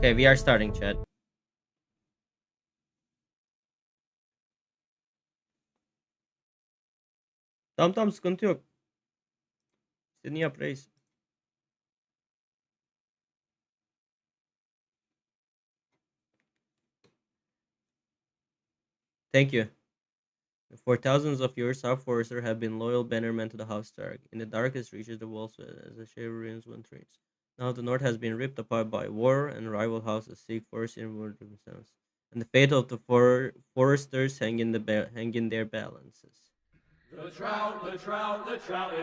Okay, we are starting, chat. Tamam sıkıntı yok. İstediğini yap reis. Thank you. For thousands of years, House Forrester have been loyal bannermen to the House Stark. In the darkest reaches, the walls as the shadow ruins one trees. Now the North has been ripped apart by war, and rival houses seek force inward themselves. And the fate of the Foresters hang in their balances. The trout in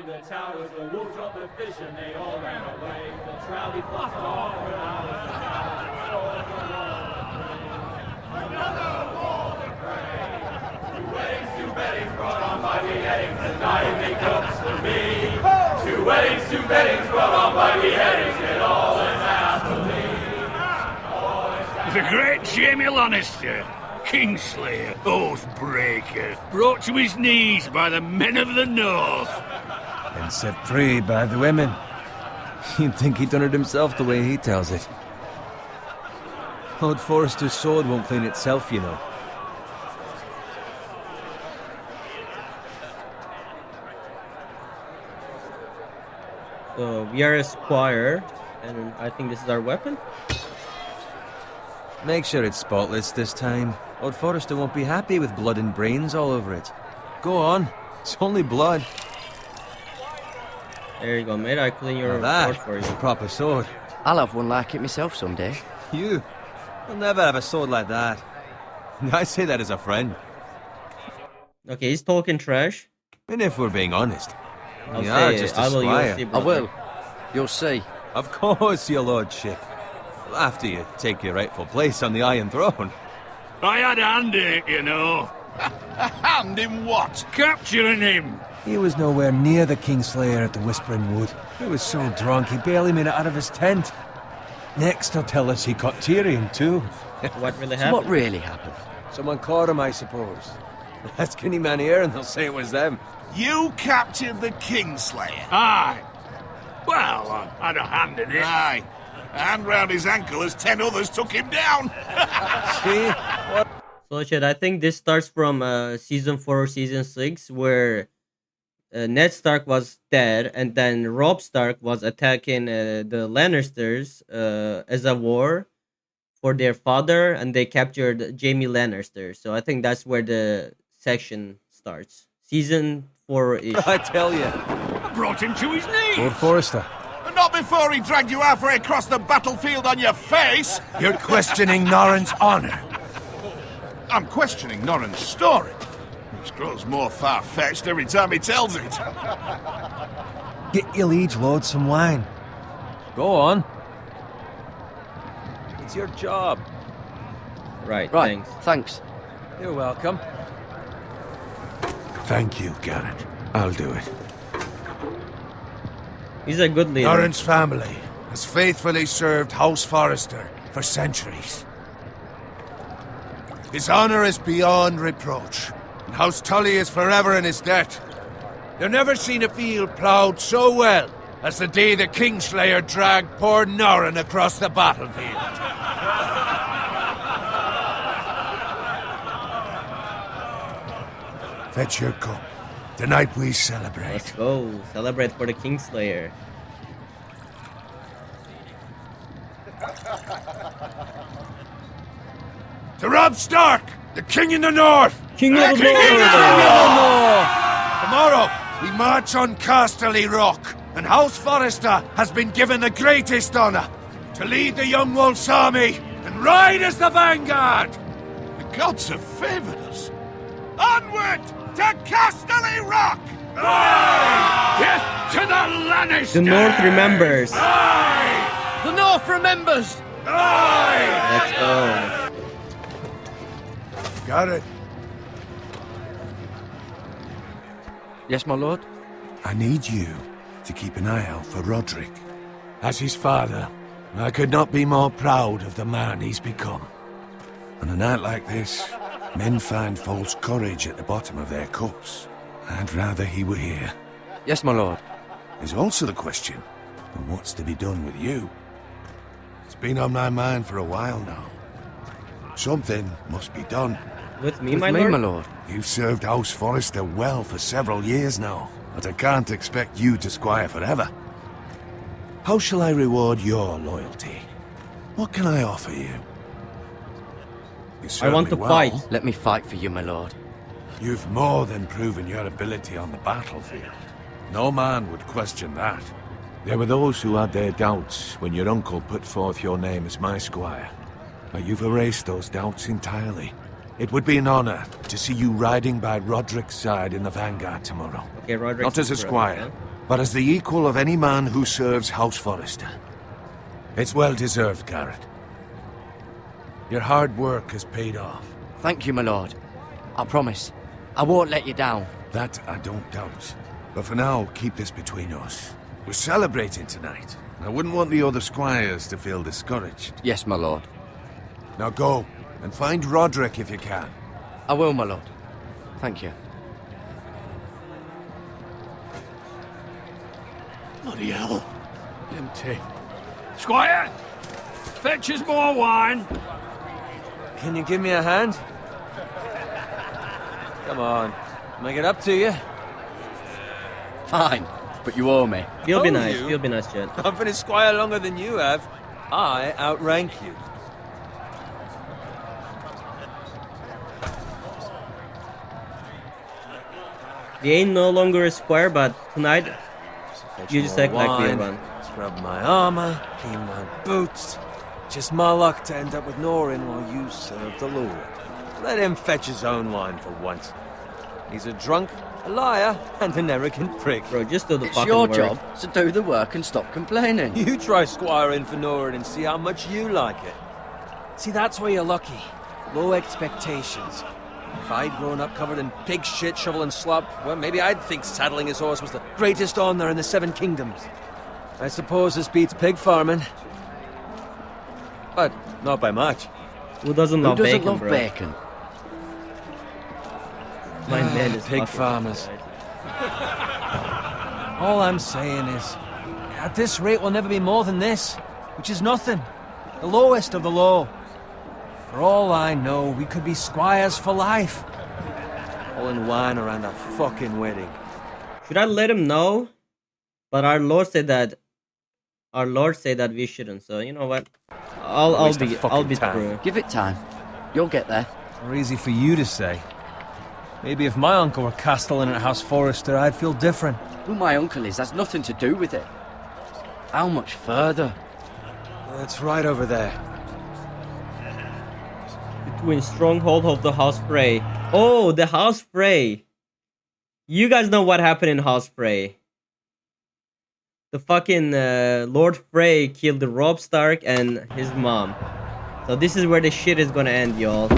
the towers, the wolves dropped the fish and they all ran away. The trout he flopped off when I was a another war to pray. Two weddings brought on by beheadings, and diving cups for me. Two weddings brought on by beheadings, and all is happily. The great Jamie Lannister, Kingslayer, Oathbreaker, brought to his knees by the men of the North. And set free by the women. You'd think he'd done it himself the way he tells it. Lord Forrester's sword won't clean itself, you know. So we are a squire, and I think this is our weapon. Make sure it's spotless this time. Lord Forrester won't be happy with blood and brains all over it. Go on. It's only blood. There you go, mate. I clean your Now sword for that's a you. proper sword. I'll have one like it myself someday. You? You'll never have a sword like that. I say that as a friend. Okay, he's talking trash. And if we're being honest, I'll you are say just it. a I will. You'll squire. see, I brother. will. You'll see. Of course, your lordship. After you take your rightful place on the Iron Throne. I had a hand in it, you know. A hand in what? Capturing him. He was nowhere near the Kingslayer at the Whispering Wood. He was so drunk he barely made it out of his tent. Next, he'll tell us he caught Tyrion too. What really So happened? what really happened? Someone caught him, I suppose. Ask any man here and they'll say it was them. You captured the Kingslayer. Aye. Well, I had a hand in it. Aye. A hand round his ankle as 10 others took him down. See? So, Chad, I think this starts from season 4 or season 6, where Ned Stark was dead, and then Robb Stark was attacking the Lannisters as a war for their father, and they captured Jaime Lannister. So I think that's where the section starts. Season 4-ish. I tell you. I brought him to his knees. Lord Forrester. And not before he dragged you halfway across the battlefield on your face. You're questioning Norrin's honor. I'm questioning Norrin's story, which grows more far-fetched every time he tells it. Get your liege lord some wine. Go on. It's your job. Right, Right, thanks. thanks. You're welcome. Thank you, Garrett. I'll do it. He's a good leader. Norrin's family has faithfully served House Forrester for centuries. His honor is beyond reproach, and House Tully is forever in his debt. You've never seen a field ploughed so well as the day the Kingslayer dragged poor Norrin across the battlefield. Fetch your cup. Tonight we celebrate. Let's go. Celebrate for the Kingslayer. To Robb Stark, the King in the North! King of the King of the North! Tomorrow, we march on Casterly Rock, and House Forrester has been given the greatest honor to lead the Young Wolf's army and ride as the vanguard! The gods have favored us. Onward to Casterly Rock! Death to the Lannister. The North remembers. The North remembers! Let's go. Got it. Yes, my lord? I need you to keep an eye out for Roderick. As his father, I could not be more proud of the man he's become. On a night like this, men find false courage at the bottom of their cups. I'd rather he were here. Yes, my lord. There's also the question of what's to be done with you. It's been on my mind for a while now. Something must be done. With me, With my me, lord? my lord. You've served House Forrester well for several years now, but I can't expect you to squire forever. How shall I reward your loyalty? What can I offer you? You I want served to me well. fight. Let me fight for you, my lord. You've more than proven your ability on the battlefield. No man would question that. There were those who had their doubts when your uncle put forth your name as my squire. But you've erased those doubts entirely. It would be an honor to see you riding by Roderick's side in the vanguard tomorrow. Okay, Roderick. Not as a squire, but as the equal of any man who serves House Forrester. It's well deserved, Garrett. Your hard work has paid off. Thank you, my lord. I promise. I won't let you down. That I don't doubt. But for now, keep this between us. We're celebrating tonight. I wouldn't want the other squires to feel discouraged. Yes, my lord. Now go, and find Roderick if you can. I will, my lord. Thank you. Bloody hell. Empty. Squire! Fetch us more wine. Can you give me a hand? Come on, make it up to you. Fine, but you owe me. You'll be Oh, nice. you? You'll be nice, Jen. I've been a squire longer than you have. I outrank you. We ain't no longer a square, but tonight you just act like we are one. Scrub my armor, clean my boots. Just my luck to end up with Norin while you serve the Lord. Let him fetch his own wine for once. He's a drunk, a liar, and an arrogant prick. Bro, just do the It's fucking your work. job, so do the work and stop complaining. You try squiring for Norin and see how much you like it. See, that's where you're lucky. Low expectations. If I'd grown up covered in pig shit, shovel and slop, well, maybe I'd think saddling his horse was the greatest honor in the Seven Kingdoms. I suppose this beats pig farming. But not by much. Who doesn't Who love doesn't bacon, love bro? bacon? My man is Pig fucking farmers. right. All I'm saying is, at this rate we'll never be more than this, which is nothing. The lowest of the low. For all I know, we could be squires for life. All in wine around a fucking wedding. Should I let him know? But our Lord said that. Our Lord said that we shouldn't. So you know what? I'll Waste of be fucking the time. crew. Give it time. You'll get there. Or easy for you to say. Maybe if my uncle were castellan at House Forrester, I'd feel different. Who my uncle is has nothing to do with it. How much further? That's right over there. Between stronghold of the House Frey. Oh, the House Frey. You guys know what happened in House Frey. The fucking Lord Frey killed Robb Stark and his mom. So this is where the shit is gonna end, y'all.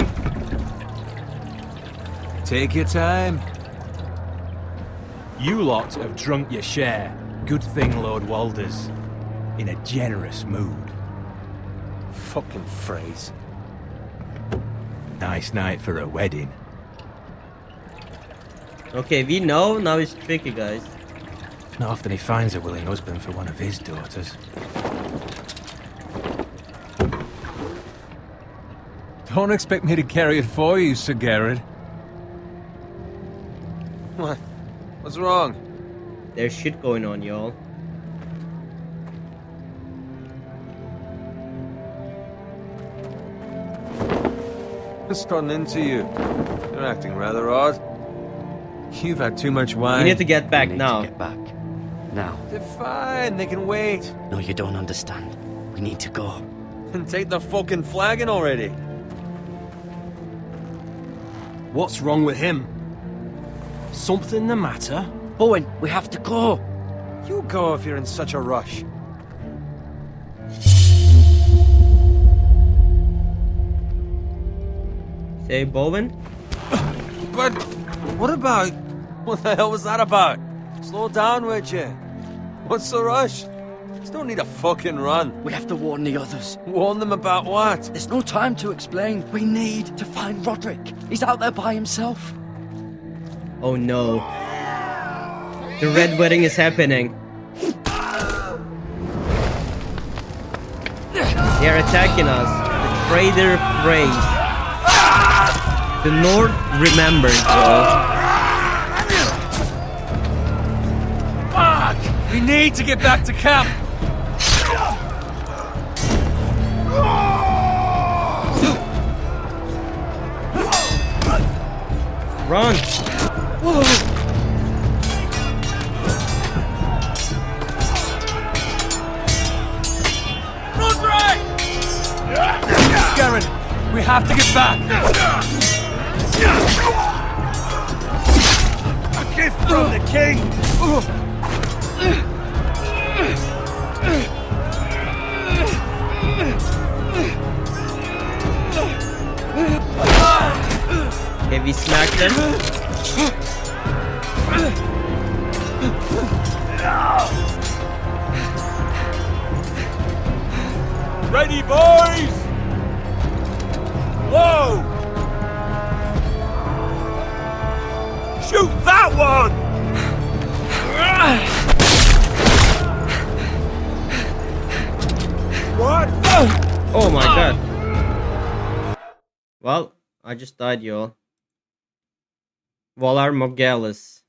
Take your time. You lot have drunk your share. Good thing Lord Walder's in a generous mood. Fucking phrase. Nice night for a wedding. Okay, we know. Now it's tricky, guys. Not often he finds a willing husband for one of his daughters. Don't expect me to carry it for you, Sir Garrett. What? What's wrong? There's shit going on, y'all. Just running into you. You're acting rather odd. You've had too much wine. We need to get back We need now. to get back. Now. They're fine, they can wait. No, you don't understand. We need to go. And take the fucking flagon already. What's wrong with him? Something the matter? Bowen, we have to go. You go if you're in such a rush. Say, Bowen? But what about... What the hell was that about? Slow down, would you? What's the rush? Just don't need a fucking run. We have to warn the others. Warn them about what? There's no time to explain. We need to find Roderick. He's out there by himself. Oh no. The Red Wedding is happening. They are attacking us. The traitor phrase. The North remembers, bro. Fuck! We need to get back to camp. Run! Garrett, we have to get back. A gift from the king! Okay, we smacked them. Ready, boys! Whoa! Shoot that one! What? Oh my god. Well, I just died, y'all. Valar Morghulis.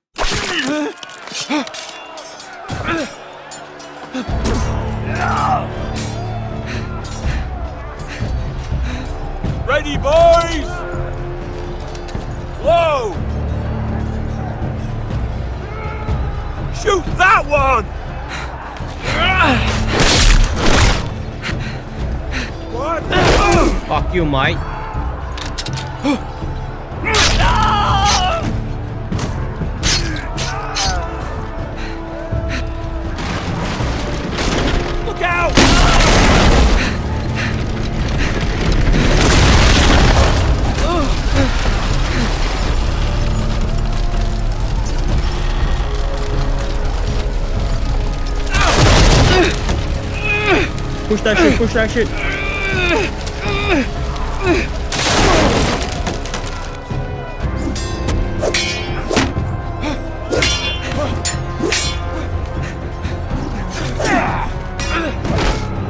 Ready, boys! Whoa! Shoot that one! What? Fuck you, mate. Look out! Push that shit, push that shit.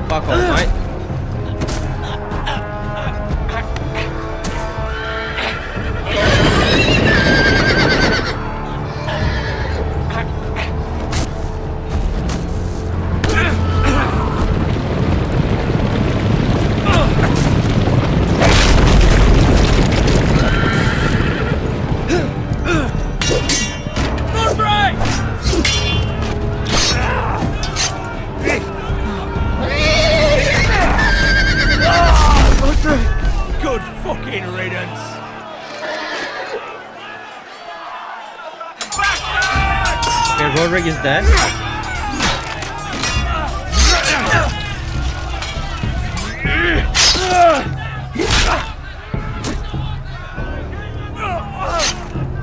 Fuck off, mate. Good fucking riddance. Okay, Roderick is dead.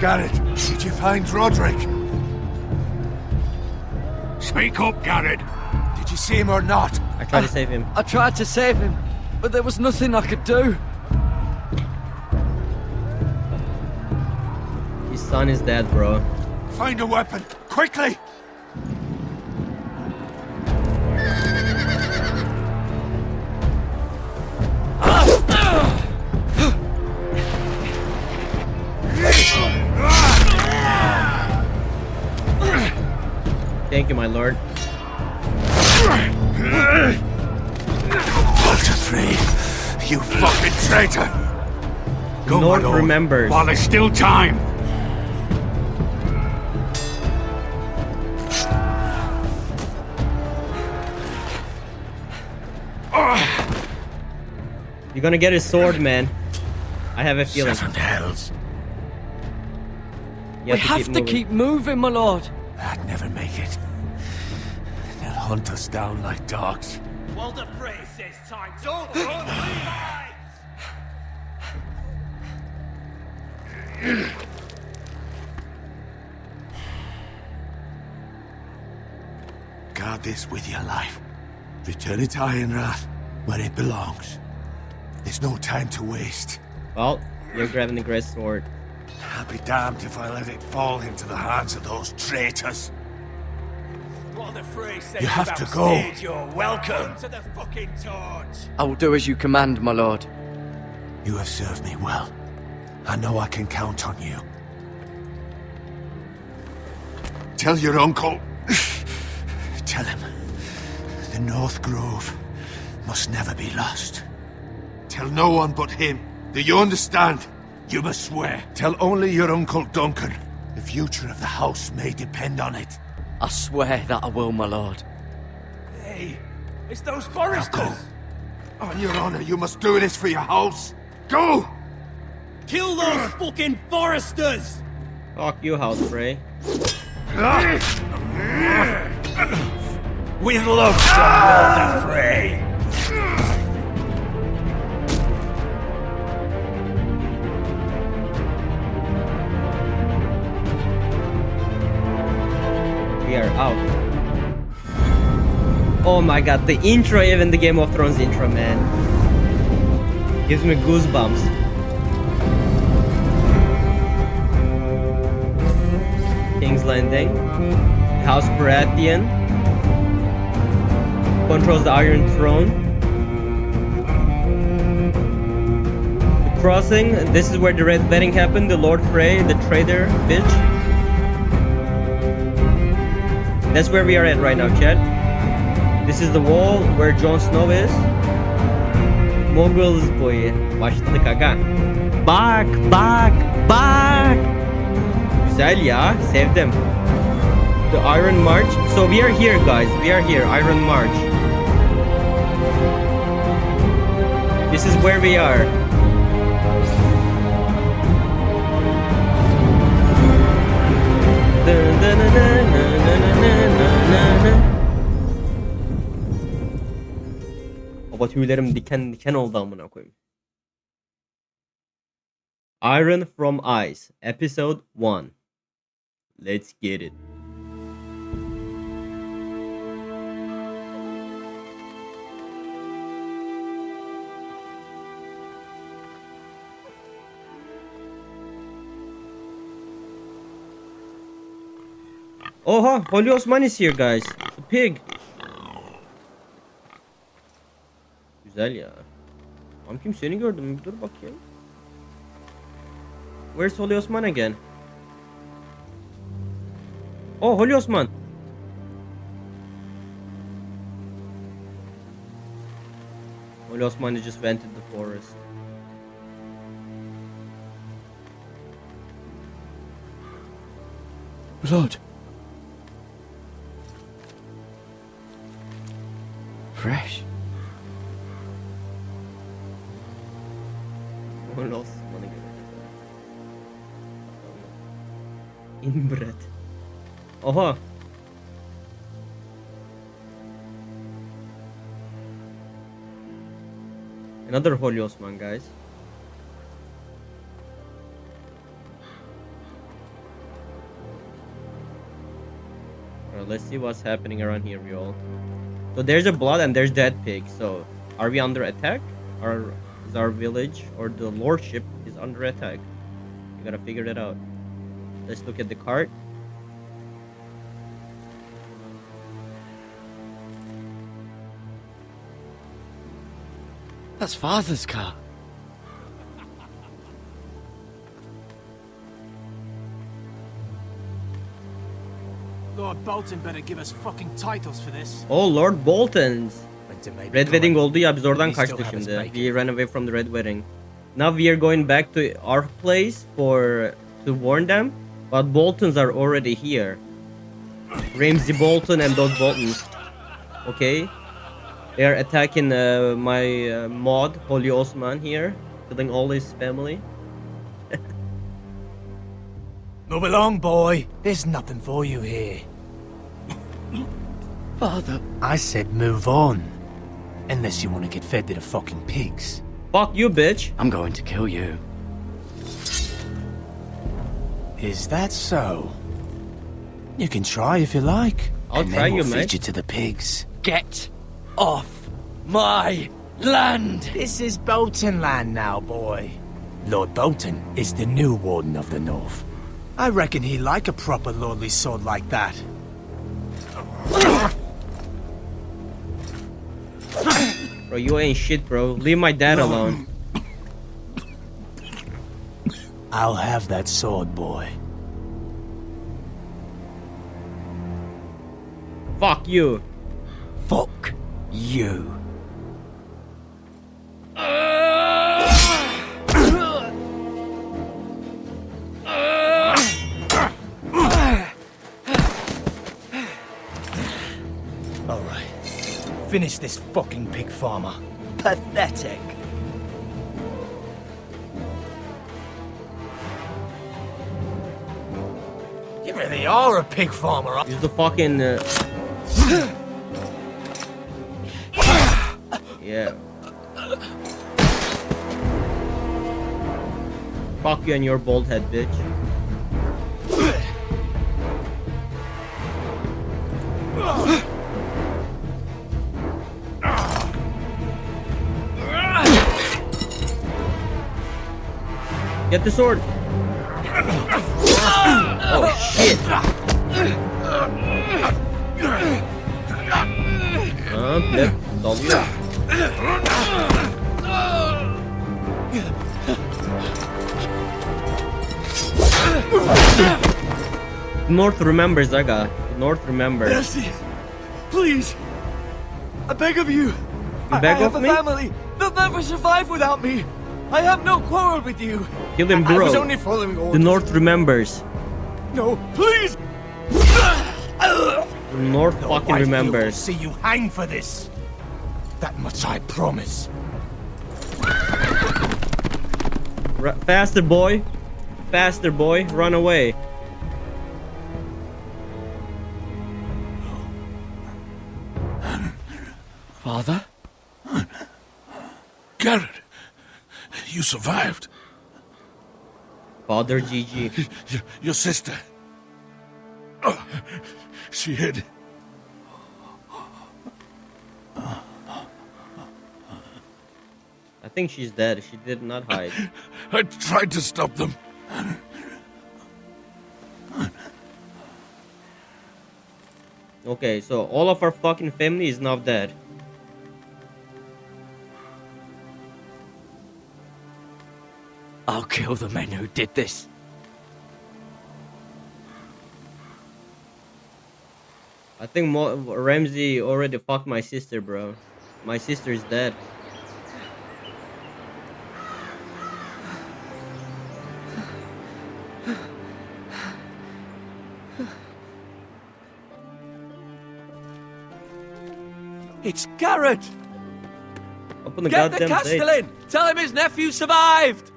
Garrett, did you find Roderick? Speak up, Garrett. Did you see him or not? I tried to save him. I tried to save him, but there was nothing I could do. His son is dead, bro. Find a weapon, quickly! Thank you, my lord. Walter Frey, you fucking traitor! The North remembers. While there's still time. You're gonna get his sword, man. I have a feeling. Seven hells. You We have to moving. keep moving, my lord. I'd never make it. They'll hunt us down like dogs. Walter Frey says time. Don't run, Levites! Guard this with your life. Return it to Ironrath, where it belongs. There's no time to waste. Well, you're grabbing the great sword. I'll be damned if I let it fall into the hands of those traitors. What the phrase says You have about to go. stage, you're welcome to the fucking torch. I will do as you command, my lord. You have served me well. I know I can count on you. Tell your uncle. Tell him. The North Grove must never be lost. Tell no one but him. Do you understand? You must swear. Tell only your Uncle Duncan. The future of the house may depend on it. I swear that I will, my lord. Hey, it's those Now foresters. go. On your honor, you must do this for your house. Go! Kill those fucking foresters. Fuck you, House Frey. With love, son Walter Frey. We are out. Oh my god, the intro, even the Game of Thrones intro, man. Gives me goosebumps. King's Landing. House Baratheon controls the Iron Throne. The Crossing. This is where the Red Wedding happened. The Lord Frey, the traitor bitch. That's where we are at right now, Chad. This is the wall where Jon Snow is. Moguls boy. Başladık aga. Bak, bak, bak. Güzel ya, sevdim. The Iron March. So we are here, guys. We are here. Iron March. This is where we are. Baba tüylerim diken diken oldu amına koyayım. Iron from Ice, Episode 1. Let's get it. Oha, Holy Osman is here, guys. The pig. Güzel ya. Amkim seni gördüm. Bir dur bakayım. Where's Holy Osman again? Oh, Holy Osman. Holy Osman just went to the forest. Blood. Fresh. Holy Osman'ı gördüm. Inbred. Oha. Another Holy Osman, guys. Alright, let's see what's happening around here, y'all. So there's a blood and there's dead pig. So are we under attack? Or is our village or the lordship is under attack? We gotta figure that out. Let's look at the card. That's Father's car. Lord Bolton better give us fucking titles for this. Oh, Lord Bolton's. Went to maybe Red go Wedding in. oldu ya, biz oradan We still kaçtık have his şimdi. bacon. We ran away from the Red Wedding. Now we are going back to our place to warn them, but Boltons are already here. Ramsay Bolton and those Boltons. Okay, they are attacking my mod Holy Osman here, killing all his family. Move along, boy. There's nothing for you here. Father. I said move on. Unless you want to get fed to the fucking pigs. Fuck you, bitch. I'm going to kill you. Is that so? You can try if you like. I'll and try then you, we'll mate. feed you to the pigs. Get off my land! This is Bolton land now, boy. Lord Bolton is the new Warden of the North. I reckon he'd like a proper lordly sword like that. Bro, you ain't shit, bro. Leave my dad alone. I'll have that sword, boy. Fuck you. Fuck you. Alright. Finish this fucking pig farmer. Pathetic. You really are a pig farmer, aren't you? Use the fucking. Yeah. Fuck you and your bald head, bitch. Get the sword. Oh shit. Let's solve you. North remembers, Aga. North remembers. Mercy, please, I beg of you. You beg I have of a me? family. They'll never survive without me. I have no quarrel with you. Kill him, I was bro. only following orders. The North remembers. No, please. The North Your fucking wife will remembers. see you hang for this. That much I promise. Faster, boy. Faster, boy. Run away. Father? Garrett, you survived. Father GG. Your sister. Oh, she hid. I think she's dead. She did not hide. I tried to stop them. Okay, so all of our fucking family is now dead. I'll kill the men who did this. I think Ramsey already fucked my sister, bro. My sister is dead. It's Garrett. Open the Get the goddamn gate. Castellan. Tell him his nephew survived.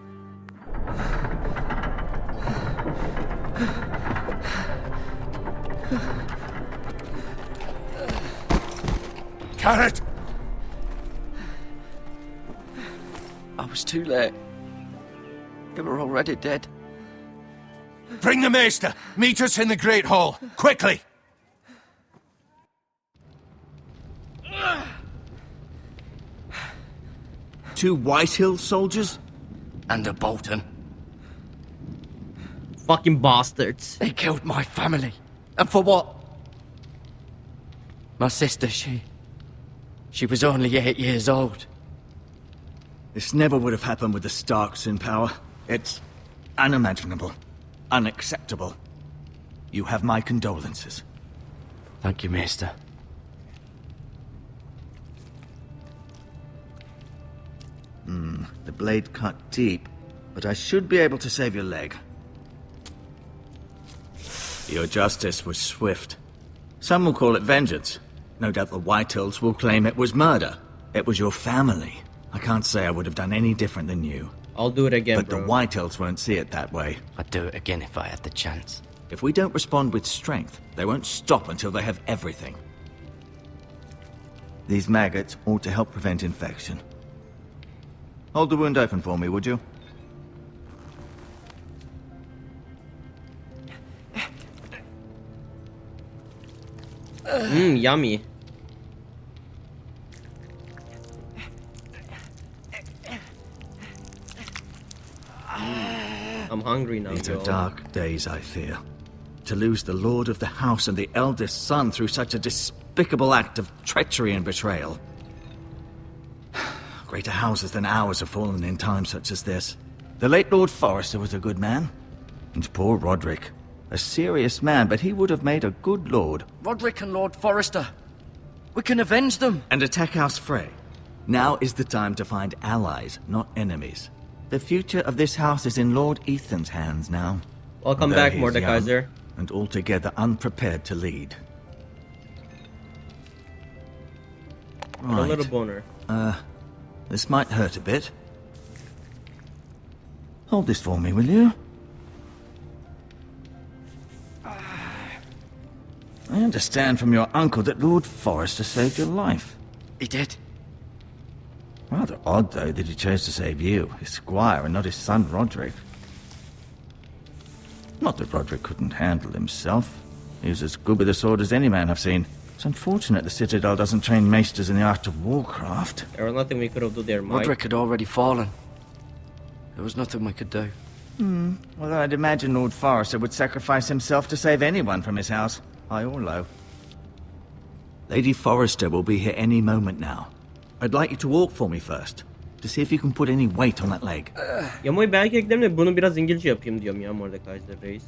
Garrett! I was too late. They were already dead. Bring the maester! Meet us in the Great Hall! Quickly! Two Whitehill soldiers? And a Bolton. Fucking bastards. They killed my family. And for what? My sister, she was only 8 years old. This never would have happened with the Starks in power. It's unimaginable. Unacceptable. You have my condolences. Thank you, Maester. The blade cut deep, but I should be able to save your leg. Your justice was swift. Some will call it vengeance. No doubt the Whitehills will claim it was murder. It was your family. I can't say I would have done any different than you. I'll do it again, But bro. the Whitehills won't see it that way. I'd do it again if I had the chance. If we don't respond with strength, they won't stop until they have everything. These maggots ought to help prevent infection. Hold the wound open for me, would you? Yummy. I'm hungry now, These yo. are dark days, I fear. to lose the lord of the house and the eldest son through such a despicable act of treachery and betrayal. Greater houses than ours have fallen in times such as this. The late Lord Forrester was a good man. And poor Roderick. A serious man, but he would have made a good lord. Roderick and Lord Forrester. We can avenge them. And attack House Frey. Now is the time to find allies, not enemies. The future of this house is in Lord Ethan's hands now. Welcome Although back, he is Mordekaiser. young and altogether unprepared to lead. And a little boner. This might hurt a bit. Hold this for me, will you? I understand from your uncle that Lord Forrester saved your life. He did. Rather odd, though, that he chose to save you, his squire, and not his son Roderick. Not that Roderick couldn't handle himself. He was as good with a sword as any man I've seen. It's unfortunate the Citadel doesn't train maesters in the art of warcraft. There was nothing we could have done there, Mike. Roderick had already fallen. There was nothing we could do. Well, I'd imagine Lord Forrester would sacrifice himself to save anyone from his house, high or low. Lady Forrester will be here any moment now. I'd like you to walk for me first, to see if you can put any weight on that leg. Yamayı belki eklerim de bunu biraz İngilizce yapayım diyorum ya Mordekaiser reis.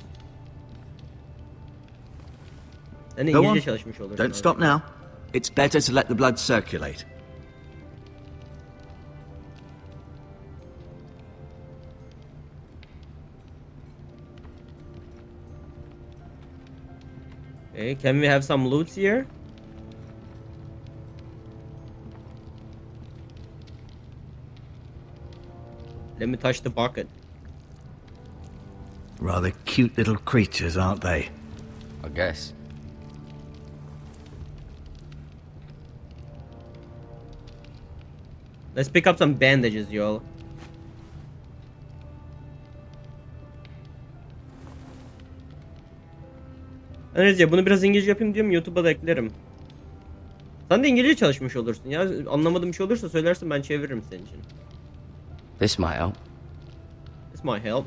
Sen de Go on. İngilizce çalışmış olursun. Don't stop now. It's better to let the blood circulate. Okay, can we have some loot here? Let me touch the bucket. Rather cute little creatures, aren't they? I guess. Let's pick up some bandages, y'all. Analizce bunu biraz İngilizce yapayım diyorum, YouTube'a da eklerim. Sen de İngilizce çalışmış olursun ya. Anlamadığım bir şey olursa söylersin, ben çeviririm senin için. This might help. This might help.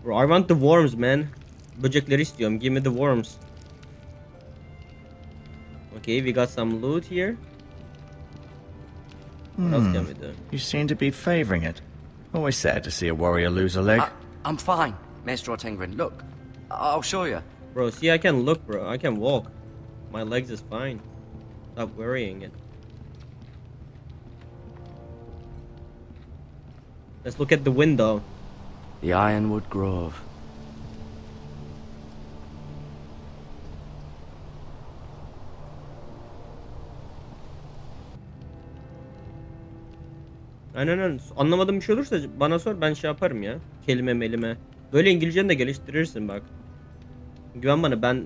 Bro, I want the worms, man. Böcekleri istiyorum. Give me the worms. Okay, we got some loot here. What else can we do? You seem to be favoring it. Always sad to see a warrior lose a leg. I'm fine, Maestro Tengrin. Look, I'll show you. Bro, see, I can look, bro. I can walk. My legs is fine. Stop worrying it. Let's look at the window. The Ironwood Grove. Aynen. Anlamadığım bir şey olursa bana sor, ben şey yaparım ya. Kelime melime. Böyle İngilizceni de geliştirirsin bak. Güven bana, ben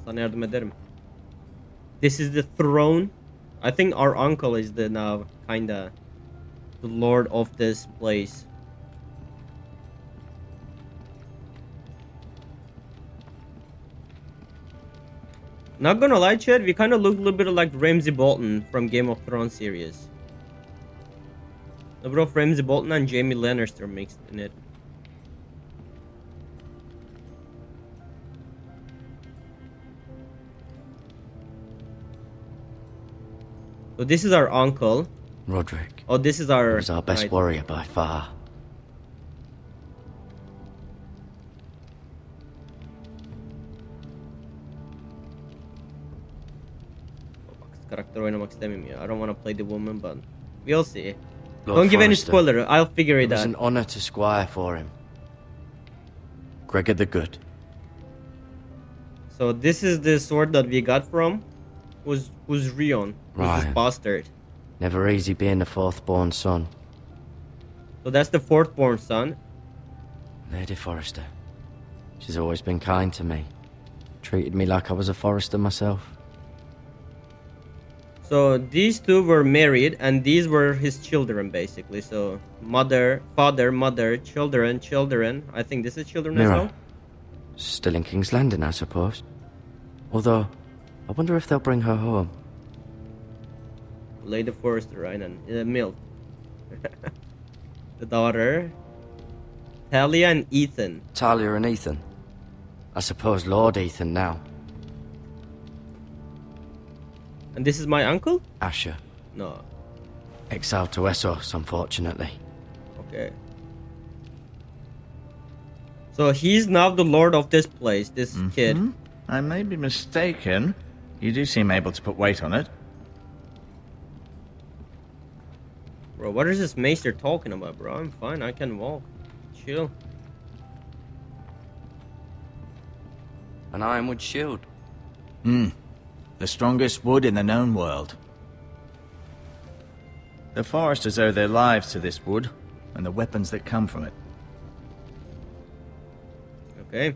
sana yardım ederim. This is the throne. I think our uncle is the now kinda the lord of this place. Not gonna lie, Chad, we kind of look a little bit like Ramsay Bolton from Game of Thrones series. The bro, Ramsay Bolton and Jaime Lannister mixed in it. So this is our uncle. Roderick. Oh, this is He our... was our best right. warrior by far. Karakter oynamak istemiyorum ya. I don't want to play the woman, but we'll see. Lord Don't give any Forrester. spoiler. I'll figure It it was out. an honor to squire for him. Gregor the Good. So this is the sword that we got from. Who's Rion? Who's this Ryan. bastard? Never easy being the fourth-born son. So that's the fourth born son. Lady Forrester. She's always been kind to me. Treated me like I was a Forrester myself. So these two were married, and these were his children, basically. So mother, father, mother, children, children. I think this is children as Mira. well. Still in King's Landing, I suppose. Although, I wonder if they'll bring her home. Lady Forrester, right? And MILF. The daughter. Talia and Ethan. Talia and Ethan. I suppose Lord Ethan now. And this is my uncle? Asher. No. Exiled to Essos, unfortunately. Okay. So he's now the lord of this place, this kid. I may be mistaken. You do seem able to put weight on it. Bro, what is this maester talking about, bro? I'm fine, I can walk. Chill. An ironwood shield. The strongest wood in the known world. The Forresters owe their lives to this wood, and the weapons that come from it. Okay.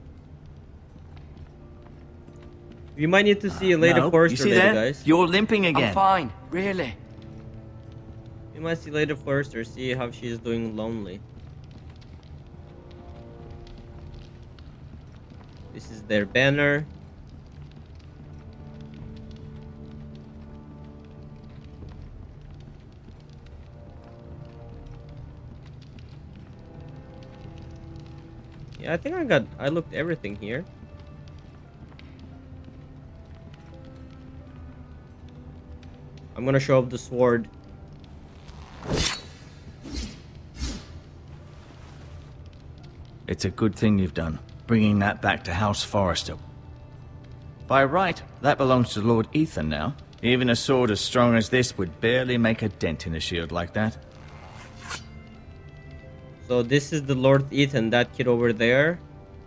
We might need to see Lady No, Forrester you see later, that? guys. You're limping again. I'm fine, really. We might see Lady Forrester, see how she's doing lonely. This is their banner. Yeah, I think I looked everything here. I'm gonna show up the sword. It's a good thing you've done, bringing that back to House Forrester. By right, that belongs to Lord Ethan now. Even a sword as strong as this would barely make a dent in a shield like that. So this is the Lord Ethan, that kid over there.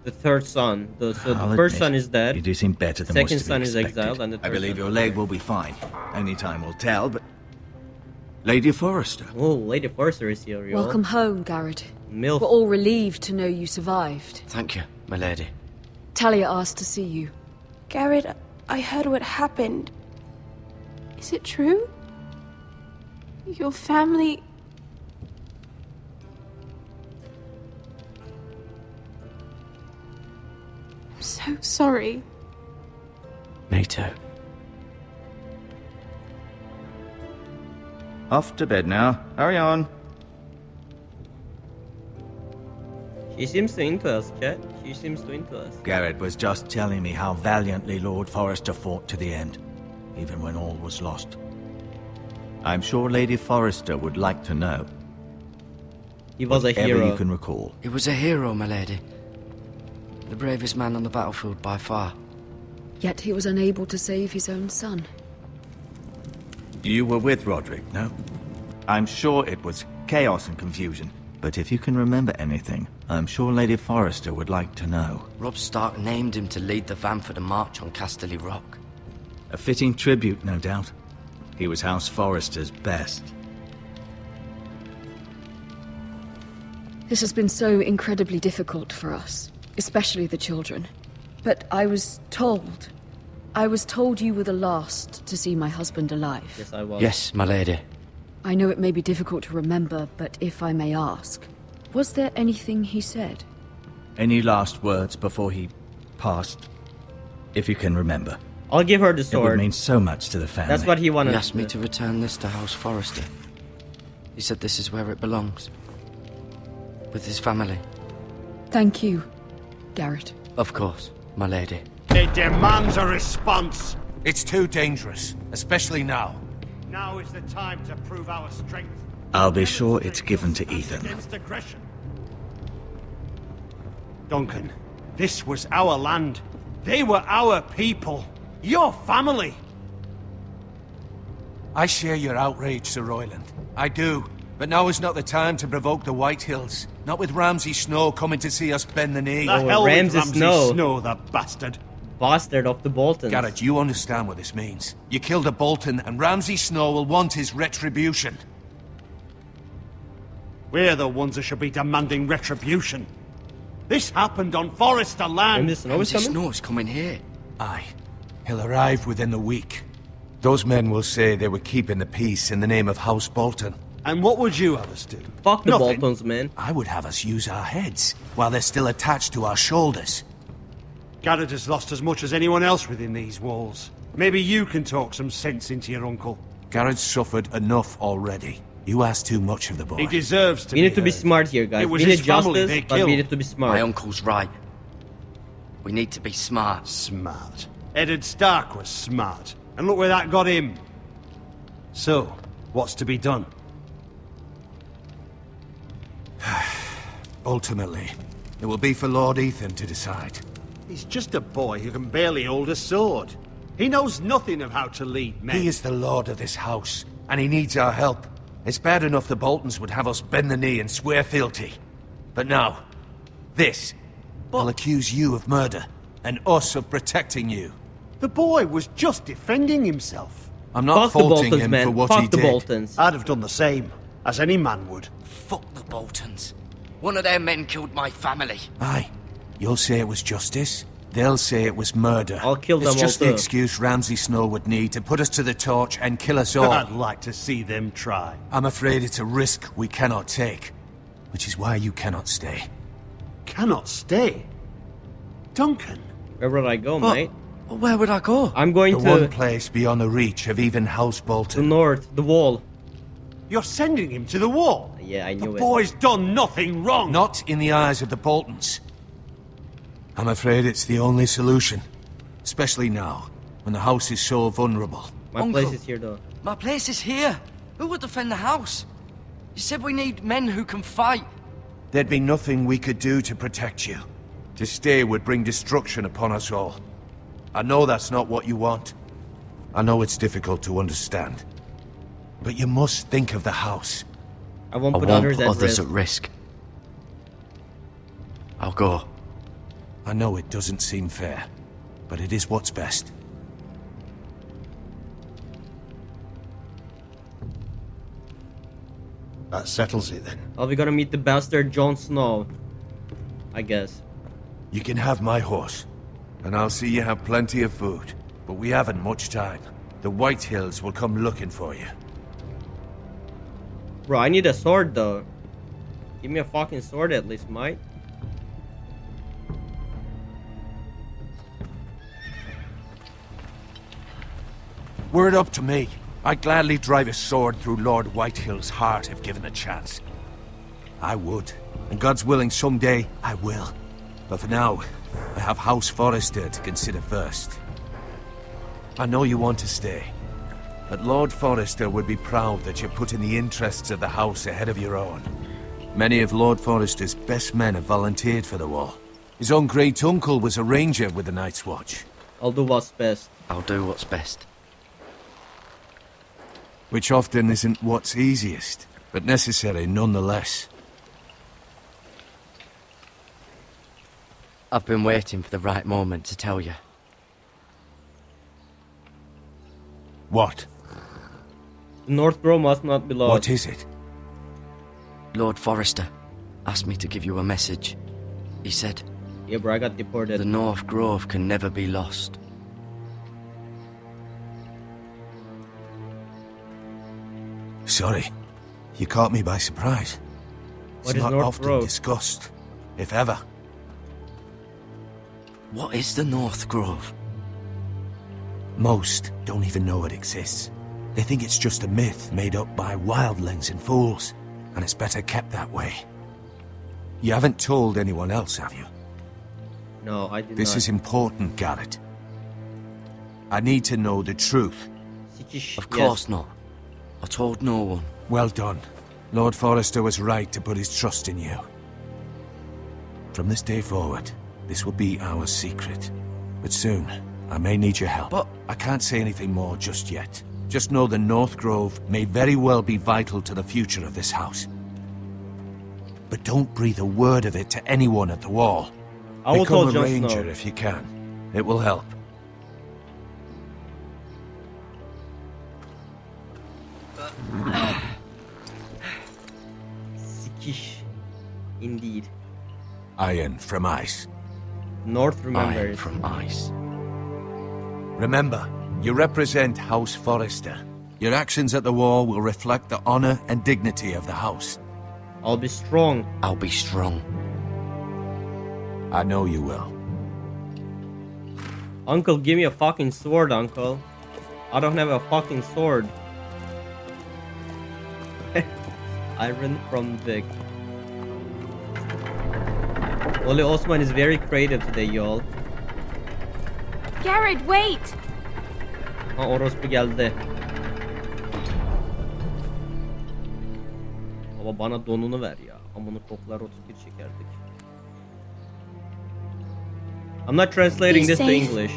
The third son. So the I'll first admit, son is dead. You do seem better than Second was to be son is expected. exiled, and the I third believe son- your leg will be fine. Only time will tell, but... Lady Forrester. Oh, Lady Forrester is here, y'all. Welcome home, Garrett. Milf. We're all relieved to know you survived. Thank you, my lady. Talia asked to see you. Garrett, I heard what happened. Is it true? Your family... I'm so sorry. Me too. Off to bed now. Hurry on. She seems to into us, chat. She seems to into us. Garrett was just telling me how valiantly Lord Forrester fought to the end, even when all was lost. I'm sure Lady Forrester would like to know. He was a Whatever hero. you can recall. He was a hero, my lady. The bravest man on the battlefield by far. Yet he was unable to save his own son. You were with Roderick, no? I'm sure it was chaos and confusion, but if you can remember anything, I'm sure Lady Forrester would like to know. Robb Stark named him to lead the van for the march on Casterly Rock. A fitting tribute, no doubt. He was House Forrester's best. This has been so incredibly difficult for us, especially the children. But I was told you were the last to see my husband alive. Yes, I was. Yes, my lady. I know it may be difficult to remember, but if I may ask, was there anything he said? Any last words before he passed? If you can remember. I'll give her the It would sword. mean so much to the family. That's what he He wanted. asked me to return this to House Forrester. He said this is where it belongs. With his family. Thank you, Garrett. Of course, my lady. It demands a response. It's too dangerous, especially now. Now is the time to prove our strength. I'll be sure it's given to Ethan. Against aggression. Duncan, this was our land. They were our people. Your family. I share your outrage, Sir Royland. I do. But now is not the time to provoke the White Hills. Not with Ramsay Snow coming to see us bend the knee. The Oh, hell with Ramsay Ramsay Snow. Snow, the bastard. Bastard of the Boltons. Garrett, you understand what this means. You killed a Bolton, and Ramsay Snow will want his retribution. We're the ones that should be demanding retribution. This happened on Forrester land. Ramsay Snow is Ramsay coming? Snow's coming here. Aye. He'll arrive within the week. Those men will say they were keeping the peace in the name of House Bolton. And what would you have us do? Fuck the Nothing. Boltons, man. I would have us use our heads, while they're still attached to our shoulders. Garrett has lost as much as anyone else within these walls. Maybe you can talk some sense into your uncle. Garrett's suffered enough already. You ask too much of the boy. He deserves to We be need to be heard. smart here, guys. It was We need his family justice, they but we killed. need to be smart. My uncle's right. We need to be smart. Smart. Eddard Stark was smart. And look where that got him. So, what's to be done? Ultimately, it will be for Lord Ethan to decide. He's just a boy who can barely hold a sword. He knows nothing of how to lead men. He is the lord of this house, and he needs our help. It's bad enough the Boltons would have us bend the knee and swear fealty. But now, this will accuse you of murder, and us of protecting you. The boy was just defending himself. I'm not Fuck the faulting Boltons, him man. for what Fuck he the did. Boltons. I'd have done the same, as any man would. Fuck the Boltons. One of their men killed my family. Aye. You'll say it was justice. They'll say it was murder. I'll kill them It's just all the too. excuse Ramsay Snow would need to put us to the torch and kill us all. I'd like to see them try. I'm afraid it's a risk we cannot take, which is why you cannot stay. Cannot stay? Duncan? Where would I go, But- mate? Well, where would I go? I'm going The to one place beyond the reach of even House the Bolton. north, the wall. You're sending him to the wall? Yeah, I The knew it. boy's done nothing wrong. Not in the eyes of the Boltons. I'm afraid it's the only solution. Especially now, when the house is so vulnerable. My Uncle. place is here, though. My place is here. Who would defend the house? You said we need men who can fight. There'd be nothing we could do to protect you. To stay would bring destruction upon us all. I know that's not what you want. I know it's difficult to understand. But you must think of the house. I won't I put won't others put at others risk. at risk. I'll go. I know it doesn't seem fair, but it is what's best. That settles it then. Oh, we gotta meet the bastard Jon Snow. I guess. You can have my horse, and I'll see you have plenty of food. But we haven't much time. The White Hills will come looking for you. Bro, I need a sword, though. Give me a fucking sword at least, mate. Were it up to me, I'd gladly drive a sword through Lord Whitehill's heart if given a chance. I would, and God's willing someday I will. But for now, I have House Forrester to consider first. I know you want to stay, but Lord Forrester would be proud that you're putting the interests of the house ahead of your own. Many of Lord Forrester's best men have volunteered for the wall. His own great-uncle was a ranger with the Night's Watch. I'll do what's best. I'll do what's best. Which often isn't what's easiest, but necessary nonetheless. I've been waiting for the right moment to tell you. What? The North Grove must not be lost. What is it? Lord Forrester asked me to give you a message. He said, Yeah, bro, I got deported. the North Grove can never be lost. Sorry. You caught me by surprise. What It's is not North often Grove? discussed, if ever. What is the North Grove? Most don't even know it exists. They think it's just a myth made up by wildlings and fools, and it's better kept that way. You haven't told anyone else, have you? No, I did This not. is important, Garrett. I need to know the truth. Of course not. I told no one. Well done. Lord Forrester was right to put his trust in you. From this day forward, this will be our secret. But soon, I may need your help. But I can't say anything more just yet. Just know the North Grove may very well be vital to the future of this house. But don't breathe a word of it to anyone at the wall. I will Become tell a Jon ranger Snow. if you can. It will help. Sickish. Indeed. Iron from ice. North I am remembers. from ice. Remember, you represent House Forrester. Your actions at the war will reflect the honor and dignity of the house. I'll be strong. I'll be strong. I know you will. Uncle, give me a fucking sword, Uncle. I don't have a fucking sword. Iron from Vic. Oli Osman is very creative today, y'all. Garrett, wait! Ha, orospu geldi. Baba bana donunu ver ya. Amını koklar 31 çekerdik. I'm not translating this to English.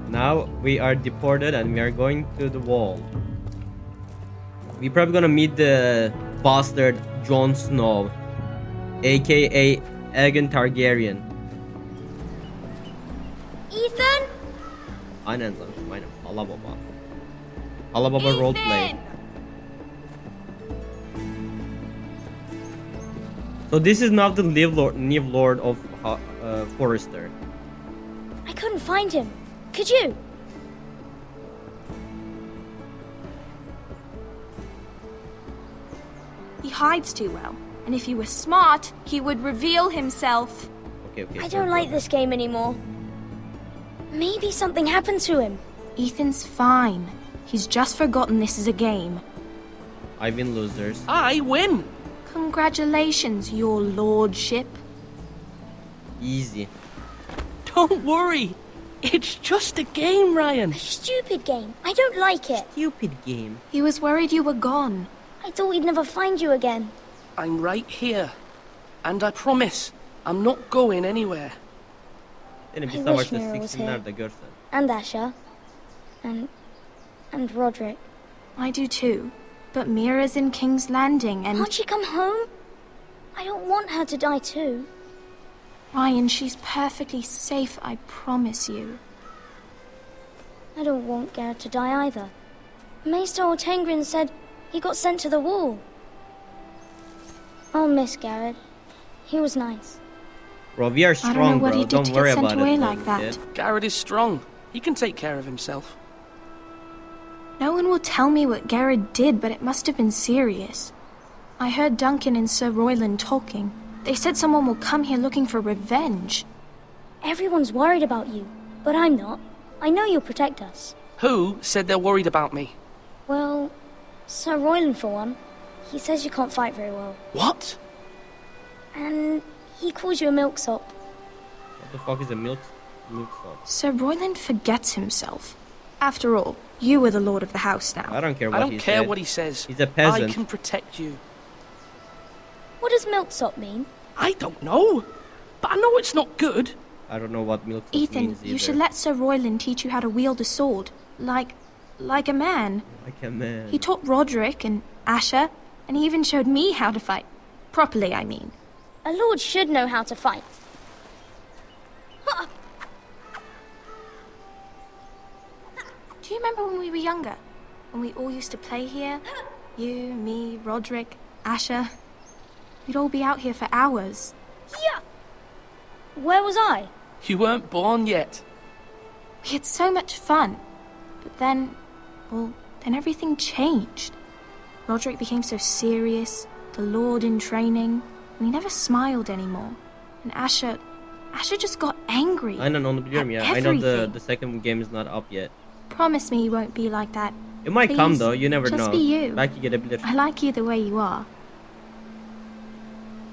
Now we are deported and we are going to the wall. We're probably gonna meet the bastard Jon Snow, aka Aegon Targaryen. Ethan? Aynen lan, aynen. Allah baba. Allah baba roleplay. So this is now the new lord of Forrester. I couldn't find him. Could you? He hides too well. And if he were smart, he would reveal himself. Okay. I don't like this game anymore. Maybe something happened to him. Ethan's fine. He's just forgotten this is a game. I win, losers. I win! Congratulations, your lordship. Easy. Don't worry. It's just a game, Ryan. A stupid game. I don't like it. Stupid game. He was worried you were gone. I thought we'd never find you again. I'm right here. And I promise, I'm not going anywhere. Seni bir I wish savaşta Mira was siksinler here. de görsen. And Asher. And Roderick. I do too. But Mira's in King's Landing and... Can't she come home? I don't want her to die too. Ryan, she's perfectly safe, I promise you. I don't want Garrett to die either. Maester Ortengrin said he got sent to the wall. I'll miss Garrett. He was nice. Bro, we are I don't know strong, what bro. he did Don't to worry get sent about away it. like that. Kid. Garrett is strong. He can take care of himself. No one will tell me what Garrett did, but it must have been serious. I heard Duncan and Sir Royland talking. They said someone will come here looking for revenge. Everyone's worried about you, but I'm not. I know you'll protect us. Who said they're worried about me? Well, Sir Royland for one. He says you can't fight very well. What? And he calls you a milksop. What the fuck is a milk salt? Sir Royland forgets himself. After all, you are the lord of the house now. I don't care what I don't he care said. what he says. He's a peasant. I can protect you. What does milksop mean? I don't know. But I know it's not good. I don't know what milk salt Ethan, means either. you should let Sir Royland teach you how to wield a sword. Like a man. Like a man. He taught Roderick and Asher, and he even showed me how to fight. Properly, I mean. A lord should know how to fight. Do you remember when we were younger? When we all used to play here? You, me, Roderick, Asher. We'd all be out here for hours. Yeah. Where was I? You weren't born yet. We had so much fun. But then, then everything changed. Roderick became so serious, the Lord in training, and he never smiled anymore. And Asher just got angry. Aynen onu biliyorum ya. I know everything. the second game is not up yet. Promise me you won't be like that. It might come Please, though, you never just know. be you. Belki gelebilir. I like you the way you are.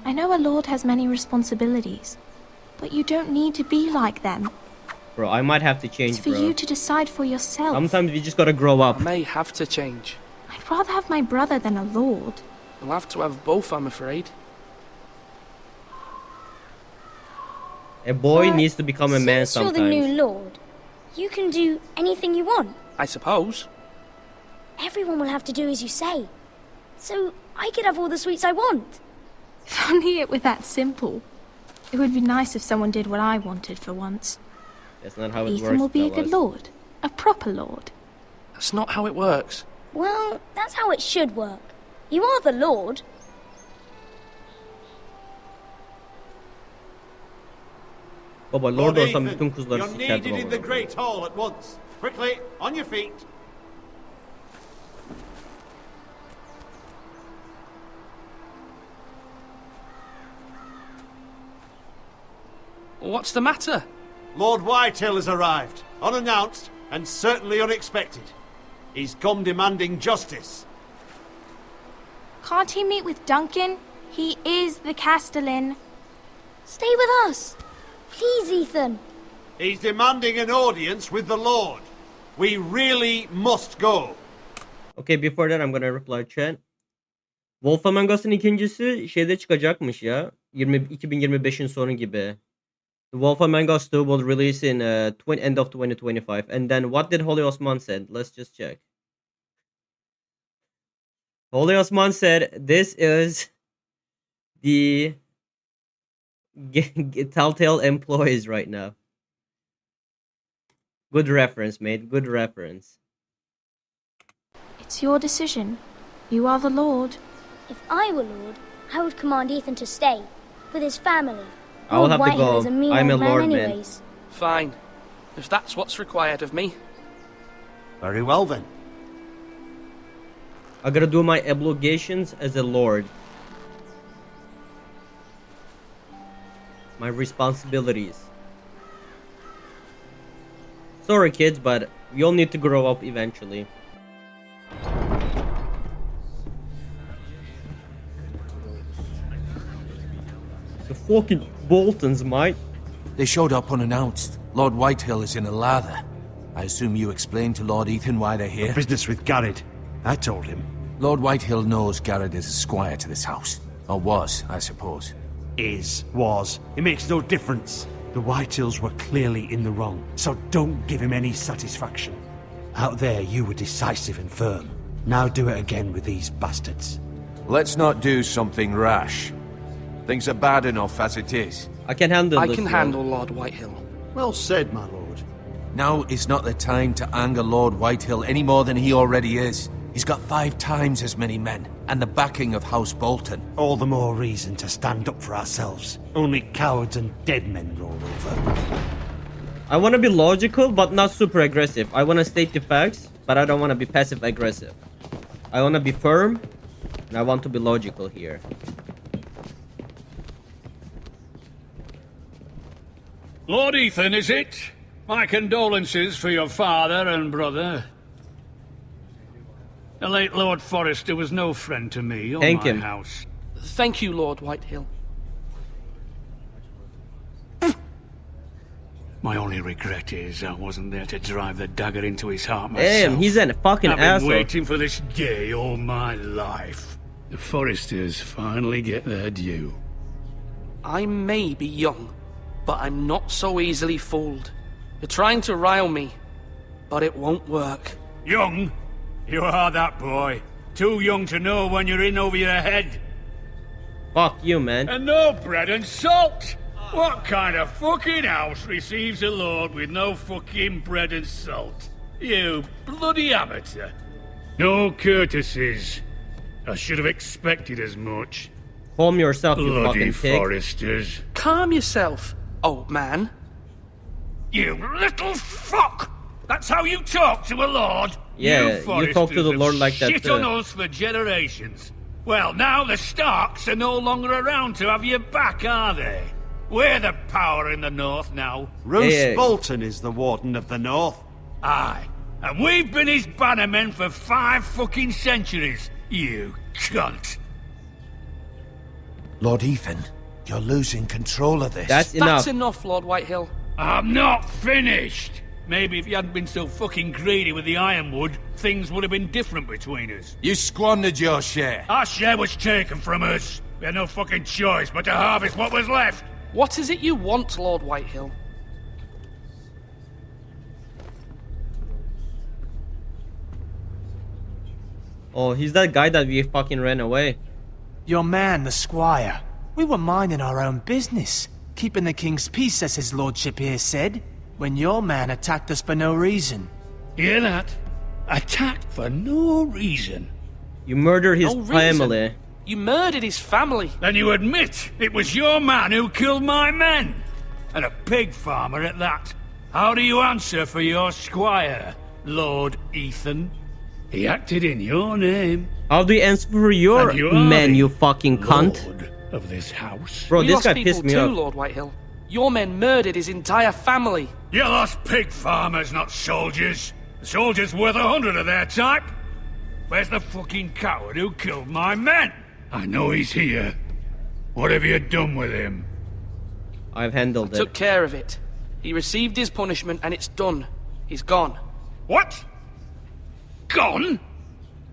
I know a lord has many responsibilities, but you don't need to be like them. Bro, I might have to change, It's for bro. you to decide for yourself. Sometimes we just gotta grow up. I may have to change. I'd rather have my brother than a lord. You'll have to have both, I'm afraid. A boy needs to become a man Since you're sometimes. the new lord, you can do anything you want. I suppose. Everyone will have to do as you say. So I could have all the sweets I want. If only it were that simple. It would be nice if someone did what I wanted for once. That's not how it Ethan works, will be a good fellas. lord. A proper lord. That's not how it works. Well, that's how it should work. You are the lord. Baba lord olsam Ethan, bütün kızları you're sikerdim needed in the ama. Great Hall at once. Quickly, on your feet. What's the matter? Lord Whitehill has arrived, unannounced and certainly unexpected. He's come demanding justice. Can't he meet with Duncan? He is the Castellan. Stay with us. Please, Ethan. He's demanding an audience with the Lord. We really must go. Okay, before that I'm gonna reply chat. Wolf Among Us'ın ikincisi şeyde çıkacakmış ya. 2025'in sonu gibi. The Wolf Among Us 2 will release in end of 2025. And then what did Holy Osman said? Let's just check. Holy Osman said this is the Telltale employees right now. Good reference, mate. Good reference. It's your decision. You are the Lord. If I were Lord, I would command Ethan to stay with his family. I will Lord have to Whitehill go. is a mean I'm a old man lord, man. anyways. Fine. If that's what's required of me. Very well then. I gotta do my obligations as a lord. My responsibilities. Sorry kids, but we all need to grow up eventually. The fucking Boltons, mate. They showed up unannounced. Lord Whitehill is in a lather. I assume you explained to Lord Ethan why they're here? Business with Garrett. I told him. Lord Whitehill knows Garrett is a squire to this house. Or was, I suppose. Was. It makes no difference. The Whitehills were clearly in the wrong, so don't give him any satisfaction. Out there, you were decisive and firm. Now do it again with these bastards. Let's not do something rash. Things are bad enough as it is. I can handle I this. can man. handle Lord Whitehill. Well said, my lord. Now is not the time to anger Lord Whitehill any more than he already is. He's got 5 times as many men, and the backing of House Bolton. All the more reason to stand up for ourselves. Only cowards and dead men roll over. I want to be logical, but not super aggressive. I want to state the facts, but I don't want to be passive aggressive. I want to be firm, and I want to be logical here. Lord Ethan, is it? My condolences for your father and brother. The late Lord Forrester was no friend to me or Thank my him. house. Thank you, Lord Whitehill. My only regret is I wasn't there to drive the dagger into his heart myself. Damn, he's a fucking I've been asshole. waiting for this day all my life. The Forresters finally get their due. I may be young, but I'm not so easily fooled. You're trying to rile me, but it won't work. Young? You are that boy. Too young to know when you're in over your head. Fuck you, man. And no bread and salt! What kind of fucking house receives a lord with no fucking bread and salt? You bloody amateur. No courtesies. I should have expected as much. Calm yourself, you Bloody fucking pig. Forresters. Calm yourself, old man. You little fuck! That's how you talk to a lord? Yeah, you talk to the Forresters Lord have like that shit too. on us for generations. Well, now the Starks are no longer around to have your back, are they? We're the power in the north now. Roose Bolton is the Warden of the North. Aye, and we've been his bannermen for 5 fucking centuries, you cunt. Lord Ethan, you're losing control of this. That's That's enough. enough, Lord Whitehill. I'm not finished. Maybe if you hadn't been so fucking greedy with the ironwood, things would have been different between us. You squandered your share. Our share was taken from us. We had no fucking choice but to harvest what was left. What is it you want, Lord Whitehill? Oh, he's that guy that we fucking ran away. Your man, the squire. We were minding our own business, keeping the king's peace, as his lordship here said, when your man attacked us for no reason. Hear that? Attacked for no reason. You murdered his No reason. family. You murdered his family. Then you admit it was your man who killed my men. And a pig farmer at that. How do you answer for your squire, Lord Ethan? He acted in your name. How do you answer for your And you are men, the you fucking cunt? Lord of this house. Bro, We this lost guy people pissed me too, off. Lord Whitehill. Your men murdered his entire family. You lost pig farmers, not soldiers. The soldiers worth 100 of their type. Where's the fucking coward who killed my men? I know he's here. What have you done with him? I've handled it. Took care of it. He received his punishment and it's done. He's gone. What? Gone?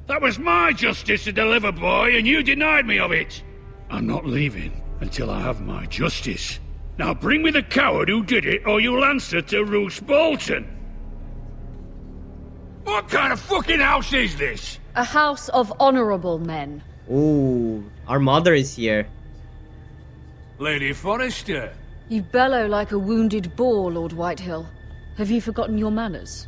That was my justice to deliver, boy, and you denied me of it. I'm not leaving until I have my justice. Now bring me the coward who did it, or you'll answer to Roose Bolton. What kind of fucking house is this? A house of honorable men. Ooh, our mother is here. Lady Forrester. You bellow like a wounded boar, Lord Whitehill. Have you forgotten your manners?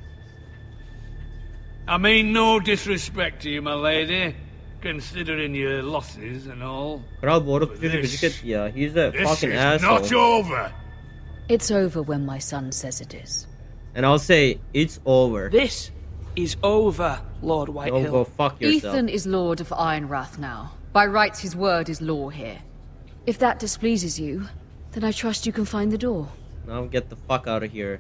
I mean no disrespect to you, my lady, considering your losses and all. Kral bu arada tutucu gıcık etti ya. He's a This fucking is asshole. not over. It's over when my son says it is. And I'll say, it's over. This is over, Lord Whitehill. Don't go fuck yourself. Ethan is Lord of Ironrath now. By rights, his word is law here. If that displeases you, then I trust you can find the door. Now get the fuck out of here.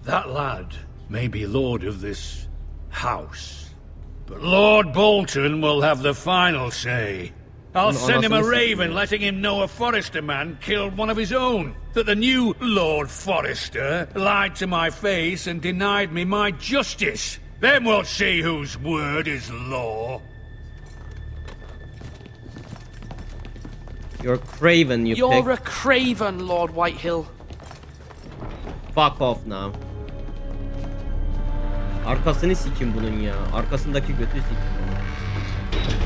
That lad may be lord of this house, but Lord Bolton will have the final say. I'll send him a raven letting him know a Forrester man killed one of his own. That the new Lord Forrester lied to my face and denied me my justice. Then we'll see whose word is law. You're craven, you You're pig. a craven, Lord Whitehill. Fuck off now. Arkasını sikim bunun ya. Arkasındaki götü sikim.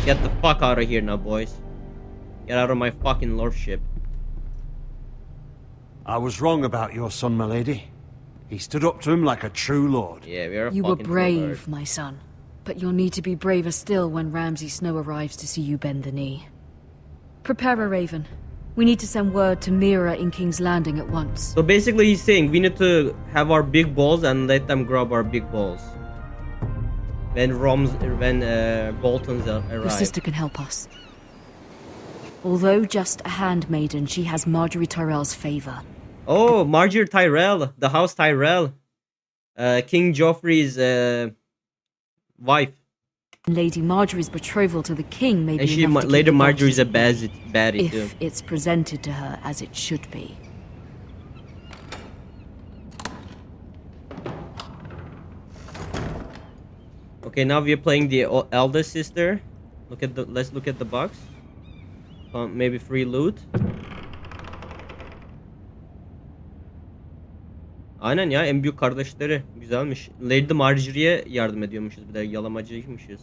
Get the fuck out of here now, boys. Get out of my fucking lordship. I was wrong about your son, my lady. He stood up to him like a true lord. Yeah, we are You were fucking brave, trollers. my son. But you'll need to be braver still when Ramsay Snow arrives to see you bend the knee. Prepare a raven. We need to send word to Mira in King's Landing at once. So basically he's saying we need to have our big balls and let them grab our big balls. When Bolton's Your arrive. sister can help us. Although just a handmaiden, she has Marjorie Tyrell's favor. Oh, Marjorie Tyrell, the House Tyrell. King Joffrey's wife. Lady Marjorie's betrothal to the king may And be enough to keep Lady the Marjorie's a gods baddie too. if it's presented to her as it should be. Okay, now we're playing the eldest sister. Let's look at the box. Maybe free loot. Aynen ya, en büyük kardeşleri. Güzelmiş. Lady Marjorie'ye yardım ediyormuşuz, bir de yalamacıymışız.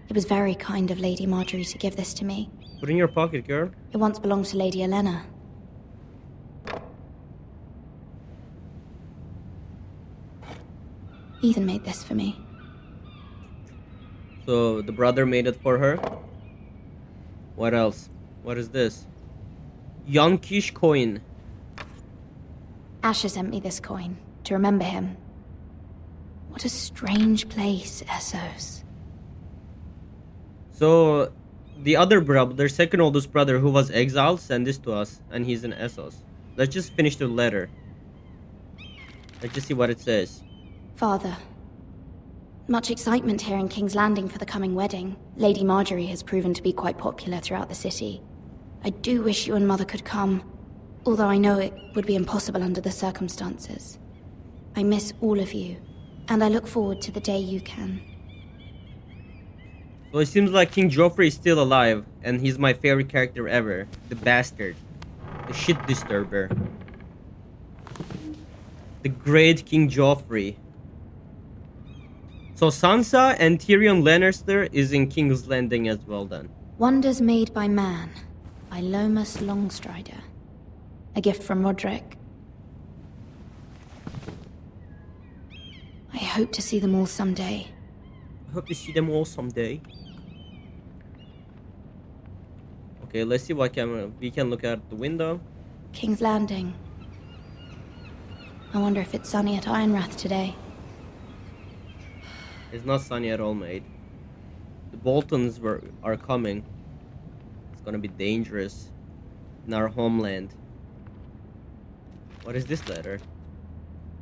It was very kind of Lady Marjorie to give this to me. Put in your pocket, girl. It once belonged to Lady Elena. Ethan made this for me. So the brother made it for her. What else? What is this? Yonkish coin. Asher sent me this coin to remember him. What a strange place, Essos. So the other brother, their second oldest brother who was exiled, sent this to us, and he's in Essos. Let's just finish the letter. Let's just see what it says. Father, much excitement here in King's Landing for the coming wedding. Lady Marjorie has proven to be quite popular throughout the city. I do wish you and Mother could come, although I know it would be impossible under the circumstances. I miss all of you, and I look forward to the day you can. So it seems like King Joffrey is still alive, and he's my favorite character ever. The bastard. The shit disturber. The great King Joffrey. So Sansa and Tyrion Lannister is in King's Landing as well then. Wonders Made by Man, by Lomas Longstrider. A gift from Roderick. I hope to see them all someday. I hope to see them all someday. Okay, let's see what we can look out the window. King's Landing. I wonder if it's sunny at Ironrath today. It's not sunny at all, mate. The Boltons are coming. It's gonna be dangerous in our homeland. What is this letter?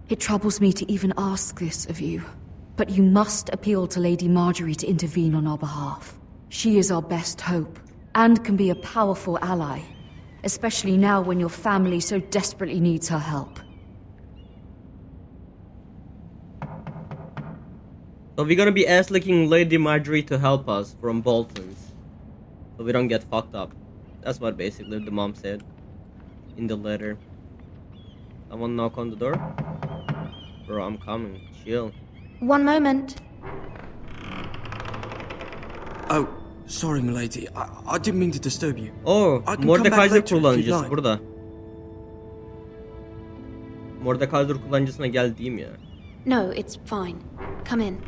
It troubles me to even ask this of you, but you must appeal to Lady Marjorie to intervene on our behalf. She is our best hope, and can be a powerful ally, especially now when your family so desperately needs her help. So we're gonna be asking Lady Marjorie to help us from Bolton's, so we don't get fucked up. That's what basically the mom said in the letter. Someone knock on the door? Bro, I'm coming. Chill. One moment. Oh, sorry milady. I didn't mean to disturb you. Oh, I can come back Mordekaiser later if you'd kullanıcısı like. burada. Mordekaiser kullanıcısına gel diyeyim ya. No, it's fine. Come in.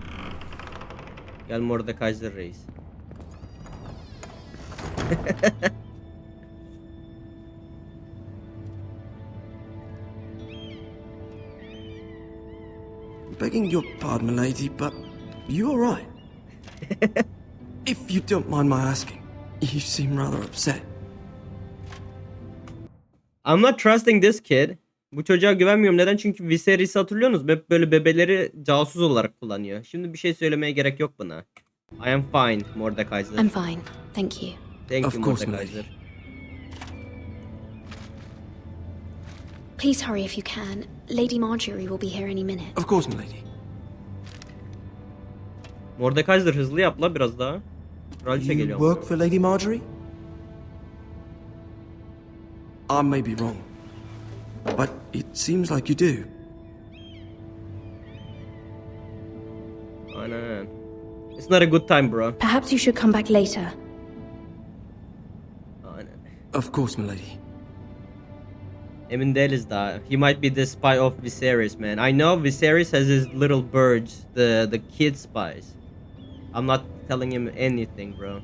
Gel Mordekaiser reis. Begging your pardon, milady, but you alright? If you don't mind my asking, you seem rather upset. I'm not trusting this kid. Bu çocuğa güvenmiyorum. Neden? Çünkü Viserys'i hatırlıyorsunuz. Hep böyle bebeleri casus olarak kullanıyor. Şimdi bir şey söylemeye gerek yok buna. I am fine, Mordekaiser. I'm fine. Thank you. Thank Of you, course, Mordekaiser. Please hurry if you can. Lady Marjorie will be here any minute. Of course, milady. Mordekaiser hızlı yap la biraz daha. Kraliçe You geliyor. work for Lady Marjorie? I may be wrong, but it seems like you do. Aynen. It's not a good time, bro. Perhaps you should come back later. Aynen. Of course, milady. Emin değiliz daha. He might be the spy of Viserys, man. I know Viserys has his little birds, the kid spies. I'm not telling him anything, bro.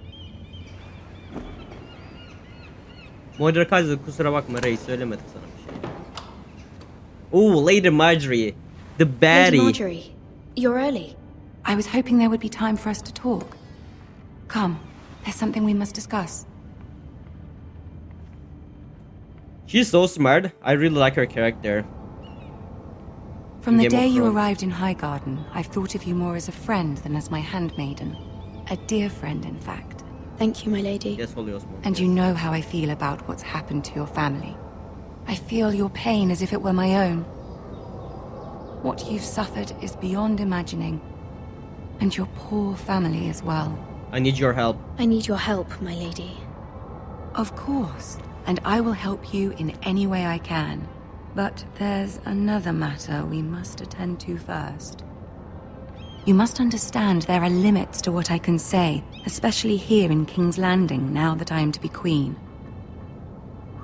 Mordekaiser kusura bakma reis, söylemedik sana bir şey. Oh, Lady Marjorie. The baddie. Lady Marjorie, you're early. I was hoping there would be time for us to talk. Come, there's something we must discuss. She's so smart. I really like her character. From the Game of day you Thrones. arrived in Highgarden, I've thought of you more as a friend than as my handmaiden. A dear friend, in fact. Thank you, my lady. Yes, Holy Osmond. And you know how I feel about what's happened to your family. I feel your pain as if it were my own. What you've suffered is beyond imagining. And your poor family as well. I need your help. I need your help, my lady. Of course, and I will help you in any way I can. But there's another matter we must attend to first. You must understand there are limits to what I can say, especially here in King's Landing, now that I am to be queen.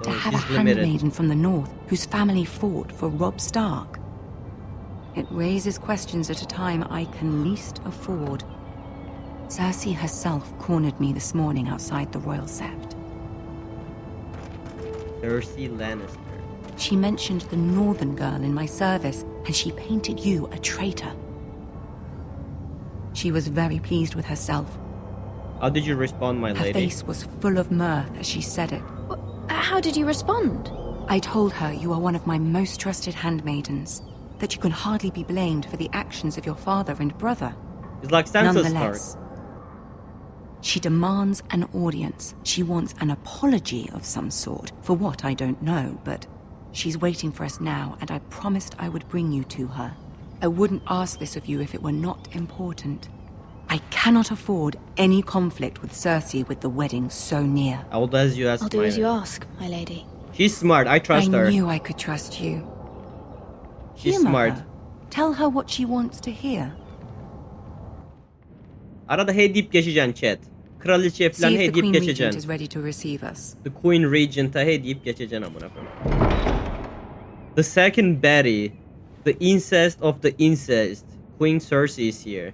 To have a she's limited. handmaiden from the north whose family fought for Robb Stark. It raises questions at a time I can least afford. Cersei herself cornered me this morning outside the Royal Sept. Cersei Lannister. She mentioned the northern girl in my service, and she painted you a traitor. She was very pleased with herself. How did you respond, my Her lady? face was full of mirth as she said it. How did you respond? I told her you are one of my most trusted handmaidens, that you can hardly be blamed for the actions of your father and brother. It's like Sansa Nonetheless, Stark. she demands an audience. She wants an apology of some sort, for what I don't know, but she's waiting for us now, and I promised I would bring you to her. I wouldn't ask this of you if it were not important. I cannot afford any conflict with Cersei with the wedding so near. I'll do as you ask. I'll do as you ask, my lady. She's smart. I trust her. I knew I could trust you. She's Humor smart. her. Tell her what she wants to hear. Arada hey deyip geçeceksin chat. Kraliçeye falan See hey if the deyip Queen Regent geçeceksin. is ready to receive us. The Queen Regent'a hey deyip geçeceksin amına koyayım. The second Betty. The incest of the incest. Queen Cersei is here.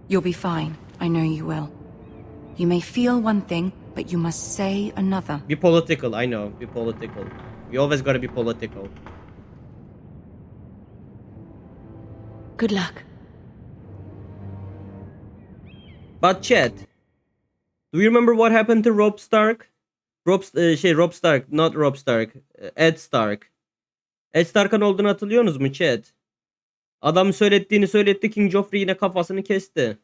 You'll be fine. I know you will. You may feel one thing, but you must say another. Be political, I know. Be political. We always gotta be political. Good luck. But chat, do you remember what happened to Robb Stark? Robb Stark, not Robb Stark. Ed Stark. Ed Stark'ın olduğunu hatırlıyorsunuz mu chat? Adam söyletti, King Joffrey yine kafasını kesti.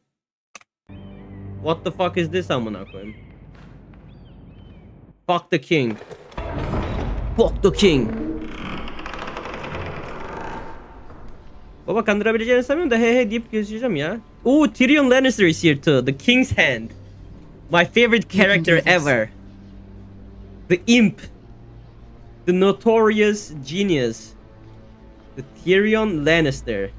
What the fuck is this amına koyayım? Fuck the king. Fuck the king. Baba kandırabileceğini sanmıyorum da he deyip gözleyeceğim ya. Ooh, Tyrion Lannister is here too. The King's Hand. My favorite character ever. The imp. The notorious genius. The Tyrion Lannister.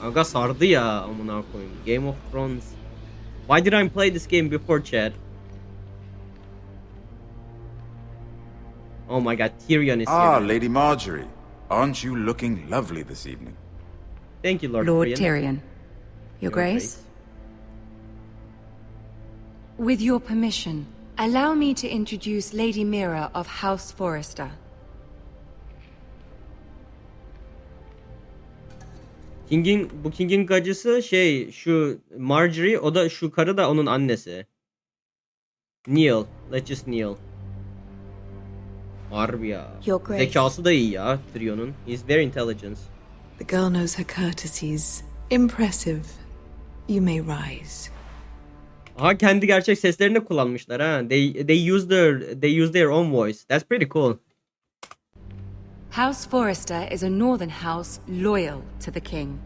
Aga sardı ya amına koyayım. Game of Thrones. Why did I play this game before, Chad? Oh my god, Tyrion is Ah, here. Lady Marjorie. Aren't you looking lovely this evening? Thank you, Lord Tyrion. Your Grace? With your permission, allow me to introduce Lady Mira of House Forrester. Bu King'in gacısı şu Marjorie, o da şu karı da onun annesi. Kneel. Let's just kneel. Harbi ya. Your Grace. Zekası da iyi ya Tyrion'un. He's very intelligent. The girl knows her courtesies. Impressive. You may rise. Aha, kendi gerçek seslerini de kullanmışlar ha. They use their own voice. That's pretty cool. House Forrester is a northern house loyal to the king.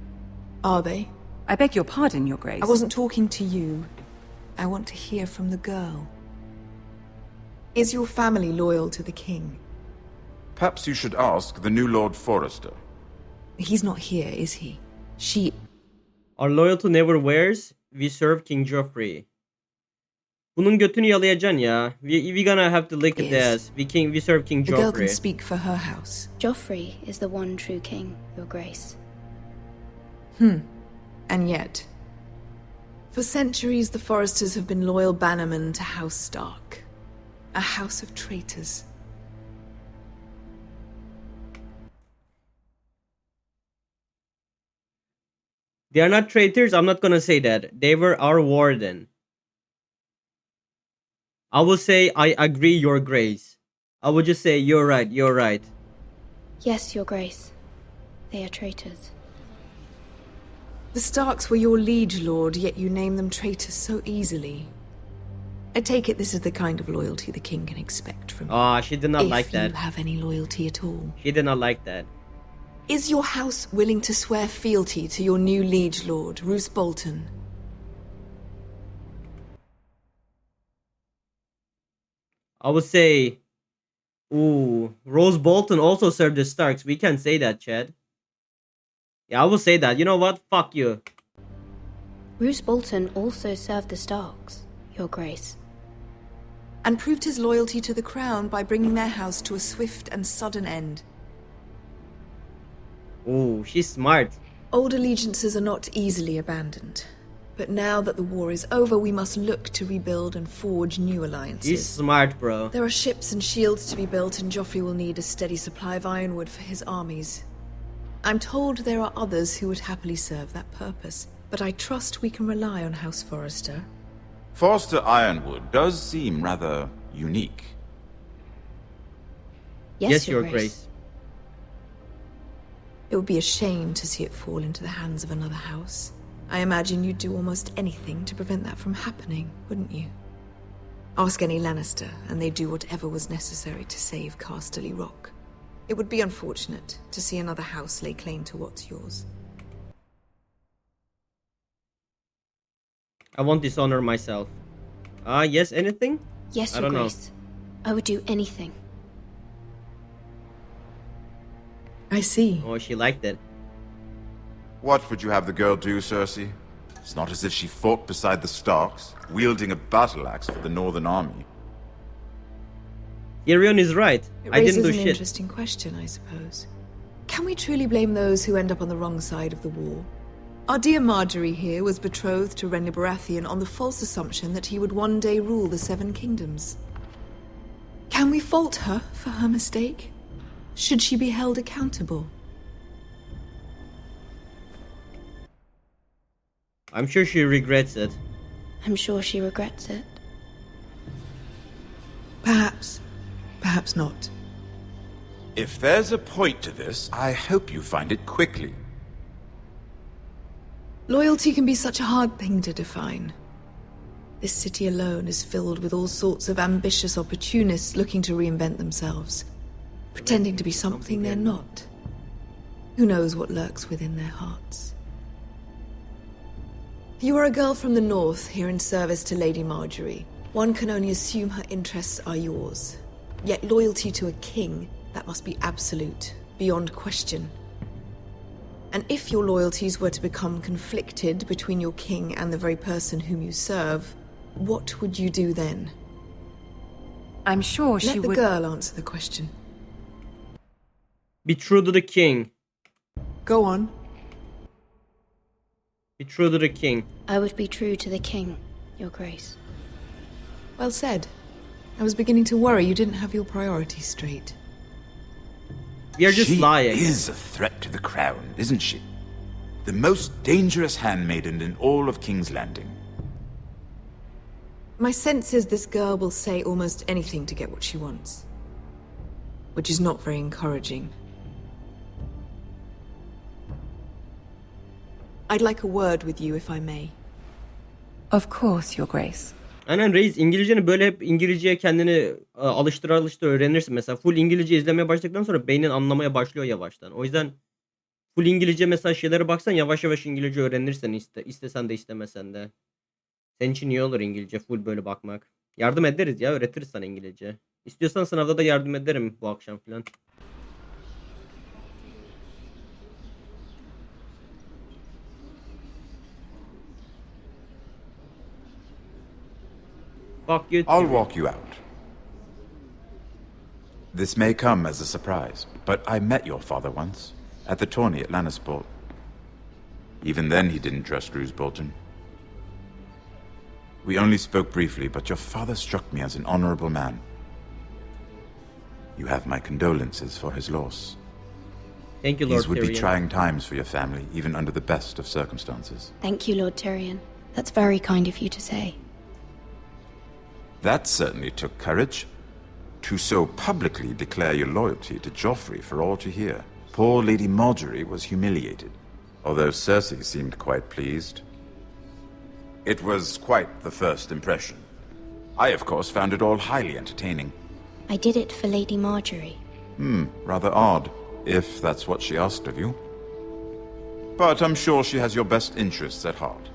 Are they? I beg your pardon, Your Grace. I wasn't talking to you. I want to hear from the girl. Is your family loyal to the king? Perhaps you should ask the new Lord Forrester. He's not here, is he? She... Our loyalty never wears. We serve King Joffrey. Bunun götünü yalayacaksın ya. We gonna have to lick it ass. We serve King Joffrey. The girl can speak for her house. Joffrey is the one true king, Your Grace. And yet... For centuries, the Forresters have been loyal bannermen to House Stark. A house of traitors. They are not traitors. I'm not gonna say that. They were our warden. I will say I agree, Your Grace. I will just say you're right, you're right. Yes, Your Grace. They are traitors. The Starks were your liege lord, yet you name them traitors so easily. I take it this is the kind of loyalty the king can expect from you. Ah, she did not like that. If you have any loyalty at all. She did not like that. Is your house willing to swear fealty to your new liege lord, Roose Bolton? I would say, ooh, Rose Bolton also served the Starks. We can't say that, Chad. Yeah, I will say that. You know what? Fuck you. Roose Bolton also served the Starks, Your Grace. And proved his loyalty to the crown by bringing their house to a swift and sudden end. Ooh, she's smart. Old allegiances are not easily abandoned. But now that the war is over, we must look to rebuild and forge new alliances. She's smart, bro. There are ships and shields to be built, and Joffrey will need a steady supply of ironwood for his armies. I'm told there are others who would happily serve that purpose, but I trust we can rely on House Forrester. Forrester Ironwood does seem rather unique. Yes, Your Grace. It would be a shame to see it fall into the hands of another house. I imagine you'd do almost anything to prevent that from happening, wouldn't you? Ask any Lannister, and they'd do whatever was necessary to save Casterly Rock. It would be unfortunate to see another house lay claim to what's yours. I won't dishonor myself. Yes, anything? Yes, I Your don't Grace. I would do anything. I see. Oh, she liked it. What would you have the girl do, Cersei? It's not as if she fought beside the Starks, wielding a battle axe for the Northern Army. Tyrion is right. It I didn't raises do an shit. interesting question, I suppose. Can we truly blame those who end up on the wrong side of the war? Our dear Marjorie here was betrothed to Renly Baratheon on the false assumption that he would one day rule the Seven Kingdoms. Can we fault her for her mistake? Should she be held accountable? I'm sure she regrets it. I'm sure she regrets it. Perhaps. Perhaps not. If there's a point to this, I hope you find it quickly. Loyalty can be such a hard thing to define. This city alone is filled with all sorts of ambitious opportunists looking to reinvent themselves, pretending to be something they're not. Who knows what lurks within their hearts? You are a girl from the north, here in service to Lady Marjorie. One can only assume her interests are yours. Yet loyalty to a king, that must be absolute, beyond question. And if your loyalties were to become conflicted between your king and the very person whom you serve, what would you do then? I'm sure she would... Let the would... girl answer the question. Be true to the king. Go on. Be true to the king. I would be true to the king, Your Grace. Well said. I was beginning to worry you didn't have your priorities straight. You're just lying. She is a threat to the crown, isn't she? The most dangerous handmaiden in all of King's Landing. My sense is this girl will say almost anything to get what she wants. Which is not very encouraging. I'd like a word with you if I may. Of course, Your Grace. Aynen reis, İngilizceni böyle hep İngilizceye kendini alıştır öğrenirsin. Mesela full İngilizce izlemeye başladıktan sonra beynin anlamaya başlıyor yavaştan. O yüzden full İngilizce mesela şeylere baksan yavaş yavaş İngilizce öğrenirsen istesen de istemesen de. Senin için iyi olur İngilizce full böyle bakmak. Yardım ederiz ya, öğretiriz sana İngilizce. İstiyorsan sınavda da yardım ederim bu akşam falan. I'll walk you out. This may come as a surprise, but I met your father once, at the tourney at Lannisport. Even then he didn't trust Roose Bolton. We only spoke briefly, but your father struck me as an honorable man. You have my condolences for his loss. Thank you, Lord These would Tyrion. be trying times for your family, even under the best of circumstances. Thank you, Lord Tyrion. That's very kind of you to say. That certainly took courage. To so publicly declare your loyalty to Joffrey for all to hear. Poor Lady Marjorie was humiliated, although Cersei seemed quite pleased. It was quite the first impression. I, of course, found it all highly entertaining. I did it for Lady Marjorie. Rather odd, if that's what she asked of you. But I'm sure she has your best interests at heart.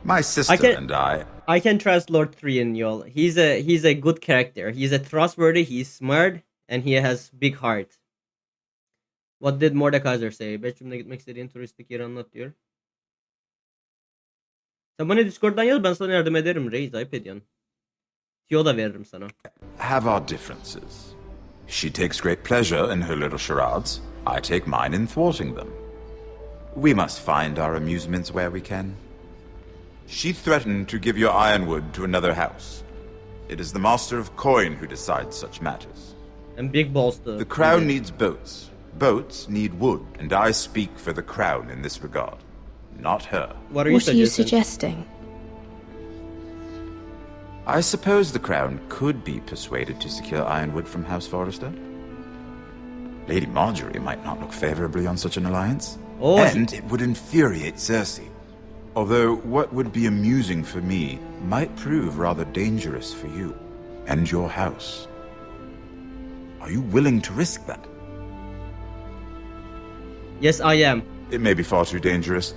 My sister and I can trust Lord Tyrion, y'all. He's a good character. He's a trustworthy, he's smart, and he has big heart. What did Mordekaiser say? Bedroom'da gitmek istediğin turistik yeri anlat diyor. Sen bana Discord'dan yaz, ben sana yardım ederim reis, ayıp ediyorsun. Tiyo da veririm sana. Have our differences. She takes great pleasure in her little charades. I take mine in thwarting them. We must find our amusements where we can. She threatened to give your ironwood to another house. It is the Master of Coin who decides such matters. And big balls too. The crown needs boats. Boats need wood, and I speak for the crown in this regard. Not her. What are you suggesting? I suppose the crown could be persuaded to secure ironwood from House Forrester. Lady Marjorie might not look favorably on such an alliance. And it would infuriate Cersei. Although what would be amusing for me might prove rather dangerous for you and your house. Are you willing to risk that? Yes, I am. It may be far too dangerous.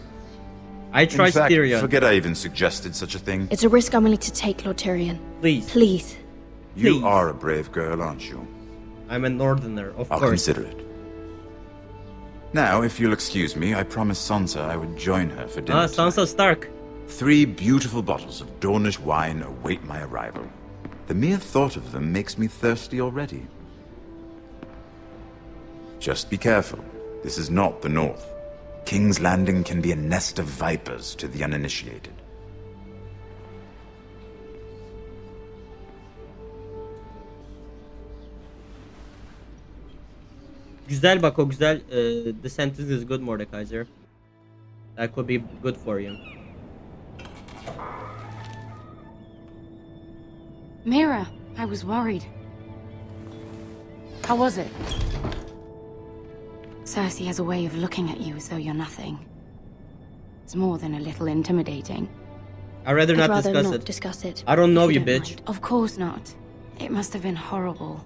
I trust Tyrion. Forget I even suggested such a thing. It's a risk I'm willing to take, Lord Tyrion. Please. Please. You are a brave girl, aren't you? I'm a northerner, of I'll course. consider it. Now, if you'll excuse me, I promised Sansa I would join her for dinner. Sansa Stark. 3 beautiful bottles of Dornish wine await my arrival. The mere thought of them makes me thirsty already. Just be careful. This is not the North. King's Landing can be a nest of vipers to the uninitiated. Güzel bak o güzel. The sentence is good Mordekaiser. That could be good for you. Mira, I was worried. How was it? Cersei has a way of looking at you as though you're nothing. It's more than a little intimidating. I'd rather not discuss it. I don't know if you, don't bitch. mind. Of course not. It must have been horrible.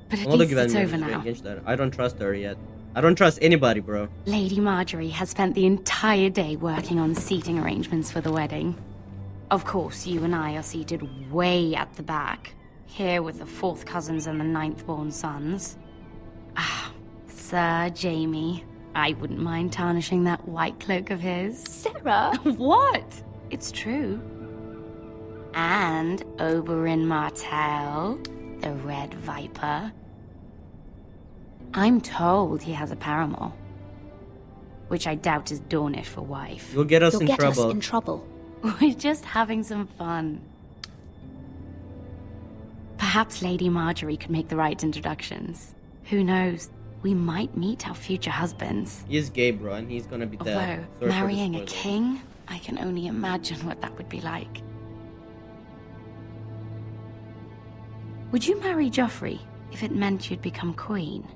But at Ona da least it's over güvenmiyorum now. gençler. I don't trust her yet. I don't trust anybody, bro. Lady Marjorie has spent the entire day working on seating arrangements for the wedding. Of course, you and I are seated way at the back, here with the 4th cousins and the 9th-born sons. Ah, Sir Jaime. I wouldn't mind tarnishing that white cloak of his. Sarah! What? It's true. And Oberyn Martell, the Red Viper. I'm told he has a paramour, which I doubt is Dornish for wife. You'll get us You'll in get trouble. us in trouble. We're just having some fun. Perhaps Lady Marjorie could make the right introductions. Who knows? We might meet our future husbands. He's gay, bro, and he's gonna be dead. Although, Sorry for the marrying a spoiler. king, I can only imagine what that would be like. Would you marry Joffrey if it meant you'd become queen?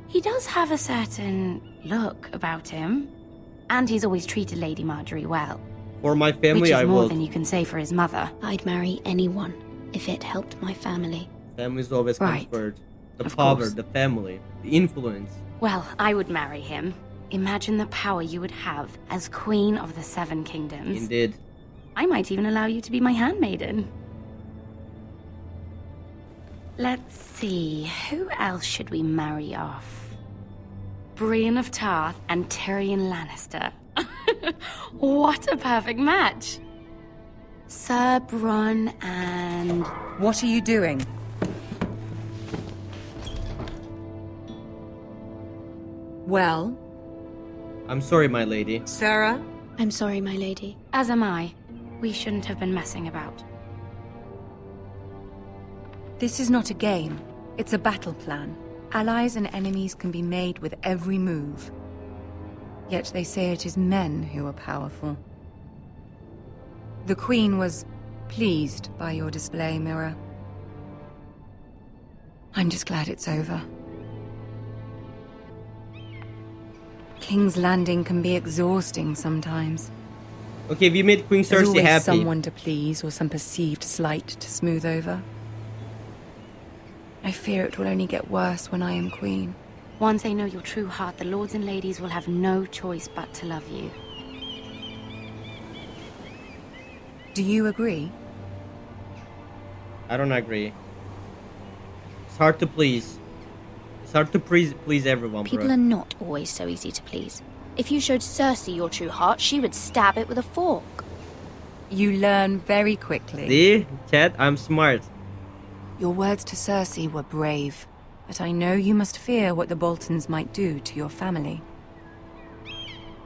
He does have a certain look about him, and he's always treated Lady Marjorie well. For my family, which is I more will. than you can say for his mother. I'd marry anyone if it helped my family. Family's always Right. comfort. The Of power, course. the family, the influence. Well, I would marry him. Imagine the power you would have as Queen of the Seven Kingdoms. Indeed. I might even allow you to be my handmaiden. Let's see, who else should we marry off? Brienne of Tarth and Tyrion Lannister. What a perfect match! Sir Bronn and... What are you doing? Well? I'm sorry, my lady. Sarah? I'm sorry, my lady. As am I. We shouldn't have been messing about. This is not a game. It's a battle plan. Allies and enemies can be made with every move. Yet they say it is men who are powerful. The Queen was pleased by your display, Mira. I'm just glad it's over. King's Landing can be exhausting sometimes. Okay, we made Queen There's Cersei always happy. someone to please or some perceived slight to smooth over. I fear it will only get worse when I am queen. Once they know your true heart, the lords and ladies will have no choice but to love you. Do you agree? I don't agree. It's hard to please. It's hard to please everyone, People bro. are not always so easy to please. If you showed Cersei your true heart, she would stab it with a fork. You learn very quickly. See? Chat, I'm smart. Your words to Cersei were brave, but I know you must fear what the Boltons might do to your family.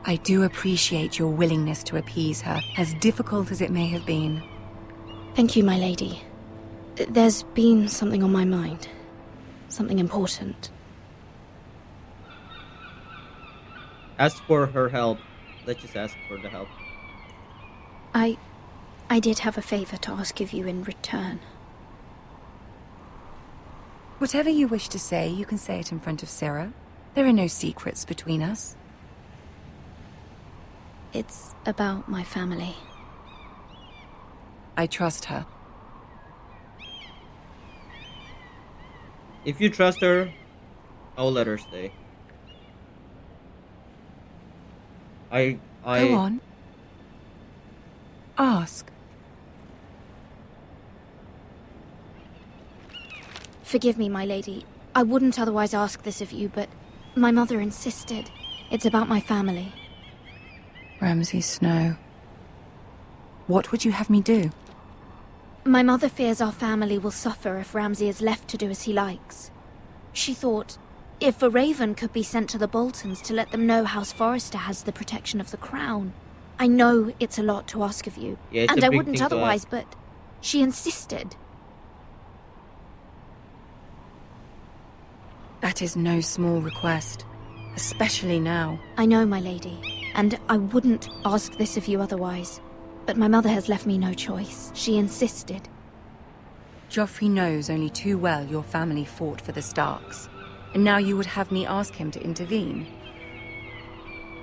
I do appreciate your willingness to appease her, as difficult as it may have been. Thank you, my lady. There's been something on my mind. Something important. Ask for her help. Let's just ask for the help. I did have a favor to ask of you in return. Whatever you wish to say, you can say it in front of Sarah. There are no secrets between us. It's about my family. I trust her. If you trust her, I'll let her stay. I Go on. Ask. Forgive me, my lady. I wouldn't otherwise ask this of you, but my mother insisted. It's about my family. Ramsay Snow. What would you have me do? My mother fears our family will suffer if Ramsay is left to do as he likes. She thought, if a raven could be sent to the Boltons to let them know House Forrester has the protection of the crown. I know it's a lot to ask of you, Yeah, it's and a I big wouldn't thing to otherwise, ask. but she insisted. That is no small request, especially now. I know, my lady, and I wouldn't ask this of you otherwise. But my mother has left me no choice. She insisted. Joffrey knows only too well your family fought for the Starks. And now you would have me ask him to intervene?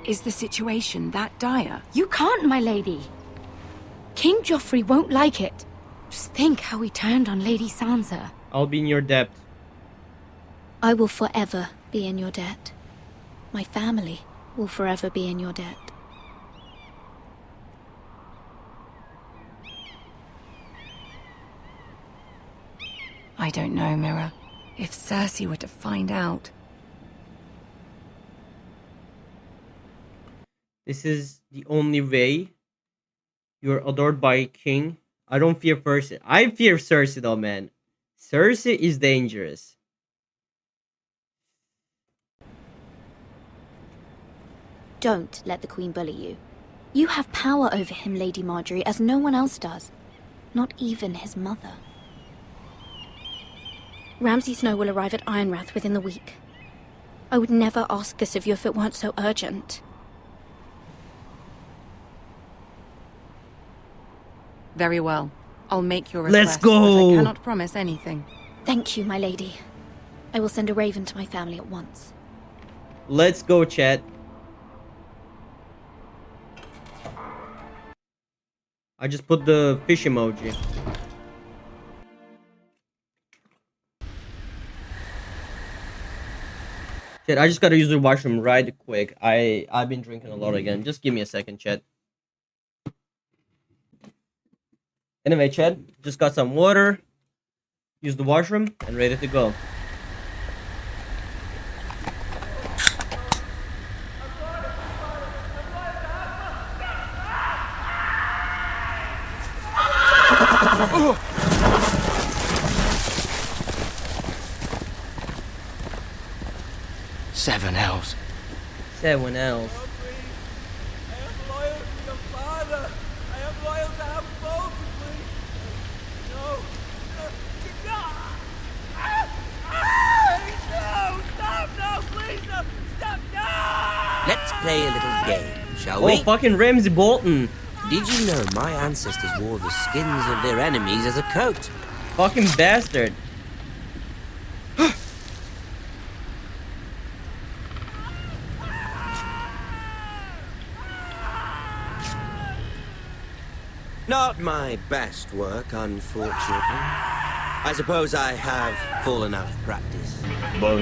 Is the situation that dire? You can't, my lady. King Joffrey won't like it. Just think how he turned on Lady Sansa. I'll be in your debt. I will forever be in your debt. My family will forever be in your debt. I don't know, Mira. If Cersei were to find out... This is the only way. You're adored by a king. I don't fear Cersei. I fear Cersei though, man. Cersei is dangerous. Don't let the Queen bully you. You have power over him, Lady Marjorie, as no one else does. Not even his mother. Ramsay Snow will arrive at Ironrath within the week. I would never ask this of you if it weren't so urgent. Very well. I'll make your request. Let's go! But I cannot promise anything. Thank you, my lady. I will send a raven to my family at once. Let's go, chat. I just put the fish emoji. Chat, I just gotta use the washroom right quick. I've been drinking a lot again. Just give me a second, chat. Anyway, chat, just got some water, use the washroom, and ready to go. Seven L's. 7 L's. Let's play a little game, shall Oh, we? fucking Ramsay Bolton. Did you know my ancestors wore the skins of their enemies as a coat? Fucking bastard. Not my best work, unfortunately. I suppose I have fallen out of practice. But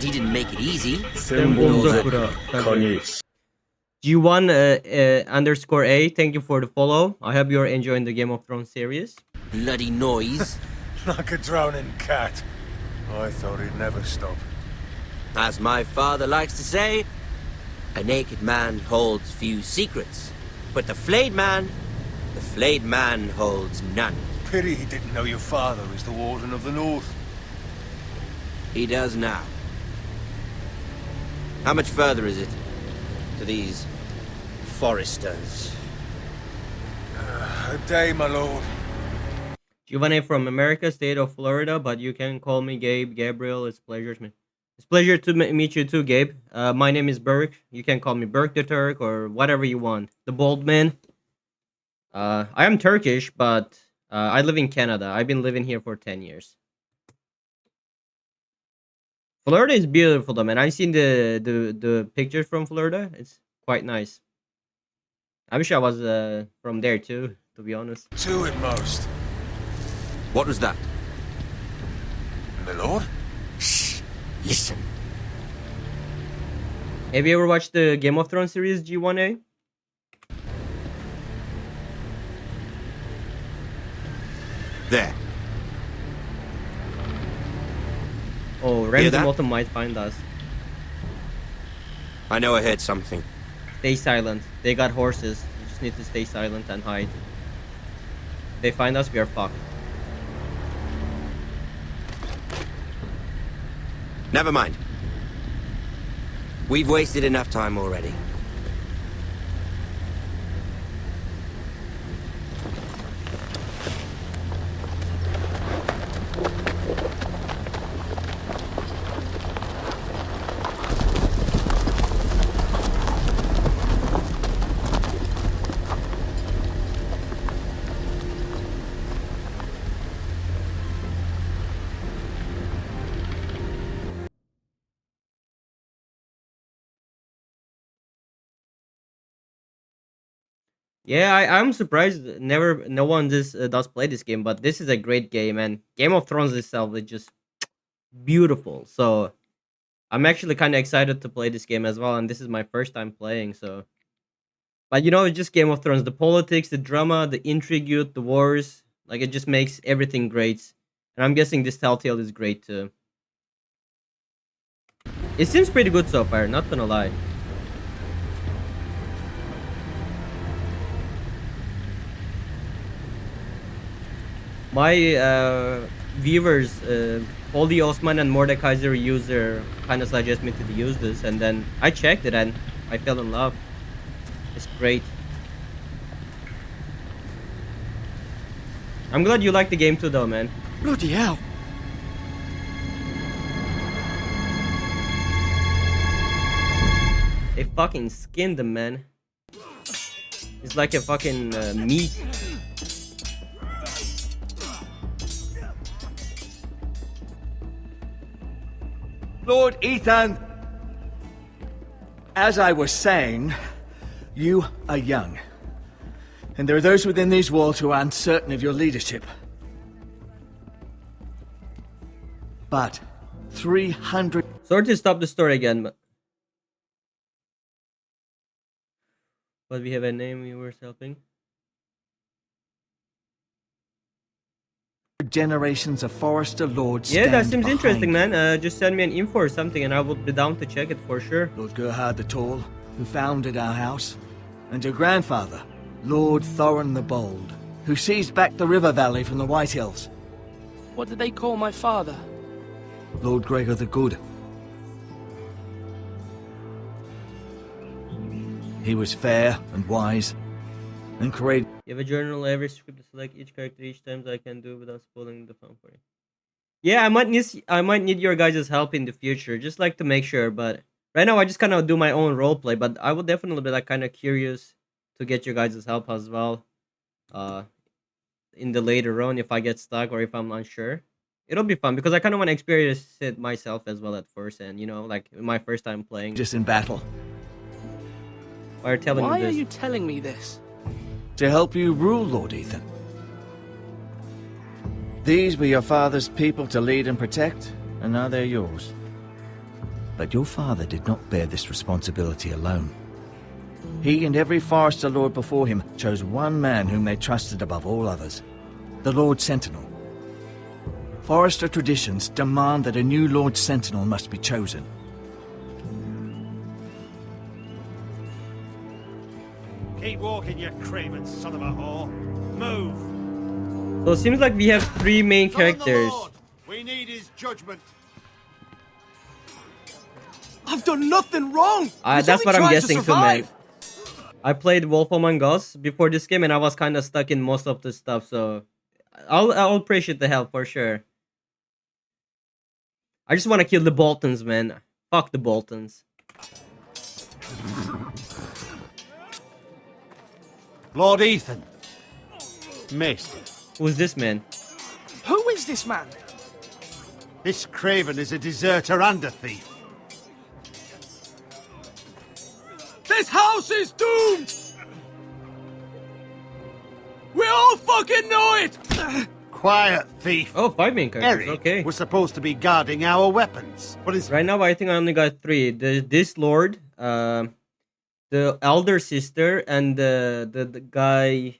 he didn't make it easy. G1 underscore A, thank you for the follow. I hope you're enjoying the Game of Thrones series. Bloody noise. Like a drowning cat. I thought he'd never stop. As my father likes to say, a naked man holds few secrets. But the flayed man holds none. Pity he didn't know your father is the Warden of the North. He does now. How much further is it to these Forresters? A day, my lord. Giovanni from America, state of Florida, but you can call me Gabe, Gabriel. It's a pleasure to meet you too, Gabe. My name is Burke. You can call me Burke the Turk or whatever you want. The Bald Man. I am Turkish, but I live in Canada. I've been living here for 10 years. Florida is beautiful though, man. I've seen the pictures from Florida. It's quite nice. I wish I was from there too, to be honest. Two at most. What was that? My lord? Shh. Listen. Have you ever watched the Game of Thrones series, G1A? There. Oh, Ramsay Bolton might find us. I know I heard something. Stay silent. They got horses. You just need to stay silent and hide. If they find us, we are fucked. Never mind. We've wasted enough time already. Yeah, I'm surprised. No one does play this game, but this is a great game, and Game of Thrones itself is just beautiful. So I'm actually kind of excited to play this game as well, and this is my first time playing. So, but it's just Game of Thrones. The politics, the drama, the intrigue, the wars, like it just makes everything great. And I'm guessing this Telltale is great too. It seems pretty good so far, not gonna lie. My viewers, Holy Osman and Mordekaiser user, kind of suggest me to use this, and then I checked it and I fell in love. It's great. I'm glad you like the game too, though, man. Bloody hell. They fucking skinned him, man. It's like a fucking meat. Lord Ethan! As I was saying, you are young. And there are those within these walls who are uncertain of your leadership. But 300... Sorry to stop the story again, but we have a name we were helping. Generations of Forrester lords. Yeah, that seems interesting, man. Just send me an info or something, and I will be down to check it for sure. Lord Gerhard the Tall, who founded our house, and your grandfather, Lord Thorin the Bold, who seized back the river valley from the White Hills. What did they call my father? Lord Gregor the Good. He was fair and wise and courageous. You have a journal, every script to select each character each time I can do without spoiling the fun for you. Yeah, I might need your guys' help in the future, just like to make sure. But right now, I just kind of do my own roleplay. But I would definitely be like kind of curious to get your guys' help as well. In the later on, if I get stuck or if I'm unsure, it'll be fun because I kind of want to experience it myself as well at first, and like my first time playing. Just in battle. Why are you telling me this? Why are you telling me this? To help you rule, Lord Ethan. These were your father's people to lead and protect, and now they're yours. But your father did not bear this responsibility alone. He and every Forrester Lord before him chose one man whom they trusted above all others, the Lord Sentinel. Forrester traditions demand that a new Lord Sentinel must be chosen. Keep walking, you craven son of a whore. Move. So it seems like we have three main characters. We need his judgment. I've done nothing wrong. That's what I'm guessing too, man. I played Wolf Among Us before this game, and I was kind of stuck in most of the stuff. So I'll appreciate the help for sure. I just want to kill the Boltons, man. Fuck the Boltons. Lord Ethan. Maester. Who's this man? Who is this man? This craven is a deserter and a thief. This house is doomed! We all fucking know it! Quiet, thief. Oh, 5 main characters, Eric okay. was supposed to be guarding our weapons. What is... Right now, I think I only got 3. This lord, the elder sister, and the guy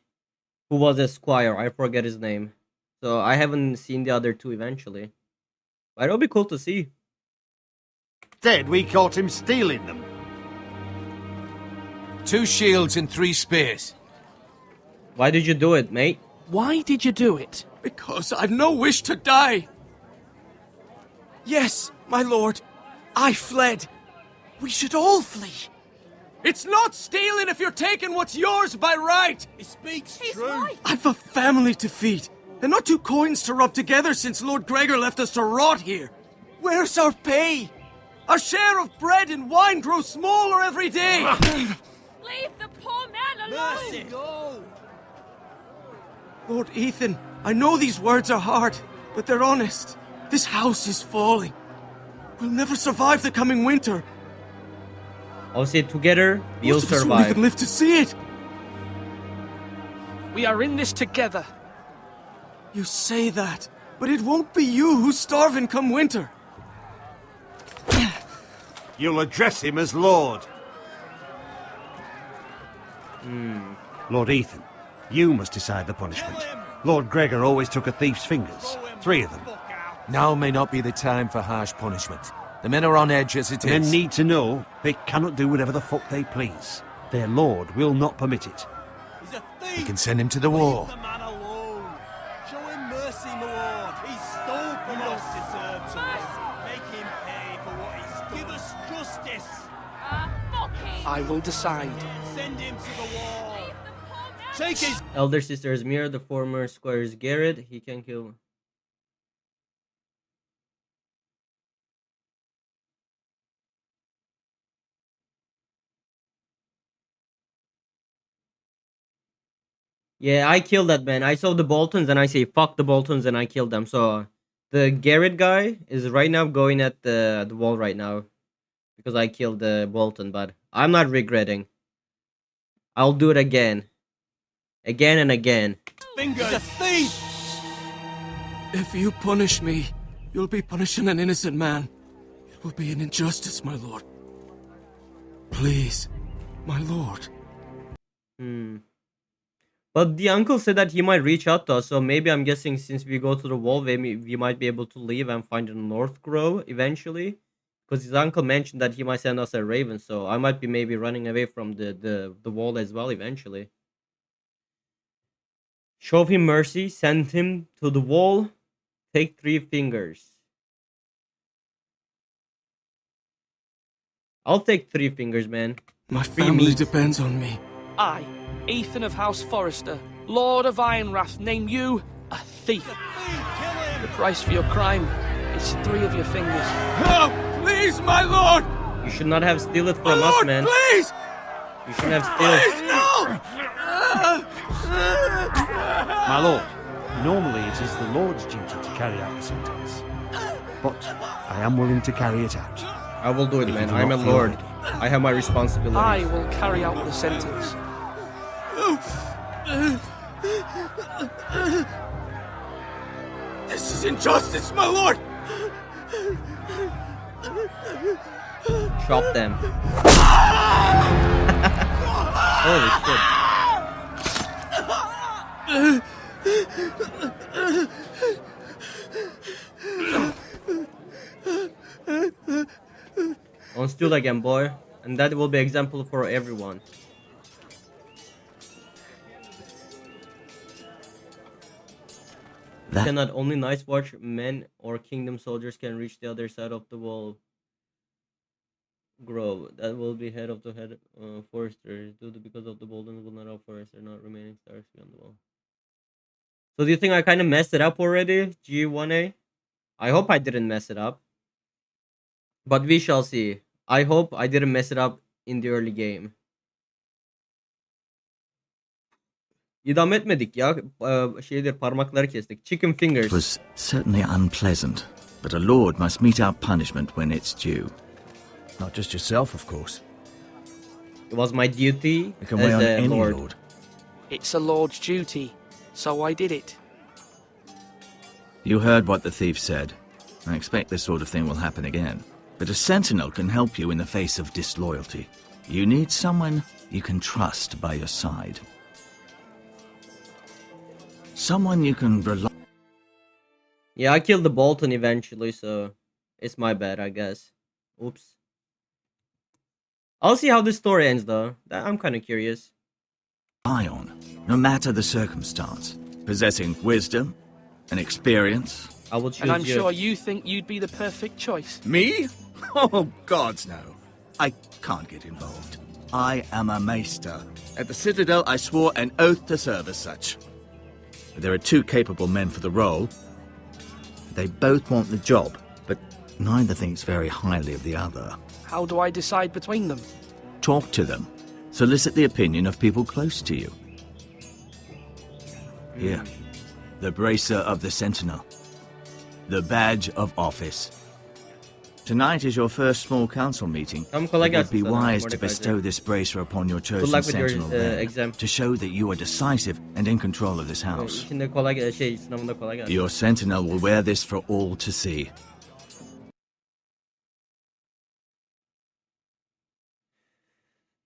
who was a squire. I forget his name. So I haven't seen the other 2 eventually. But it'll be cool to see. Dead, we caught him stealing them. 2 shields and 3 spears. Why did you do it, mate? Why did you do it? Because I've no wish to die. Yes, my lord. I fled. We should all flee. It's not stealing if you're taking what's yours by right. He speaks true. Right. I've a family to feed, and not 2 coins to rub together since Lord Gregor left us to rot here. Where's our pay? Our share of bread and wine grows smaller every day. Leave the poor man alone! Mercy, go! Lord Ethan, I know these words are hard, but they're honest. This house is falling. We'll never survive the coming winter. I'll say together, we'll Most of us won't survive. even live to see it. We are in this together. You say that, but it won't be you who's starving come winter. You'll address him as Lord. Lord Ethan, you must decide the punishment. Lord Gregor always took a thief's fingers. 3 of them. Now may not be the time for harsh punishment. The men are on edge as it The men is. need to know they cannot do whatever the fuck they please. Their lord will not permit it. He's a thief! We can send him to the wall. Leave the man alone. Show him mercy, my lord. He stole from us. Deserve to live. Make him pay for what he's done. Give us justice. I will decide. Send him to the wall. Take his... Elder sister is Mira, the former squire is Garrett. He can kill. Yeah, I killed that man. I saw the Boltons and I say fuck the Boltons and I killed them. So the Garrett guy is right now going at the wall right now because I killed the Bolton, but I'm not regretting. I'll do it again. Again and again. Fingers. He's a thief! If you punish me, you'll be punishing an innocent man. It will be an injustice, my lord. Please, my lord. But the uncle said that he might reach out to us, so maybe I'm guessing since we go to the wall, maybe we might be able to leave and find the North Grove eventually. Because his uncle mentioned that he might send us a raven, so I might be maybe running away from the wall as well eventually. Show him mercy, send him to the wall, take 3 fingers. I'll take 3 fingers, man. My family depends on me. I, Ethan of House Forrester, Lord of Ironwrath, name you a thief. The price for your crime is 3 of your fingers. No, please, my lord! You should not have steal it from us, man. Please! You should have steal it. Please, no! My lord, normally it is the Lord's duty to carry out the sentence. But I am willing to carry it out. I will do it, If man. you do I'm a not feel lord. ready. I have my responsibility. I will carry out the sentence. This is injustice, my lord! Chop them. Holy shit. Don't steal again, boy. And that will be example for everyone. Cannot only Night's Watch men or kingdom soldiers can reach the other side of the wall. Grove. That will be head of the head Forrester. Because of the Boltons will not have Forrester, not remaining stars beyond the wall. So do you think I kind of messed it up already? G1A? I hope I didn't mess it up. But we shall see. I hope I didn't mess it up in the early game. İdam etmedik ya. Şeydir, parmakları kestik. Chicken fingers. It was certainly unpleasant, but a lord must mete out punishment when it's due. Not just yourself, of course. It was my duty It can weigh as on a any lord. lord. It's a lord's duty, so I did it. You heard what the thief said. I expect this sort of thing will happen again. But a sentinel can help you in the face of disloyalty. You need someone you can trust by your side. Someone you can rely. Yeah, I killed the Bolton eventually, so it's my bad, I guess. Oops. I'll see how this story ends, though. I'm kind of curious. On, no matter the circumstance. Possessing wisdom and experience. I will choose And I'm you. sure you think you'd be the perfect choice. Me? Oh, gods no. I can't get involved. I am a maester. At the Citadel, I swore an oath to serve as such. There are 2 capable men for the role. They both want the job, but neither thinks very highly of the other. How do I decide between them? Talk to them. Solicit the opinion of people close to you. Here, the bracer of the Sentinel. The badge of office. Tonight is your first small council meeting. It would be wise to bestow this bracer upon your chosen sentinel then, to show that you are decisive and in control of this house. Your sentinel will wear this for all to see.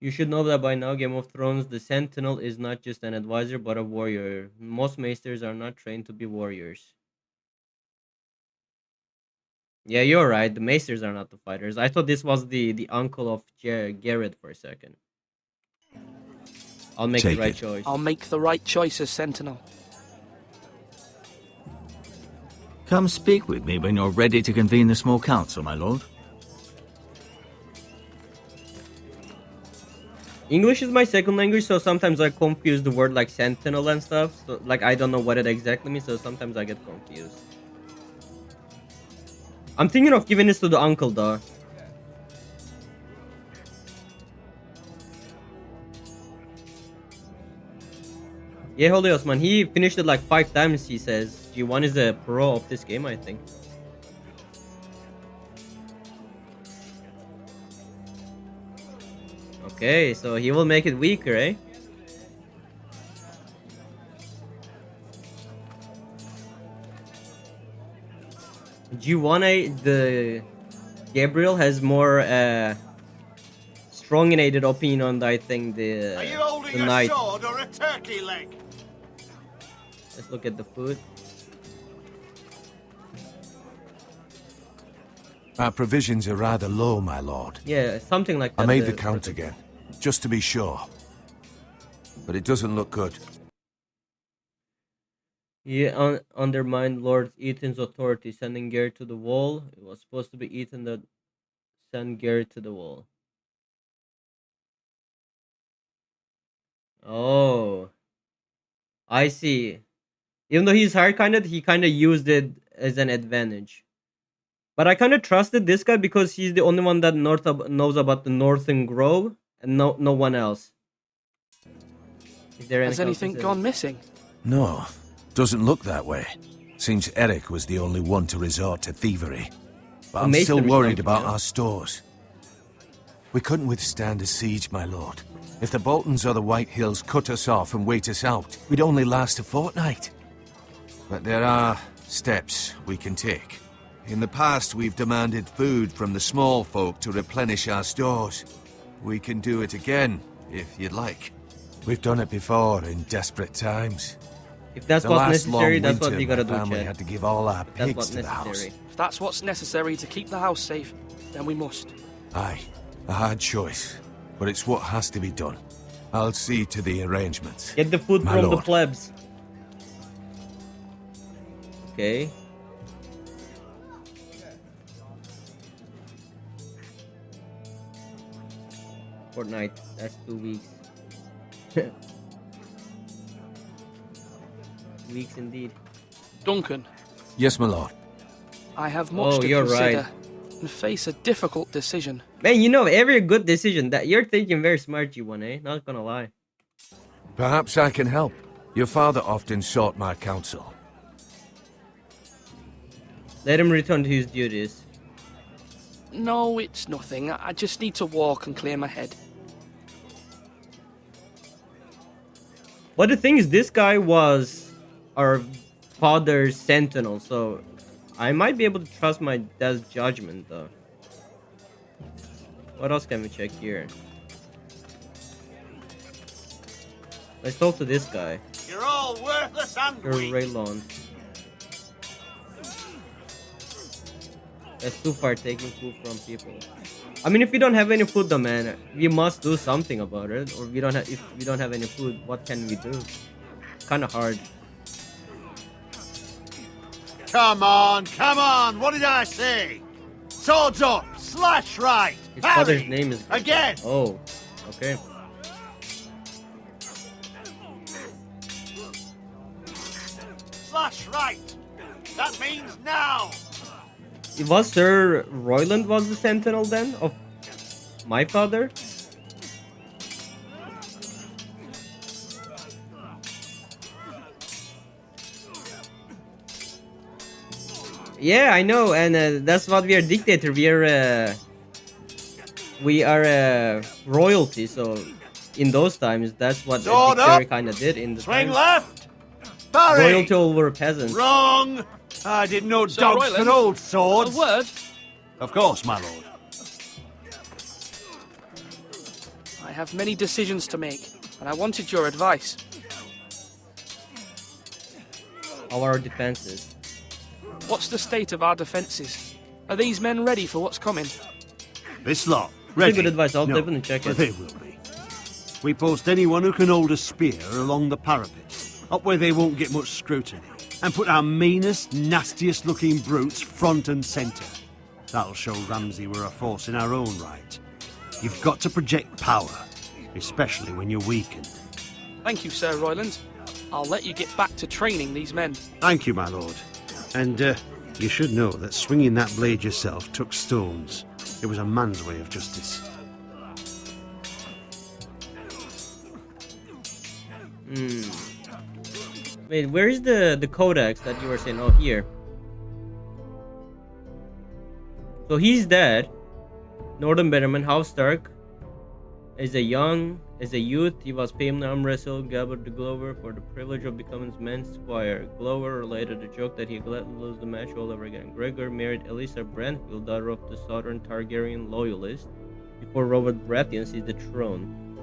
You should know that by now, Game of Thrones, the Sentinel is not just an advisor, but a warrior. Most maesters are not trained to be warriors. Yeah, you're right. The maesters are not the fighters. I thought this was the uncle of Garrett for a second. I'll make the right choice. I'll make the right choice as Sentinel. Come speak with me when you're ready to convene the small council, my lord. English is my second language, so sometimes I confuse the word like sentinel and stuff. So, like, I don't know what it exactly means, so sometimes I get confused. I'm thinking of giving this to the uncle, though. Yeah, Holy Osman, he finished it like 5 times, he says. G1 is a pro of this game, I think. Okay, so he will make it weaker, eh? G1, the Gabriel has more strong innate opinion on, I think, the Are you holding knight. a sword or a turkey leg? Let's look at the food. Our provisions are rather low, my lord. Yeah, something like that. I made the count again, just to be sure. But it doesn't look good. He undermined Lord Ethan's authority, sending Garrett to the wall. It was supposed to be Ethan that sent Garrett to the wall. Oh, I see. Even though he's hard-kinded, he kind of used it as an advantage. But I kind of trusted this guy because he's the only one that knows about the Northern Grove, and no one else. Is there Has anything gone missing? No, doesn't look that way. Seems Eric was the only one to resort to thievery. But I'm still worried about our stores. We couldn't withstand a siege, my lord. If the Boltons or the White Hills cut us off and wait us out, we'd only last a fortnight. But there are steps we can take. In the past, we've demanded food from the small folk to replenish our stores. We can do it again, if you'd like. We've done it before in desperate times. If that's what's necessary, that's what you gotta do, family Chad. had to give all our That's pigs what's to the house. necessary. If that's what's necessary to keep the house safe, then we must. Aye, a hard choice, but it's what has to be done. I'll see to the arrangements. Get the food My from the lord. plebs. Okay. Fortnight. That's 2 weeks. Weeks indeed. Duncan, Yes, my lord. I have much to you're consider right. and face a difficult decision. Man, you know, every good decision that you're thinking very smart, G1, eh? Not gonna lie. Perhaps I can help. Your father often sought my counsel. Let him return to his duties. No, it's nothing. I just need to walk and clear my head. But the thing is, this guy was our father's sentinel, so I might be able to trust my dad's judgment, though. What else can we check here? Let's talk to this guy. You're all worthless and weak. Raylon. That's too far, taking food from people. I mean, if we don't have any food, though, man, we must do something about it. Or we don't have. If we don't have any food, what can we do? It's kind of hard. Come on, come on! What did I say? Swords up! Slash right! His Harry! father's name is Again! Oh, okay. Slash right! That means now! It was Sir Royland was the sentinel then of my father. Yeah, I know, and that's what we are dictator. We are royalty. So in those times, that's what a Sword dictator up! kind of did in the Swing times. left! Parry! Royalty over peasants. Wrong! I didn't know Sir dogs Royland, could hold swords. A word? Of course, my lord. I have many decisions to make, and I wanted your advice. How are our defenses? What's the state of our defences? Are these men ready for what's coming? This lot, That's ready? good advice. I'll no, definitely check but it. they will be. We post anyone who can hold a spear along the parapet, up where they won't get much scrutiny, and put our meanest, nastiest looking brutes front and centre. That'll show Ramsay we're a force in our own right. You've got to project power, especially when you're weakened. Thank you, Sir Royland. I'll let you get back to training these men. Thank you, my lord. And you should know that swinging that blade yourself took stones. It was a man's way of justice. Wait, where's the codex that you were saying? Oh, here. So he's dead. Northern Betterman, House Stark. As a youth, he was famed arm wrestled Gabbard the Glover for the privilege of becoming men's squire. Glover related the joke that he gladly lose the match all over again. Gregor married Elisa Brandfield, daughter of the Southern Targaryen loyalist, before Robert Baratheon seized the throne.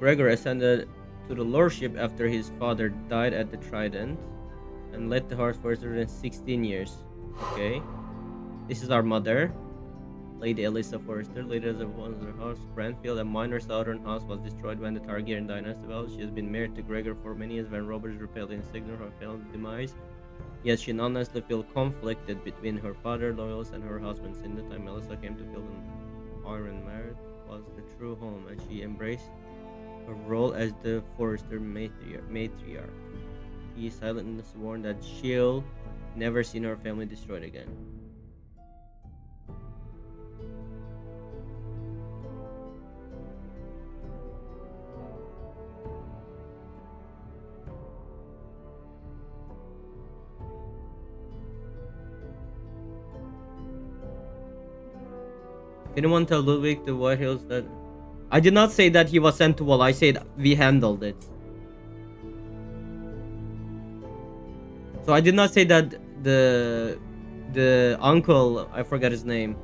Gregor ascended to the lordship after his father died at the Trident, and led the House Forrester in 16 years. Okay. This is our mother. Lady Elisa Forrester, later as a Windsor House, Brandfield, a minor southern house, was destroyed when the Targaryen dynasty fell. She has been married to Gregor for many years when Robert's rebellion signaled her failed demise. Yet she honestly feels conflicted between her father, loyalists, and her husband. Since the time Elisa came to feel the Iron Marriage was the true home, and she embraced her role as the Forrester matriarch. He silently sworn that she'll never see her family destroyed again. Anyone tell Ludwig the White Hills that... I did not say that he was sent to Wall. I said we handled it. So I did not say that the uncle, I forgot his name.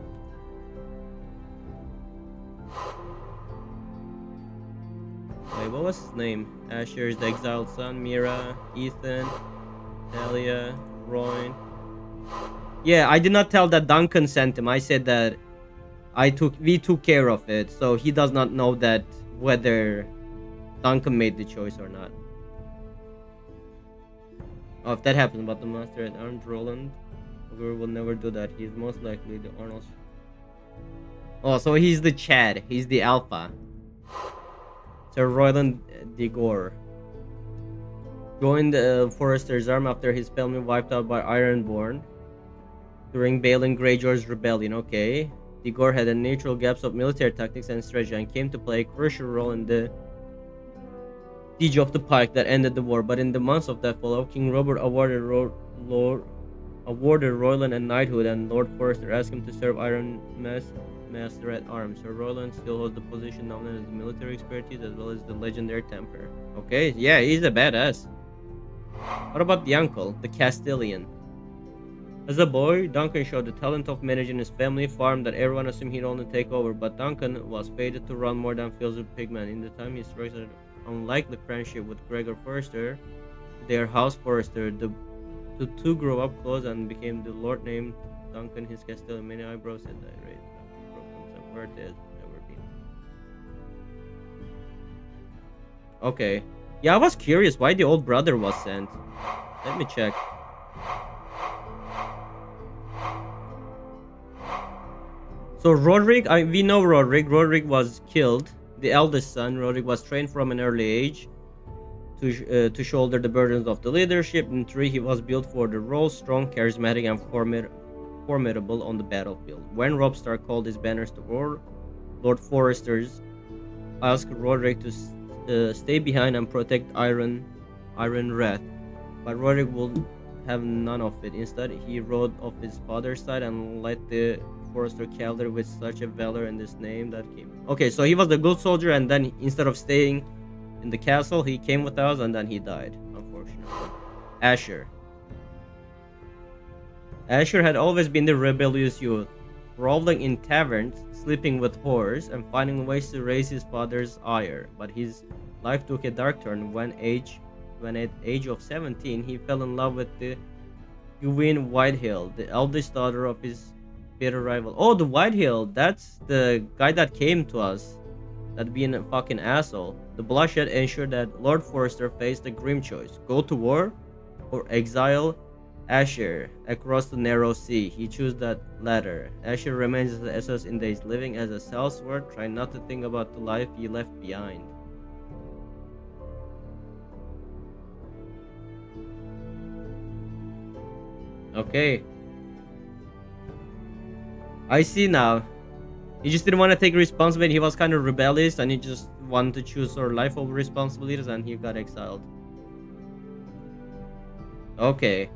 Wait, what was his name? Asher is the exiled son. Mira, Ethan, Talia, Roy. Yeah, I did not tell that Duncan sent him. I said that we took care of it, so he does not know that whether Duncan made the choice or not. Oh, if that happens, but the master at Arms, Roland, will never do that. He's most likely the Arnold. Oh, so he's the Chad. He's the Alpha. Sir Royland de Gore joined the Forrester's arm after his family wiped out by Ironborn during Balin Greyjoy's rebellion. Okay. De Gore had a natural gaps of military tactics and strategy and came to play a crucial role in the siege of the Pike that ended the war. But in the months of that follow, King Robert awarded Royland a knighthood, and Lord Forrester asked him to serve Iron Master at Arms. Sir Royland still holds the position known as military expertise as well as the legendary temper. Okay, yeah, he's a badass. What about the uncle, the Castellan? As a boy, Duncan showed the talent of managing his family farm that everyone assumed he'd only take over, but Duncan was fated to run more than fields with pigmen. In the time he struck an unlikely friendship with Gregor Forrester, their House Forrester. The two grew up close and became the lord named Duncan his Castellan. Many eyebrows said that raised problems and where it has ever been. Okay. Yeah, I was curious why the old brother was sent. Let me check. So Roderick, we know Roderick. Roderick was killed. The eldest son, Roderick, was trained from an early age to shoulder the burdens of the leadership. In 3, he was built for the role, strong, charismatic, and formidable on the battlefield. When Robb Stark called his banners to war, Lord Forresters asked Roderick to stay behind and protect Iron Wrath, but Roderick would have none of it. Instead, he rode off his father's side and led the Forrester cavalry with such a valor in this name that came. Okay, so he was a good soldier, and then instead of staying in the castle, he came with us, and then he died, unfortunately. Asher. Asher had always been the rebellious youth, rolling in taverns, sleeping with whores, and finding ways to raise his father's ire. But his life took a dark turn when at age of 17, he fell in love with the Gwyn Whitehill, the eldest daughter of his bitter rival. Oh, the Whitehill, that's the guy that came to us. That being a fucking asshole. The bloodshed ensured that Lord Forrester faced a grim choice: go to war or exile Asher across the narrow sea. He chose that latter. Asher remains as Essos in days, living as a sellsword, trying not to think about the life he left behind. Okay. I see now. He just didn't want to take responsibility. He was kind of rebellious and he just wanted to choose sort of life over responsibilities, and he got exiled. Okay.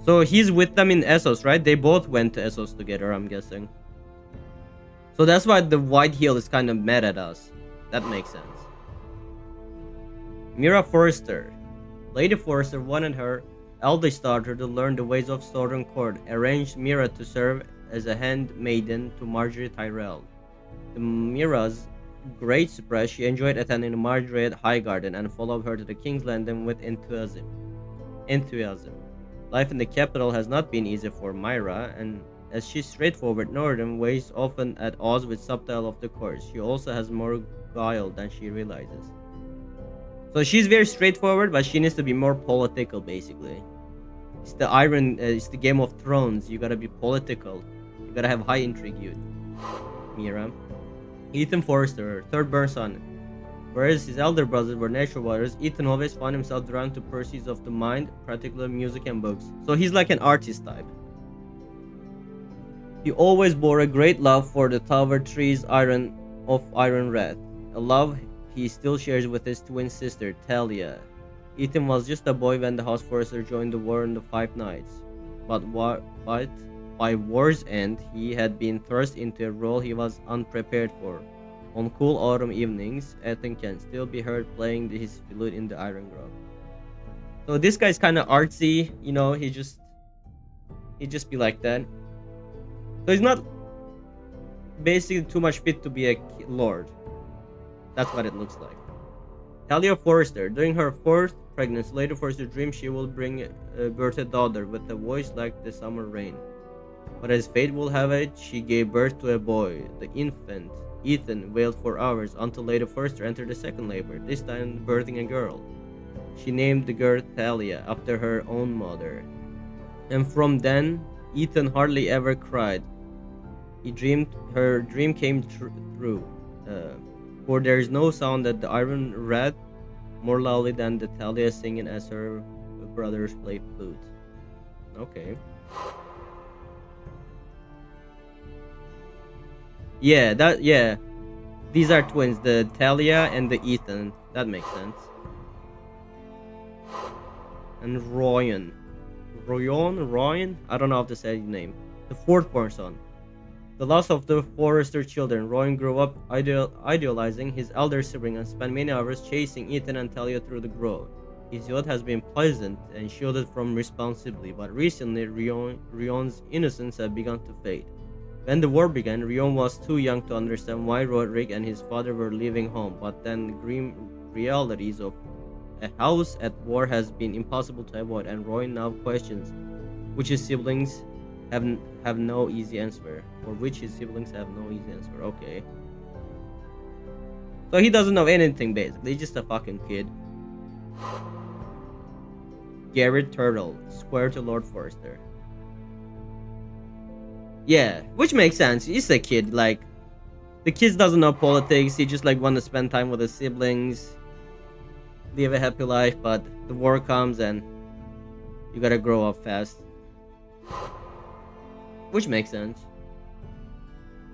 So he's with them in Essos, right? They both went to Essos together, I'm guessing. So that's why the Whitehill is kind of mad at us. That makes sense. Mira Forrester. Lady Forrester wanted her eldest daughter to learn the ways of Southern Court, arranged Mira to serve as a handmaiden to Marjorie Tyrell. To Mira's great surprise, she enjoyed attending Marjorie at Highgarden and followed her to the King's Landing with enthusiasm. Life in the capital has not been easy for Myra, and as she's straightforward northern ways often at odds with subtle of the court, she also has more guile than she realizes. So she's very straightforward, but she needs to be more political, basically. It's the Game of Thrones. You gotta be political. You gotta have high intrigue, Mira. Ethan Forrester, her third born son. Whereas his elder brothers were natural warriors, Ethan always found himself drawn to pursuits of the mind, particularly music and books. So he's like an artist type. He always bore a great love for the Tower Trees of Iron Wrath, a love he still shares with his twin sister, Talia. Ethan was just a boy when the House Forrester joined the war in the Five Nights, but by war's end, he had been thrust into a role he was unprepared for. On cool autumn evenings, Ethan can still be heard playing his flute in the Iron Grove. So this guy's kind of artsy, you know. He just be like that. So he's not basically too much fit to be a lord. That's what it looks like. Talia Forrester. During her fourth pregnancy, Lady Forrester dreamed she will bring birth a daughter with a voice like the summer rain. But as fate will have it, she gave birth to a boy. The infant, Ethan, wailed for hours until Lady Forrester entered the second labor, this time birthing a girl. She named the girl Thalia after her own mother. And from then, Ethan hardly ever cried. Her dream came true. For there is no sound that the Iron Rat more loudly than the Thalia singing as her brothers play flute. Okay. Yeah. These are twins, the Talia and the Ethan. That makes sense. And Ryan. I don't know how to say his name. The fourth born son. The last of the Forrester children, Ryan grew up idealizing his elder sibling and spent many hours chasing Ethan and Talia through the grove. His youth has been pleasant and shielded from responsibility, but recently Rion's innocence had begun to fade. When the war began, Rion was too young to understand why Roderick and his father were leaving home, but then the grim realities of a house at war has been impossible to avoid, and Rion now questions which his siblings have no easy answer. Okay. So he doesn't know anything, basically. He's just a fucking kid. Garrett Turtle, square to Lord Forrester. Yeah, which makes sense. He's a kid. Like, the kid doesn't know politics. He just like want to spend time with his siblings, live a happy life. But the war comes and you gotta grow up fast, which makes sense.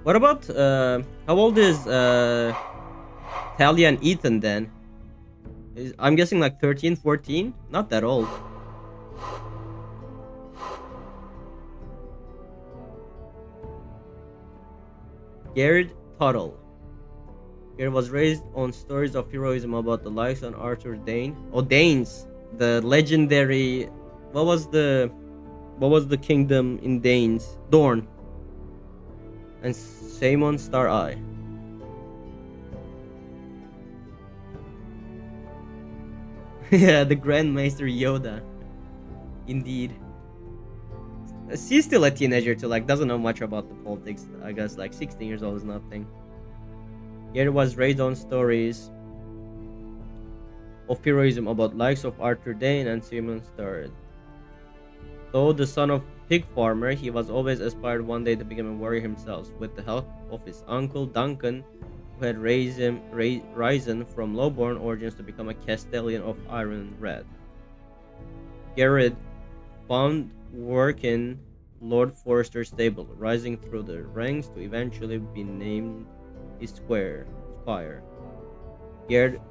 What about how old is Talia and Ethan then? I'm guessing like 13, 14. Not that old. Garrett Tuttle. Garrett was raised on stories of heroism about the likes of Arthur Dane. Oh, Danes, the legendary. What was the kingdom in Danes? Dorne and Samon Star Eye. Yeah, the Grand Maester Yoda. Indeed. She's still a teenager too, like doesn't know much about the politics. I guess like 16 years old is nothing. Gary was raised on stories of heroism about likes of Arthur Dane and Simon Starr. Though the son of pig farmer, he was always aspired one day to become a warrior himself, with the help of his uncle Duncan, who had risen from low-born origins to become a Castellan of Iron Red. Garrett found work in Lord Forrester's stable, rising through the ranks to eventually be named his squire. Garrett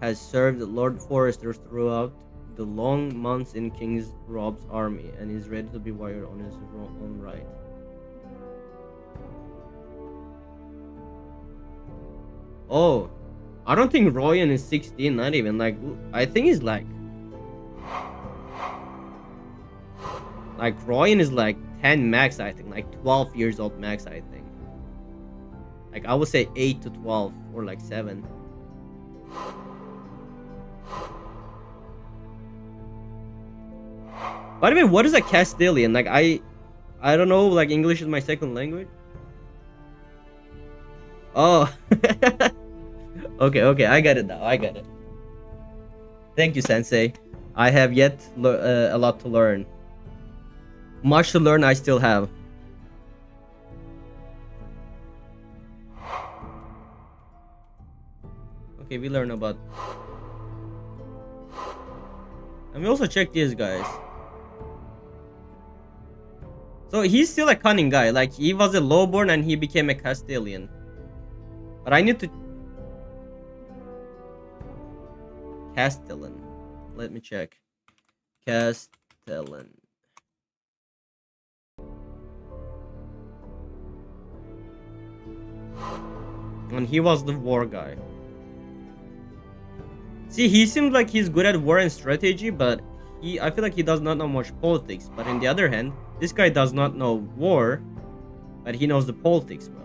has served Lord Forrester throughout the long months in King Rob's army and is ready to be warrior on his own right. Oh, I don't think Royan is 16, not even like, I think he's like Royan is like 10 max, I think, like 12 years old max, I think. Like I would say 8 to 12 or like 7. By the way, what is a Castilian? Like I don't know, like English is my second language. Oh. Okay, I get it now. I get it. Thank you, Sensei. I have yet a lot to learn. Much to learn I still have. Okay, we learn about... And we also check these guys. So he's still a cunning guy. Like he was a lowborn and he became a Castilian. But I need to... Castellan. Let me check. Castellan. And he was the war guy. See, he seems like he's good at war and strategy, but I feel like he does not know much politics. But on the other hand, this guy does not know war, but he knows the politics well.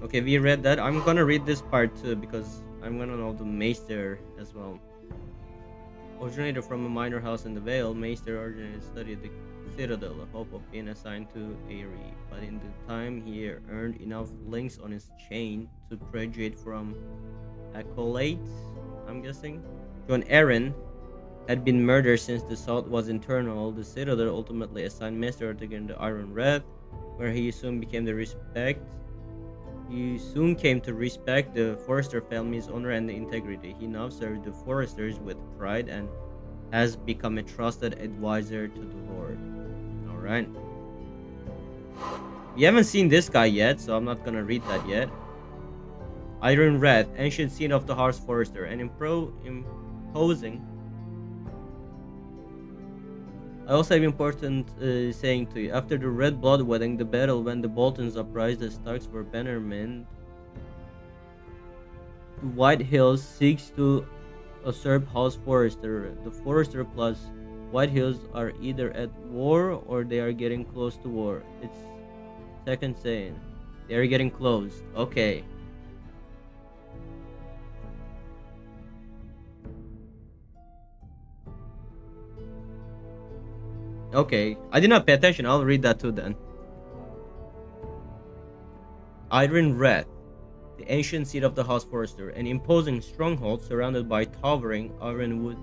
Okay, we read that. I'm gonna read this part too because I'm gonna know the Maester as well. Originated from a minor house in the Vale, Maester originally studied the Citadel, a hope of being assigned to Eyrie. But in the time he earned enough links on his chain to graduate from Acolyte, I'm guessing, to an errand, had been murdered since the assault was internal. The Citadel ultimately assigned Maester Ortega the Iron Red, where he soon came to respect the Forrester family's honor and integrity. He now serves the Forresters with pride and has become a trusted advisor to the Lord. Alright. We haven't seen this guy yet, so I'm not gonna read that yet. Iron Red, ancient seat of the House Forrester, an imposing... I also have important saying to you. After the Red Blood Wedding, the battle when the Boltons uprised, the Starks were bannermen. The White Hills seeks to usurp House Forrester. The Forrester plus White Hills are either at war or they are getting close to war. It's second saying. They are getting close. Okay. Okay, I did not pay attention. I'll read that too then. Iron Red, the ancient seat of the House Forrester, an imposing stronghold surrounded by towering ironwood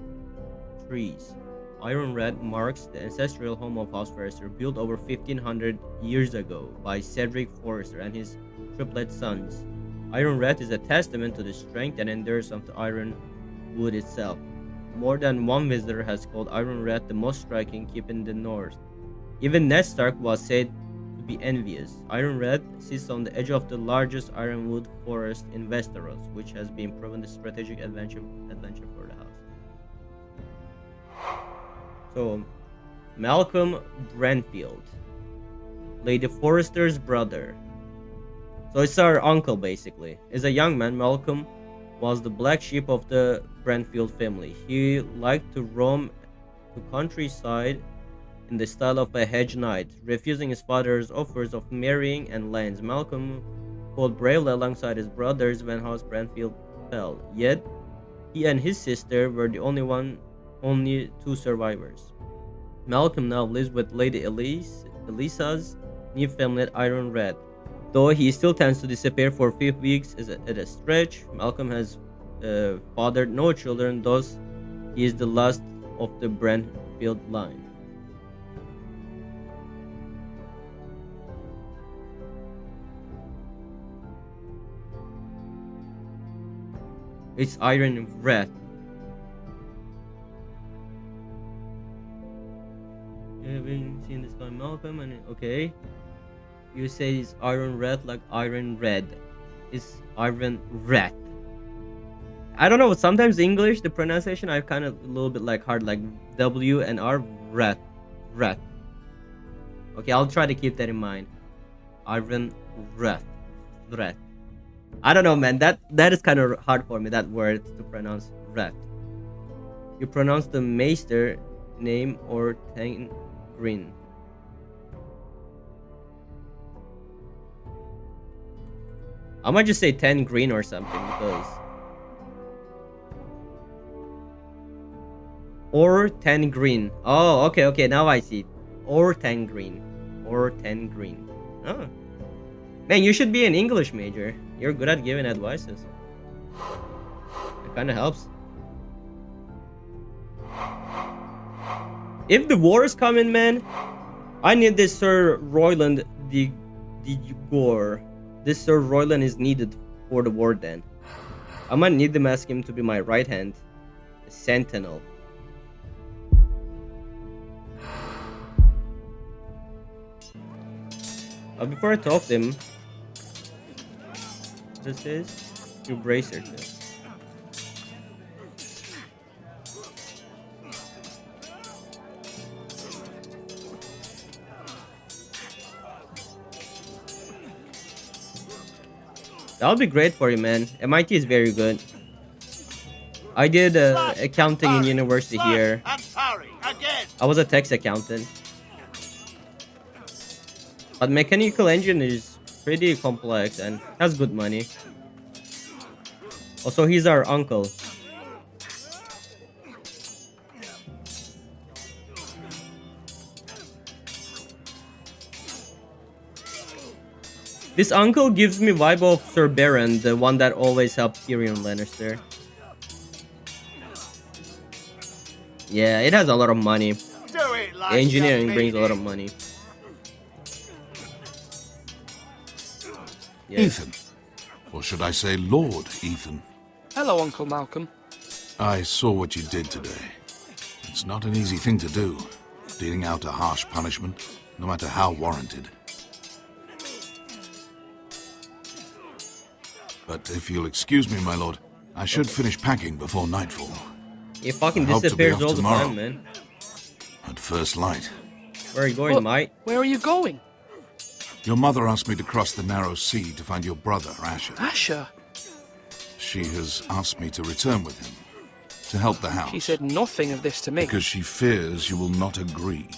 trees. Iron Red marks the ancestral home of House Forrester, built over 1500 years ago by Cedric Forrester and his triplet sons. Iron Red is a testament to the strength and endurance of the ironwood itself. More than one visitor has called Iron Red the most striking keep in the north. Even Ned Stark was said to be envious. Ironred sits on the edge of the largest ironwood forest in Westeros, which has been proven the strategic adventure for the house. So, Malcolm Branfield, Lady Forrester's brother. So it's our uncle, basically. As a young man, Malcolm was the black sheep of the Branfield family. He liked to roam the countryside in the style of a hedge knight, refusing his father's offers of marrying and lands. Malcolm fought bravely alongside his brothers when House Branfield fell. Yet, he and his sister were the only two survivors. Malcolm now lives with Lady Elisa's new family at Ironred. Though he still tends to disappear for 5 weeks at a stretch, Malcolm has fathered no children, thus he is the last of the Branfield line. It's Ironred. You haven't seen this guy Malcolm, and okay. You say it's Ironred like Iron Red. It's Ironred. I don't know. Sometimes English, the pronunciation, I kind of a little bit like hard, like W and R. Red. Okay, I'll try to keep that in mind. Ironred. Red. I don't know, man. That is kind of hard for me. That word to pronounce. Red. You pronounce the Maester name or Tang Green. I might just say 10 green or something because... Or 10 green. Oh, okay, now I see. Or 10 green. Or 10 green. Oh. Man, you should be an English major. You're good at giving advices. It kind of helps. If the war is coming, man, I need this Sir Royland de Gore. This Sir Royland is needed for the war then. I might need to ask him to be my right hand. Sentinel. Before I talk to him, this is your bracer too. That would be great for you, man. MIT is very good. I did accounting in university here. I was a tax accountant. But mechanical engine is pretty complex and has good money. Also, he's our uncle. This uncle gives me vibe of Sir Baron, the one that always helped Tyrion Lannister. Yeah, it has a lot of money. Like engineering brings a lot of money. Yeah. Ethan. Or should I say Lord Ethan? Hello, Uncle Malcolm. I saw what you did today. It's not an easy thing to do, dealing out a harsh punishment, no matter how warranted. But if you'll excuse me, my lord, I should finish packing before nightfall. He fucking disappears all the time, man. At first light. Where are you going, mate? Where are you going? Your mother asked me to cross the narrow sea to find your brother, Asher. Asher? She has asked me to return with him, to help the house. She said nothing of this to me. Because she fears you will not agree.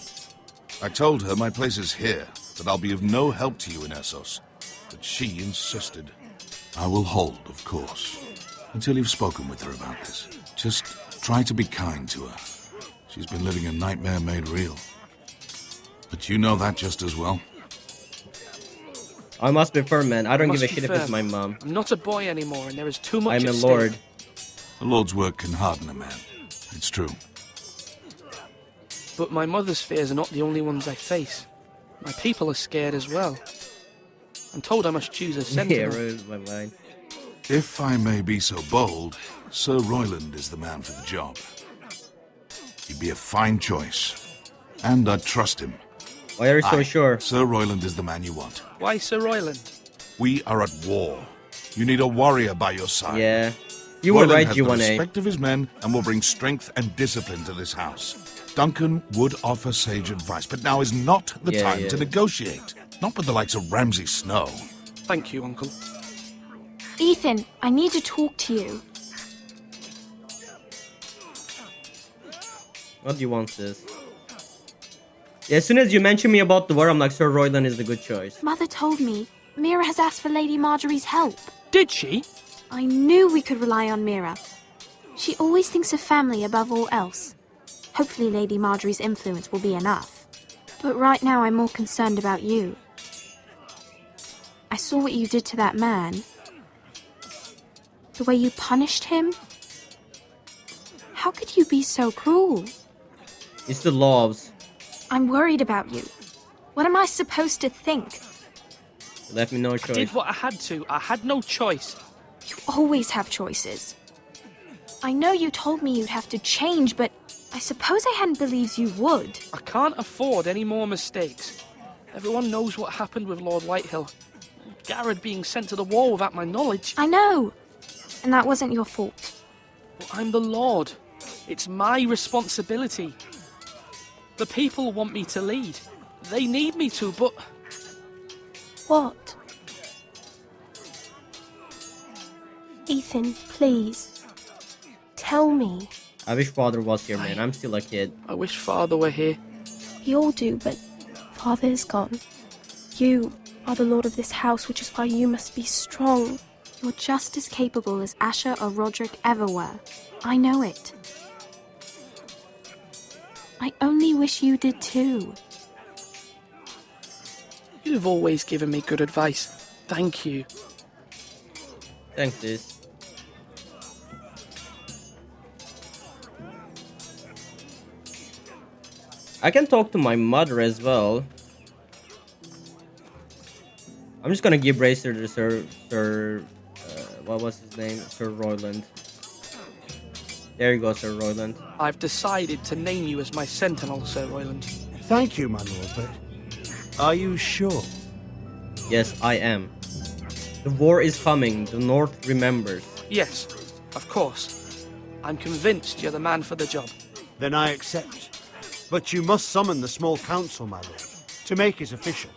I told her my place is here, that I'll be of no help to you in Essos. But she insisted. I will hold, of course, until you've spoken with her about this. Just try to be kind to her. She's been living a nightmare made real. But you know that just as well. I must be firm, man. I don't give a shit if it's my mom. I'm not a boy anymore, and there is too much I'm at a lord. A lord's work can harden a man. It's true. But my mother's fears are not the only ones I face. My people are scared as well. I'm told I must choose a sentinel. Yeah, right, my mind. If I may be so bold, Sir Royland is the man for the job. He'd be a fine choice, and I'd trust him. Why are you so Aye, sure? Sir Royland is the man you want. Why Sir Royland? We are at war. You need a warrior by your side. Yeah. You were Royland right, has the G1A. respect of his men and will bring strength and discipline to this house. Duncan would offer sage advice, but now is not the time to negotiate. Not with the likes of Ramsay Snow. Thank you, Uncle. Ethan, I need to talk to you. What do you want, sis? Yeah, as soon as you mention me about the war, I'm like, Sir Royland is the good choice. Mother told me Mira has asked for Lady Marjorie's help. Did she? I knew we could rely on Mira. She always thinks of family above all else. Hopefully Lady Marjorie's influence will be enough. But right now I'm more concerned about you. I saw what you did to that man. The way you punished him. How could you be so cruel? It's the laws. I'm worried about you. What am I supposed to think? You left me no I choice. did what I had to. I had no choice. You always have choices. I know you told me you'd have to change, but I suppose I hadn't believed you would. I can't afford any more mistakes. Everyone knows what happened with Lord Whitehill. Garrett being sent to the war without my knowledge. I know. And that wasn't your fault. But I'm the Lord. It's my responsibility. The people want me to lead. They need me to, but... What? Ethan, please. Tell me. I wish Father was here, man. I'm still a kid. I wish Father were here. We all do, but Father is gone. You are the lord of this house, which is why you must be strong. You're just as capable as Asher or Roderick ever were. I know it. I only wish you did too. You've always given me good advice. Thank you. Thanks, sis. I can talk to my mother as well. I'm just gonna give Racer to Sir what was his name? Sir Royland. There you go, Sir Royland. I've decided to name you as my sentinel, Sir Royland. Thank you, my lord, but are you sure? Yes, I am. The war is coming. The North remembers. Yes, of course. I'm convinced you're the man for the job. Then I accept. But you must summon the small council, my lord, to make it official.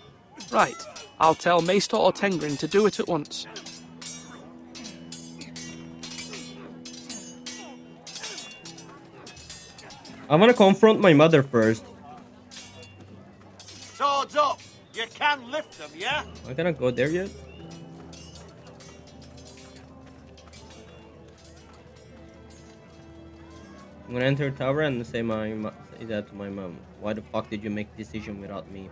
Right. I'll tell Maester Ortengrin to do it at once. I want to confront my mother first. Swords up! You can lift them, yeah? I cannot go there yet. I'm gonna enter tower and say say that to my mom. Why the fuck did you make decision without me?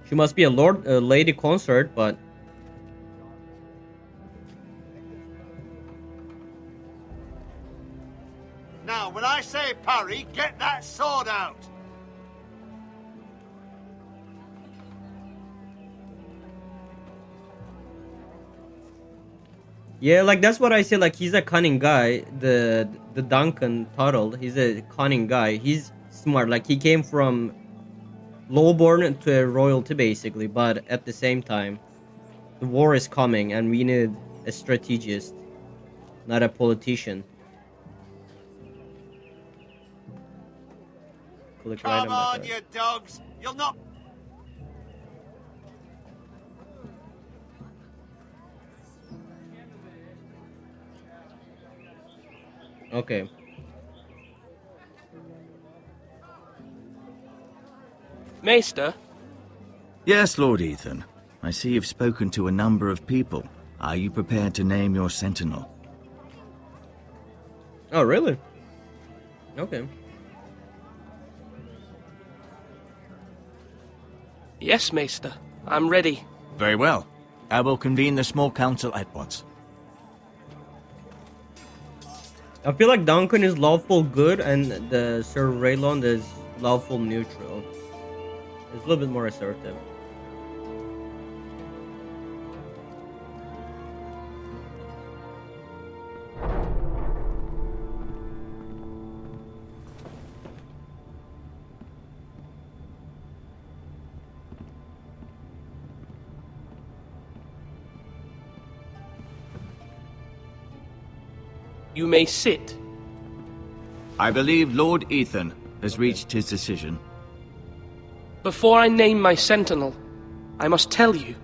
She must be a lady consort, but Now, when I say parry, get that sword out! yeah, like that's what I say. Like he's a cunning guy. The Duncan Tuttle, he's a cunning guy. He's smart. Like he came from lowborn to a royalty basically, but at the same time, the war is coming and we need a strategist, not a politician. Click right Come on, you dogs! You'll not... Okay. Maester? Yes, Lord Ethan. I see you've spoken to a number of people. Are you prepared to name your sentinel? Oh, really? Okay. Yes, Maester. I'm ready. Very well. I will convene the small council at once. I feel like Duncan is lawful good and the Sir Raylond is lawful neutral. It's a little bit more assertive. You may sit. I believe Lord Ethan has reached his decision. Before I name my sentinel, I must tell you.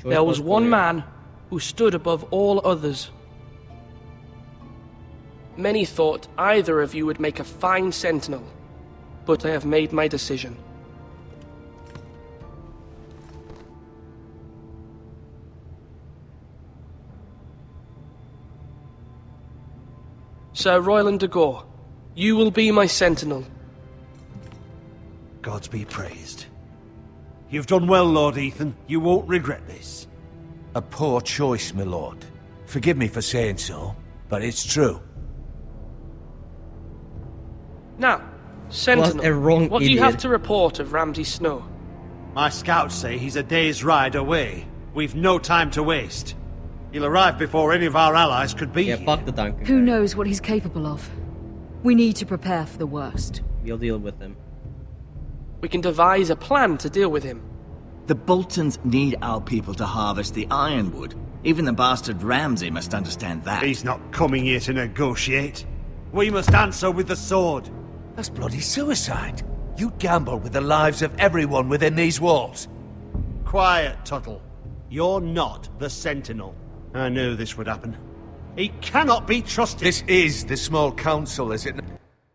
There was one man who stood above all others. Many thought either of you would make a fine sentinel, but I have made my decision. Sir Royland de Gore, you will be my sentinel. Gods be praised. You've done well, Lord Ethan. You won't regret this. A poor choice, my lord. Forgive me for saying so, but it's true. Now, sentinel, what do you idiot. have to report of Ramsay Snow? My scouts say he's a day's ride away. We've no time to waste. He'll arrive before any of our allies could be here. Fuck the Duncan. Who knows what he's capable of? We need to prepare for the worst. We'll deal with him. We can devise a plan to deal with him. The Boltons need our people to harvest the ironwood. Even the bastard Ramsay must understand that. He's not coming here to negotiate. We must answer with the sword. That's bloody suicide. You'd gamble with the lives of everyone within these walls. Quiet, Tuttle. You're not the Sentinel. I knew this would happen. He cannot be trusted. This is the small council, is it?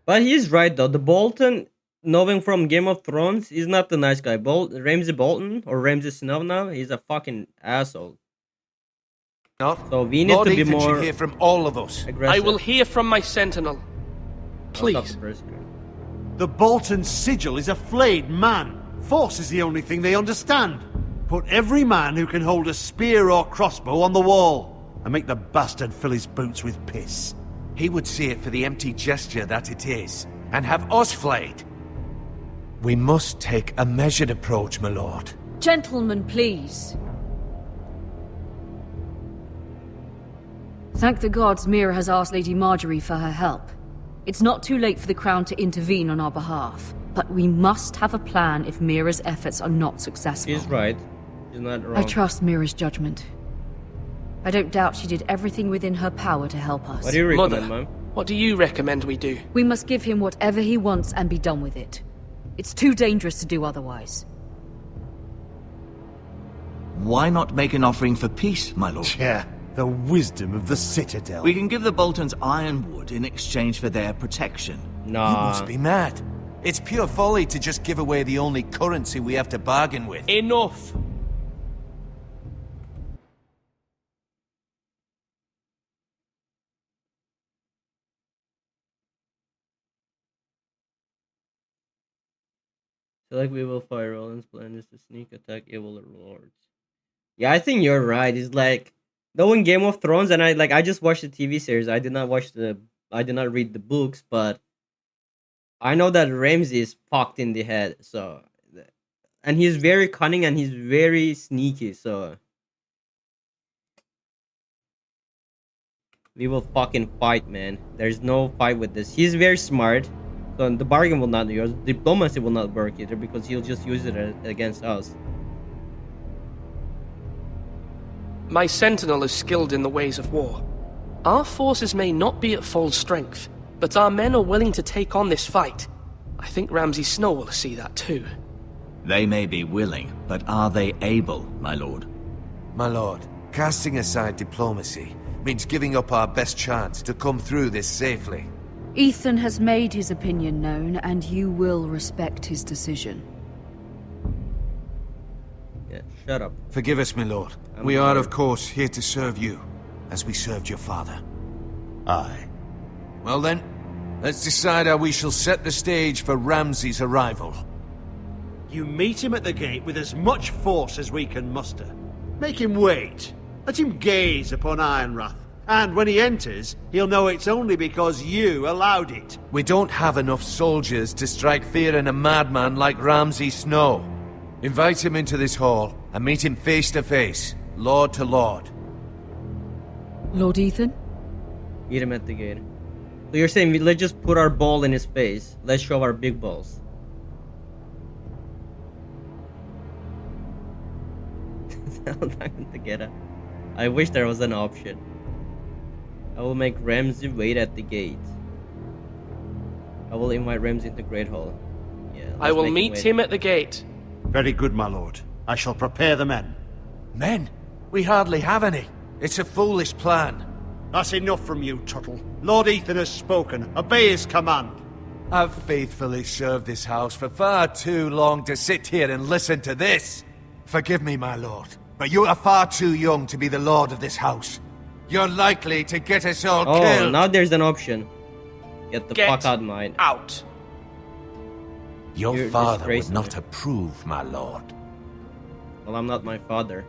But he's right though. The Bolton, knowing from Game of Thrones, he's not the nice guy. Ramsay Bolton or Ramsay Snow now, he's a fucking asshole. Not. So we need Lord to be Ethan more should hear from all of us. aggressive. I will hear from my sentinel. Please. The Bolton sigil is a flayed man. Force is the only thing they understand. Put every man who can hold a spear or crossbow on the wall, and make the bastard fill his boots with piss. He would see it for the empty gesture that it is, and have us flayed. We must take a measured approach, my lord. Gentlemen, please. Thank the gods Mira has asked Lady Marjorie for her help. It's not too late for the Crown to intervene on our behalf, but we must have a plan if Mira's efforts are not successful. He's right. He's not wrong. I trust Mira's judgment. I don't doubt she did everything within her power to help us. What do you recommend, Mother, Mom? what do you recommend we do? We must give him whatever he wants and be done with it. It's too dangerous to do otherwise. Why not make an offering for peace, my lord? Yeah, the wisdom of the Citadel. We can give the Boltons ironwood in exchange for their protection. Nah. You must be mad. It's pure folly to just give away the only currency we have to bargain with. Enough! Select we will fire Roland's plan is to sneak attack evil lords. Yeah, I think you're right. It's like knowing Game of Thrones, and I just watched the TV series. I did not read the books, but I know that Ramsay is fucked in the head. So, and he's very cunning and he's very sneaky. So we will fucking fight, man. There's no fight with this. He's very smart. So the bargain will not use. Diplomacy will not work either because he'll just use it against us. My sentinel is skilled in the ways of war. Our forces may not be at full strength, but our men are willing to take on this fight. I think Ramsay Snow will see that too. They may be willing, but are they able, my lord? My lord, casting aside diplomacy means giving up our best chance to come through this safely. Ethan has made his opinion known, and you will respect his decision. Yeah, shut up. Forgive us, my lord. We are, of course, here to serve you, as we served your father. Aye. Well then, let's decide how we shall set the stage for Ramsay's arrival. You meet him at the gate with as much force as we can muster. Make him wait. Let him gaze upon Ironrath. And when he enters, he'll know it's only because you allowed it. We don't have enough soldiers to strike fear in a madman like Ramsay Snow. Invite him into this hall and meet him face to face, lord to lord. Lord Ethan? Meet him at the gate. So you're saying let's just put our ball in his face. Let's show our big balls. together. I wish there was an option. I will make Ramsay wait at the gate. I will invite Ramsay into Great Hall. Yeah. I will meet him at the gate. Very good, my lord. I shall prepare the men. Men? We hardly have any. It's a foolish plan. That's enough from you, Tuttle. Lord Ethan has spoken. Obey his command. I've faithfully served this house for far too long to sit here and listen to this. Forgive me, my lord, but you are far too young to be the lord of this house. You're likely to get us all killed. Oh, now there's an option. Get the fuck out of mine. Out. Your father would not approve, my lord. Well, I'm not my father.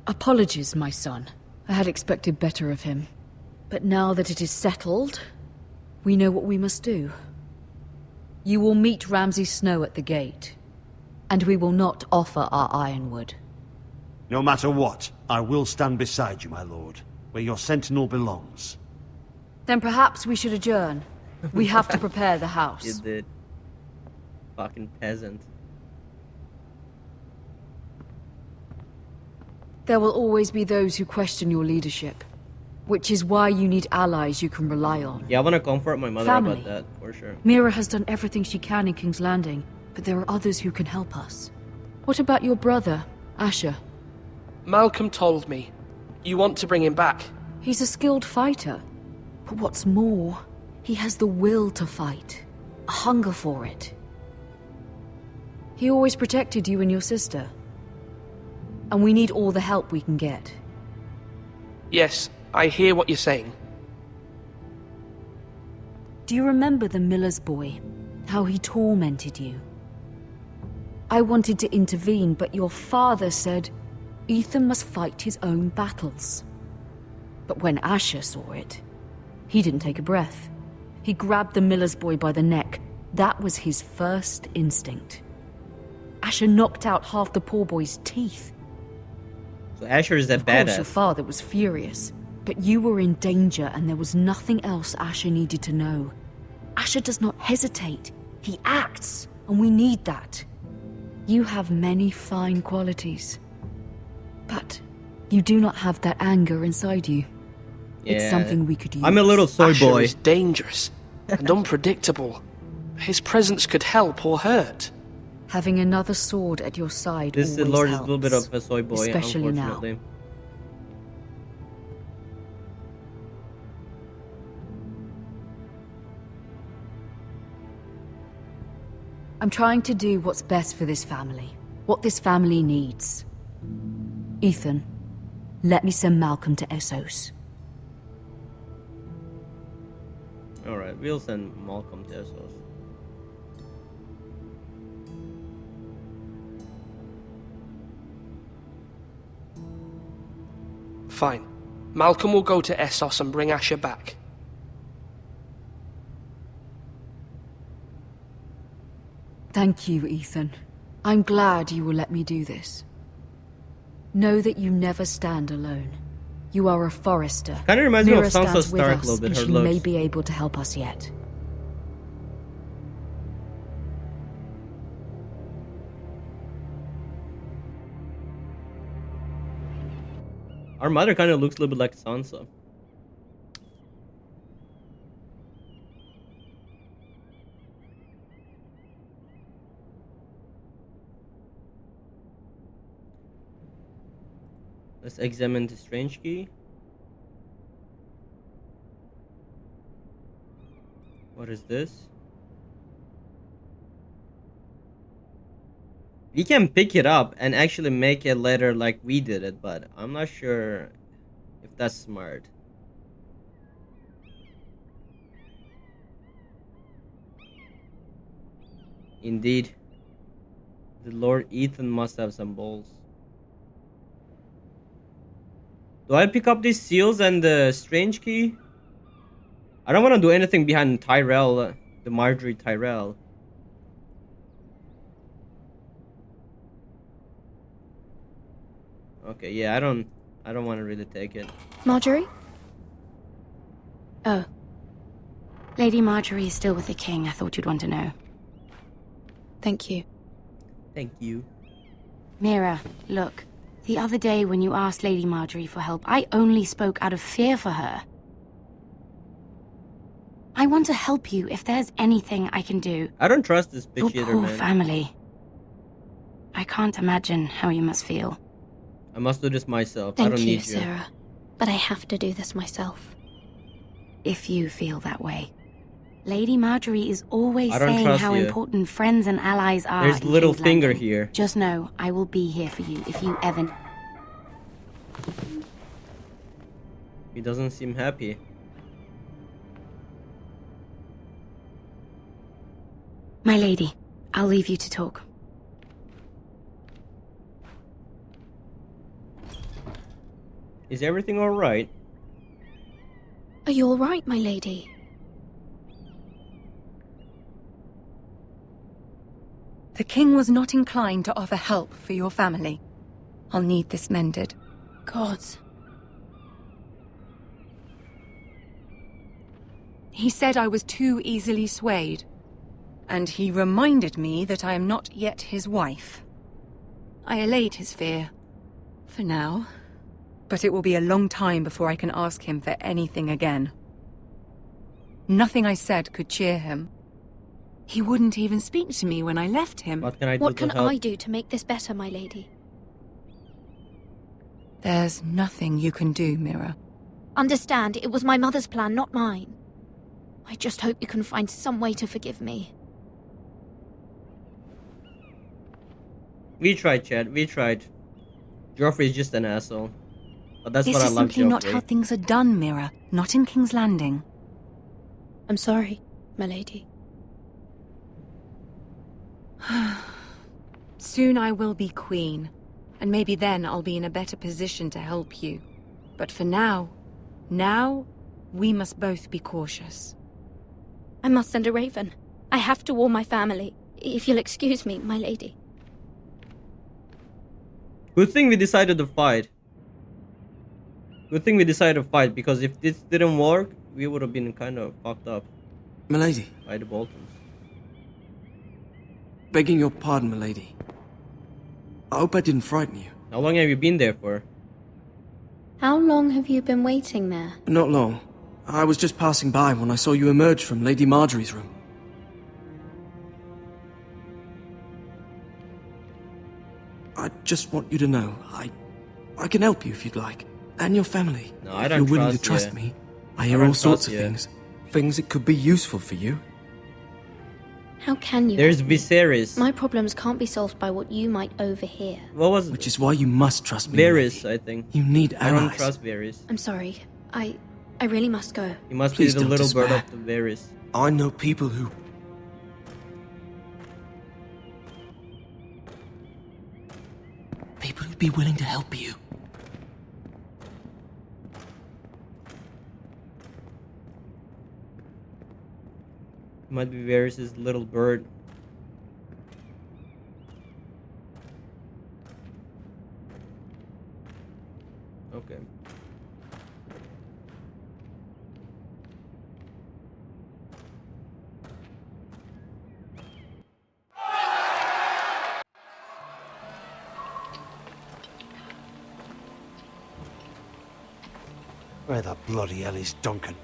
Apologies, my son. I had expected better of him. But now that it is settled, we know what we must do. You will meet Ramsay Snow at the gate, and we will not offer our ironwood. No matter what, I will stand beside you, my lord, where your sentinel belongs. Then perhaps we should adjourn. We have to prepare the house. You did. Fucking peasant. There will always be those who question your leadership, which is why you need allies you can rely on. Yeah, I want to comfort my mother Family. about that, for sure. Mira has done everything she can in King's Landing, but there are others who can help us. What about your brother, Asher? Malcolm told me. You want to bring him back? He's a skilled fighter. But what's more, he has the will to fight. A hunger for it. He always protected you and your sister. And we need all the help we can get. Yes, I hear what you're saying. Do you remember the miller's boy? How he tormented you? I wanted to intervene, but your father said Ethan must fight his own battles. But when Asher saw it, he didn't take a breath. He grabbed the miller's boy by the neck. That was his first instinct. Asher knocked out half the poor boy's teeth. So Asher is a Of course, your badass. father was furious, but you were in danger and there was nothing else Asher needed to know. Asher does not hesitate. He acts, and we need that. You have many fine qualities, but you do not have that anger inside you. It's Yeah. something we could use. I'm a little soy Asher boy. is dangerous and unpredictable. His presence could help or hurt. Having another sword at your side This always Lord is a helps, little bit of a soy boy, especially now. unfortunately. I'm trying to do what's best for this family. What this family needs. Ethan, let me send Malcolm to Essos. Alright, we'll send Malcolm to Essos. Fine. Malcolm will go to Essos and bring Asher back. Thank you, Ethan. I'm glad you will let me do this. Know that you never stand alone. You are a Forrester. Kinda reminds me of Mira Sansa stands with Stark a us, little bit, and her she may looks. be able to help us yet. Our mother kind of looks a little bit like Sansa. Let's examine the strange key. What is this? We can pick it up and actually make a letter like we did it, but I'm not sure if that's smart. Indeed. The Lord Ethan must have some balls. Do I pick up these seals and the strange key? I don't want to do anything behind Tyrell, the Marjorie Tyrell. Okay, yeah, I don't want to really take it. Marjorie? Oh. Lady Marjorie is still with the king. I thought you'd want to know. Thank you. Thank you. Mira, look. The other day when you asked Lady Marjorie for help, I only spoke out of fear for her. I want to help you if there's anything I can do. I don't trust this Your bitch either, poor man. family. I can't imagine how you must feel. I must do this myself. I Thank don't you, need you. Sarah. But I have to do this myself. If you feel that way. Lady Marjorie is always I don't saying trust how you. important friends and allies are. There's in little King's finger Landing. here. Just know, I will be here for you if you ever... He doesn't seem happy. My lady, I'll leave you to talk. Is everything alright? Are you all right, my lady? The king was not inclined to offer help for your family. I'll need this mended. Gods. He said I was too easily swayed. And he reminded me that I am not yet his wife. I allayed his fear. For now. But it will be a long time before I can ask him for anything again. Nothing I said could cheer him. He wouldn't even speak to me when I left him. What can I do What to can help? I do to make this better, my lady? There's nothing you can do, Mira. Understand, it was my mother's plan, not mine. I just hope you can find some way to forgive me. We tried, Chad. We tried. Joffrey's just an asshole. But that's This what I is love, simply not Joffrey. how things are done, Mira. Not in King's Landing. I'm sorry, my lady. Soon I will be queen, and maybe then I'll be in a better position to help you. But for now, we must both be cautious. I must send a raven. I have to warn my family. If you'll excuse me, my lady. Good thing we decided to fight. Good thing we decided to fight, because if this didn't work, we would have been kind of fucked up. Milady. By the Boltons. Begging your pardon, milady. I hope I didn't frighten you. How long have you been there for? How long have you been waiting there? Not long. I was just passing by when I saw you emerge from Lady Marjorie's room. I just want you to know, I can help you if you'd like. And your family. No, I if don't you're willing to trust trust you. me. I hear don't all sorts trust of you. things. Things that could be useful for you. How can you? There's help me? Viserys. My problems can't be solved by what you might overhear. What was Which is why you must trust me. Varys, I think. You need I don't allies. trust Varys. I'm sorry. I really must go. He must Please be the don't little bird despair. of the Varys. I know people who... People who'd be willing to help you. He might be Varys' little bird. Okay. Where the bloody hell is Duncan?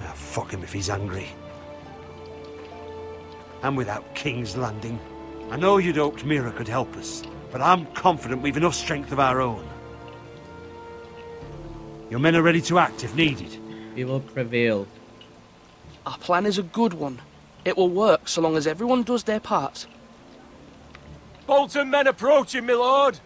Ah, fuck him if he's angry. And without King's Landing. I know you'd hoped Mira could help us, but I'm confident we've enough strength of our own. Your men are ready to act if needed. We will prevail. Our plan is a good one. It will work so long as everyone does their part. Bolton men approaching, my lord!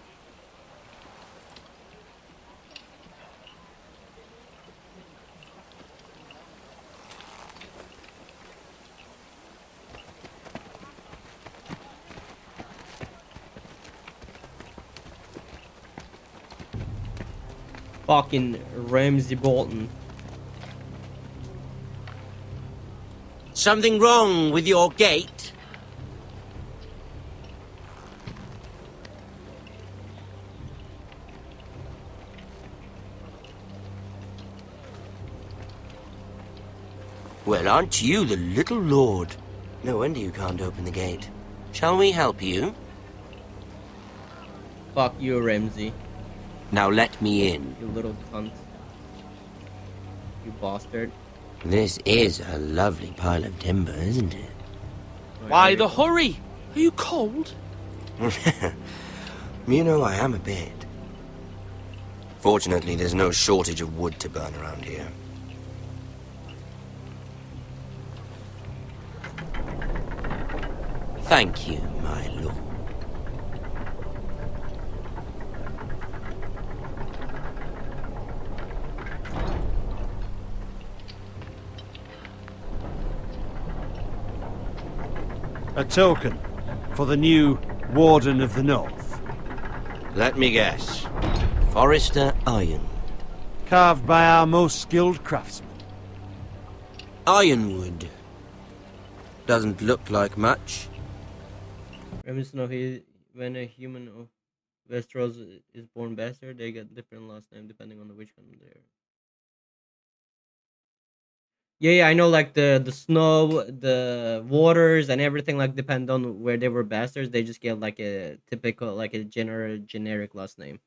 Fucking Ramsay Bolton. Something wrong with your gate? Well, aren't you the little lord? No wonder you can't open the gate. Shall we help you? Fuck you, Ramsay. Now let me in. You little cunt. You bastard. This is a lovely pile of timber, isn't it? Why the hurry? Are you cold? You know, I am a bit. Fortunately, there's no shortage of wood to burn around here. Thank you, my lord. A token for the new Warden of the North. Let me guess. Forrester Ironwood. Carved by our most skilled craftsmen. Ironwood. Doesn't look like much. Ramsay, no, when a human of Westeros is born bastard, they get different last name depending on the witch kingdom they're. Yeah, I know. Like the snow, the waters, and everything. Like depend on where they were bastards. They just get like a typical, like a generic last name.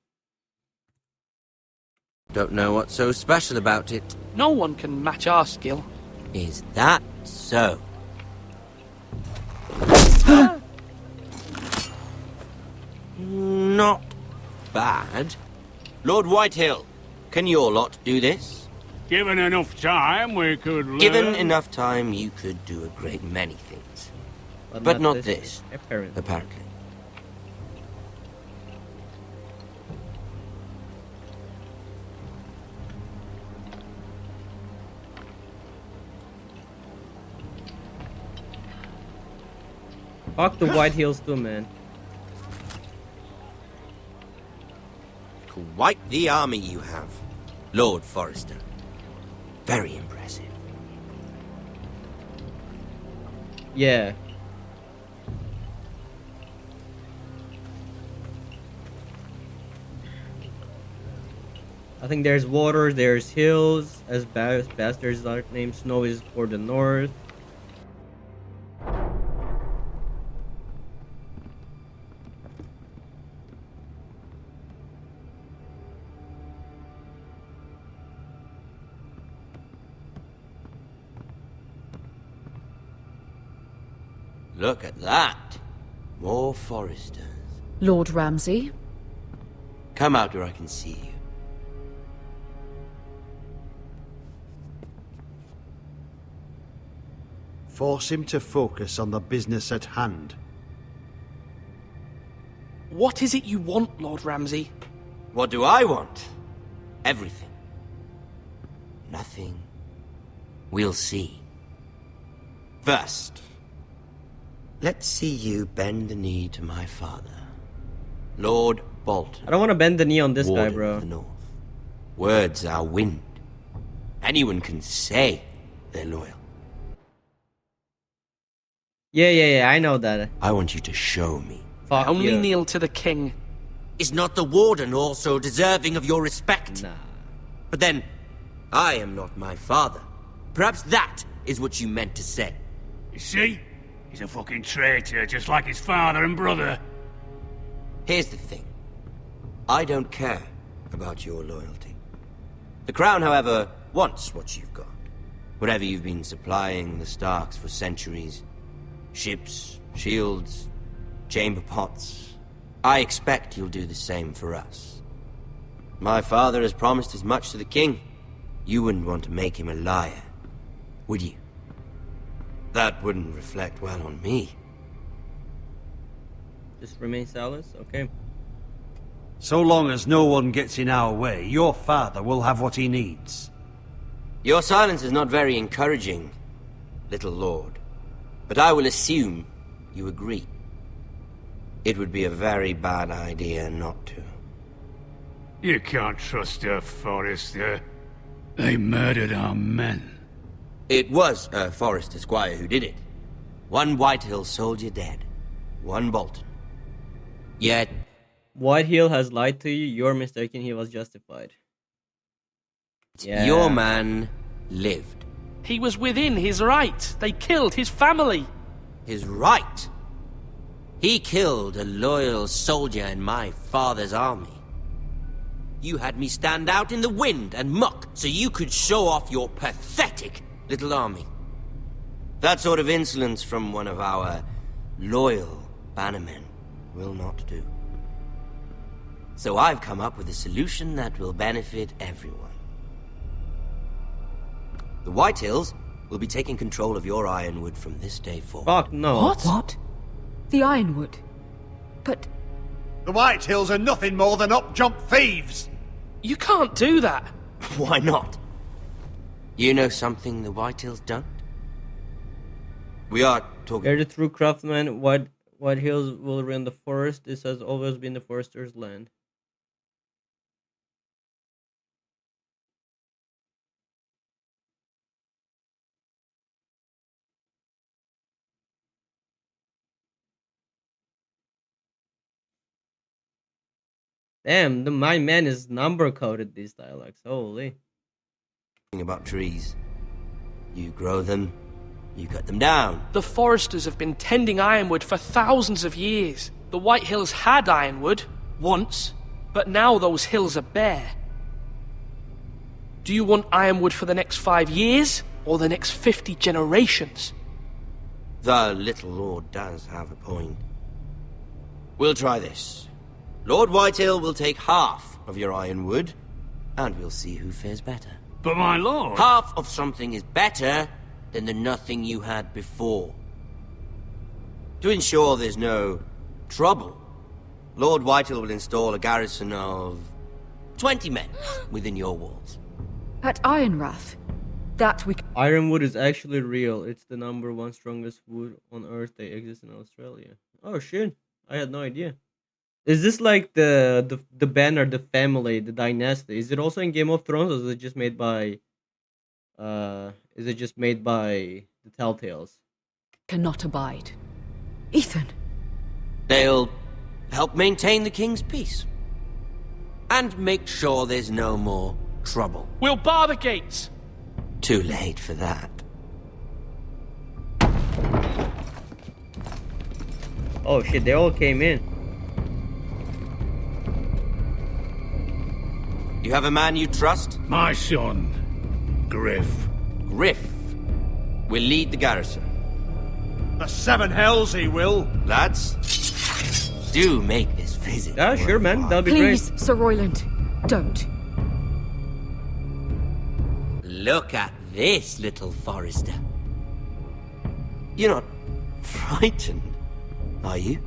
Don't know what's so special about it. No one can match our skill. Is that so? Not bad. Lord Whitehill, can your lot do this? Given enough time, we could learn. Given enough time, you could do a great many things. But not this. Apparently. Fuck the White Hills too, man. Quite the army you have, Lord Forrester. Very impressive. Yeah. I think there's water, there's hills, as bastards are named. Snow is for the north. Look at that. More Forresters. Lord Ramsay? Come out where I can see you. Force him to focus on the business at hand. What is it you want, Lord Ramsay? What do I want? Everything. Nothing. We'll see. First, let's see you bend the knee to my father, Lord Bolton. I don't want to bend the knee on this Warden guy, bro. of the North. Words are wind. Anyone can say they're loyal. Yeah, I know that. I want you to show me. Fuck Only you. kneel to the king. Is not the Warden also deserving of your respect? Nah. But then, I am not my father. Perhaps that is what you meant to say. You see? He's a fucking traitor, just like his father and brother. Here's the thing. I don't care about your loyalty. The Crown, however, wants what you've got. Whatever you've been supplying the Starks for centuries. Ships, shields, chamber pots. I expect you'll do the same for us. My father has promised as much to the king. You wouldn't want to make him a liar, would you? That wouldn't reflect well on me. Just remain silent? Okay. So long as no one gets in our way, your father will have what he needs. Your silence is not very encouraging, little lord. But I will assume you agree. It would be a very bad idea not to. You can't trust her, Forrester. They murdered our men. It was a Forrester squire who did it. One Whitehill soldier dead. One Bolton. Yet... Whitehill has lied to you. You're mistaken. He was justified. Yeah. Your man lived. He was within his right. They killed his family. is right. He killed a loyal soldier in my father's army. You had me stand out in the wind and muck so you could show off your pathetic little army. That sort of insolence from one of our loyal bannermen will not do. So I've come up with a solution that will benefit everyone. The Whitehills will be taking control of your Ironwood from this day forward. Fuck no. What? The Ironwood? But... The Whitehills are nothing more than up-jump thieves! You can't do that. Why not? You know something the Whitehills don't? We are talking... They're the true craftsmen. Whitehills will run the forest. This has always been the forester's land. Damn, my man is number coded these dialects. Holy. About trees. You grow them, you cut them down. The Foresters have been tending Ironwood for thousands of years. The Whitehills had Ironwood, once, but now those hills are bare. Do you want Ironwood for the next 5 years, or the next 50 generations? The little lord does have a point. We'll try this. Lord Whitehill will take half of your Ironwood, and we'll see who fares better. But my lord... Half of something is better than the nothing you had before. To ensure there's no trouble, Lord Whitehill will install a garrison of 20 men within your walls. At Ironrath? That we... Ironwood is actually real. It's the #1 strongest wood on Earth. They exist in Australia. Oh shit! I had no idea. Is this like the banner, the family, the dynasty? Is it also in Game of Thrones, or is it just made by? Is it just made by the Telltales? Cannot abide. Ethan. They'll help maintain the king's peace and make sure there's no more trouble. We'll bar the gates. Too late for that. Oh shit! They all came in. You have a man you trust? My son, Griff. Griff will lead the garrison. The 7 hells he will. Lads, do make this visit. Yeah, sure, man. That'll be Please, great. Sir Royland, don't. Look at this, little Forrester. You're not frightened, are you?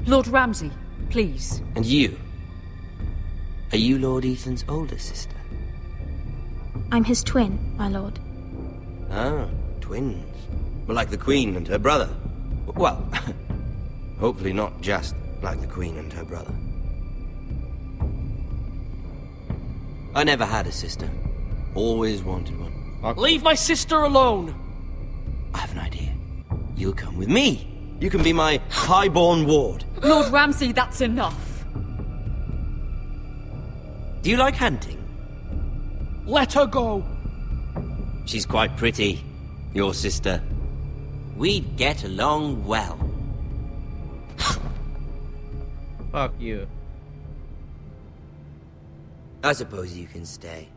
Lord Ramsay, please. And you? Are you Lord Ethan's older sister? I'm his twin, my lord. Ah, twins. Well, like the Queen and her brother. Well, hopefully not just like the Queen and her brother. I never had a sister. Always wanted one. Leave my sister alone! I have an idea. You'll come with me. You can be my highborn ward. Lord Ramsay, that's enough. Do you like hunting? Let her go! She's quite pretty, your sister. We'd get along well. Fuck you. I suppose you can stay.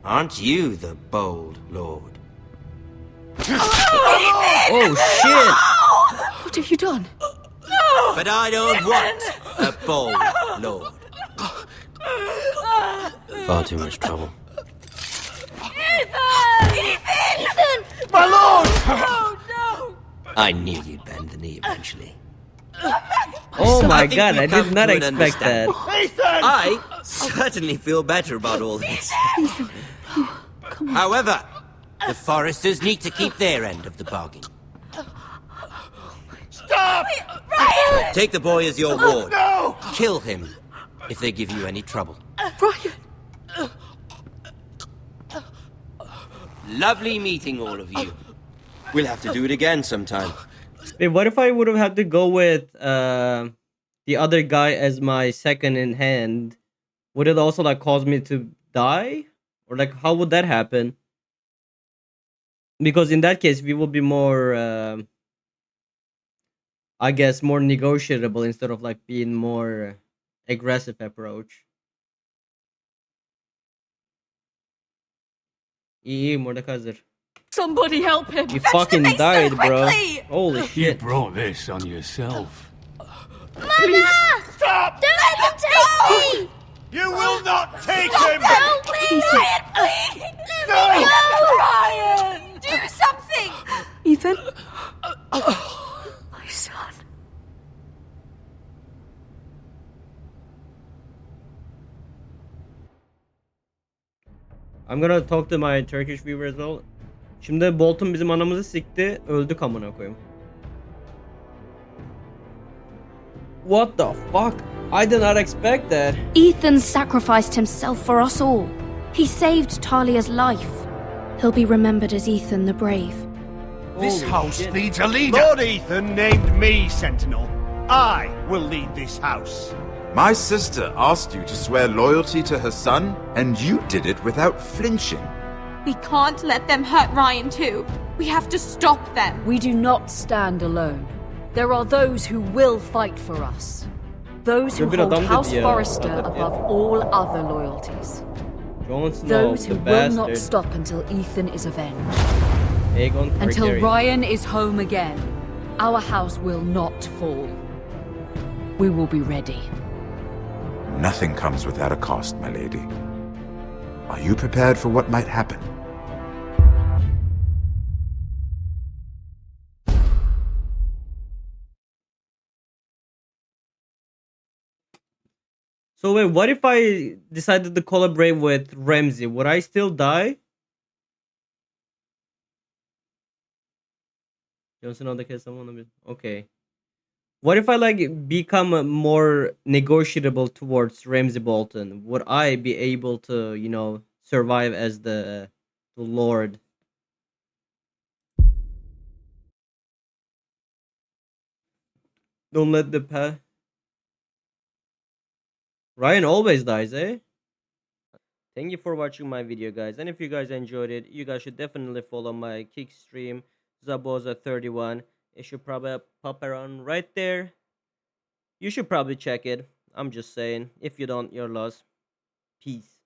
Aren't you the bold lord? Oh shit! What have you done? But I don't want a bold lord. Far too much trouble. Ethan! My lord! Oh, no! I knew you'd bend the knee eventually. Oh my think god, we've I come did not to an expect that. understanding. I certainly feel better about all this. However, the Foresters need to keep their end of the bargain. Stop! Ryan! Take the boy as your ward. No! Kill him if they give you any trouble. Ryan! Lovely meeting all of you. We'll have to do it again sometime. Wait, what if I would have had to go with the other guy as my second in hand? Would it also like cause me to die? Or like how would that happen? because in that case we will be more, I guess, more negotiable instead of like being more aggressive approach. İyi Mordecai hazır. Somebody help him! He fucking died, bro. Holy You shit. brought this on yourself. Please. Stop! Don't let them take me! You will not take Stop him! them! Please! Ryan, please! Let me go! Ryan! Do something! Ethan? My son. I'm gonna talk to my Turkish viewer as well. Şimdi Bolton bizim anamızı sikti. Öldük amına koyayım. What the fuck? I did not expect that. Ethan sacrificed himself for us all. He saved Talia's life. He'll be remembered as Ethan the Brave. This house needs a leader! Lord Ethan named me Sentinel. I will lead this house. My sister asked you to swear loyalty to her son, and you did it without flinching. We can't let them hurt Ryan too. We have to stop them. We do not stand alone. There are those who will fight for us. Those who hold House Forrester above all other loyalties. Those who will not stop until Ethan is avenged. Until Ryan is home again. Our house will not fall. We will be ready. Nothing comes without a cost, my lady. Are you prepared for what might happen? So wait, what if I decided to collaborate with Ramsey? Would I still die? Johnson on the case someone. Okay. What if I like become more negotiable towards Ramsey Bolton? Would I be able to, you know, survive as the Lord? Don't let the path. Ryan always dies, eh? Thank you for watching my video, guys. And if you guys enjoyed it, you guys should definitely follow my kick stream, Zaboza31. It should probably pop around right there. You should probably check it. I'm just saying. If you don't, you're lost. Peace.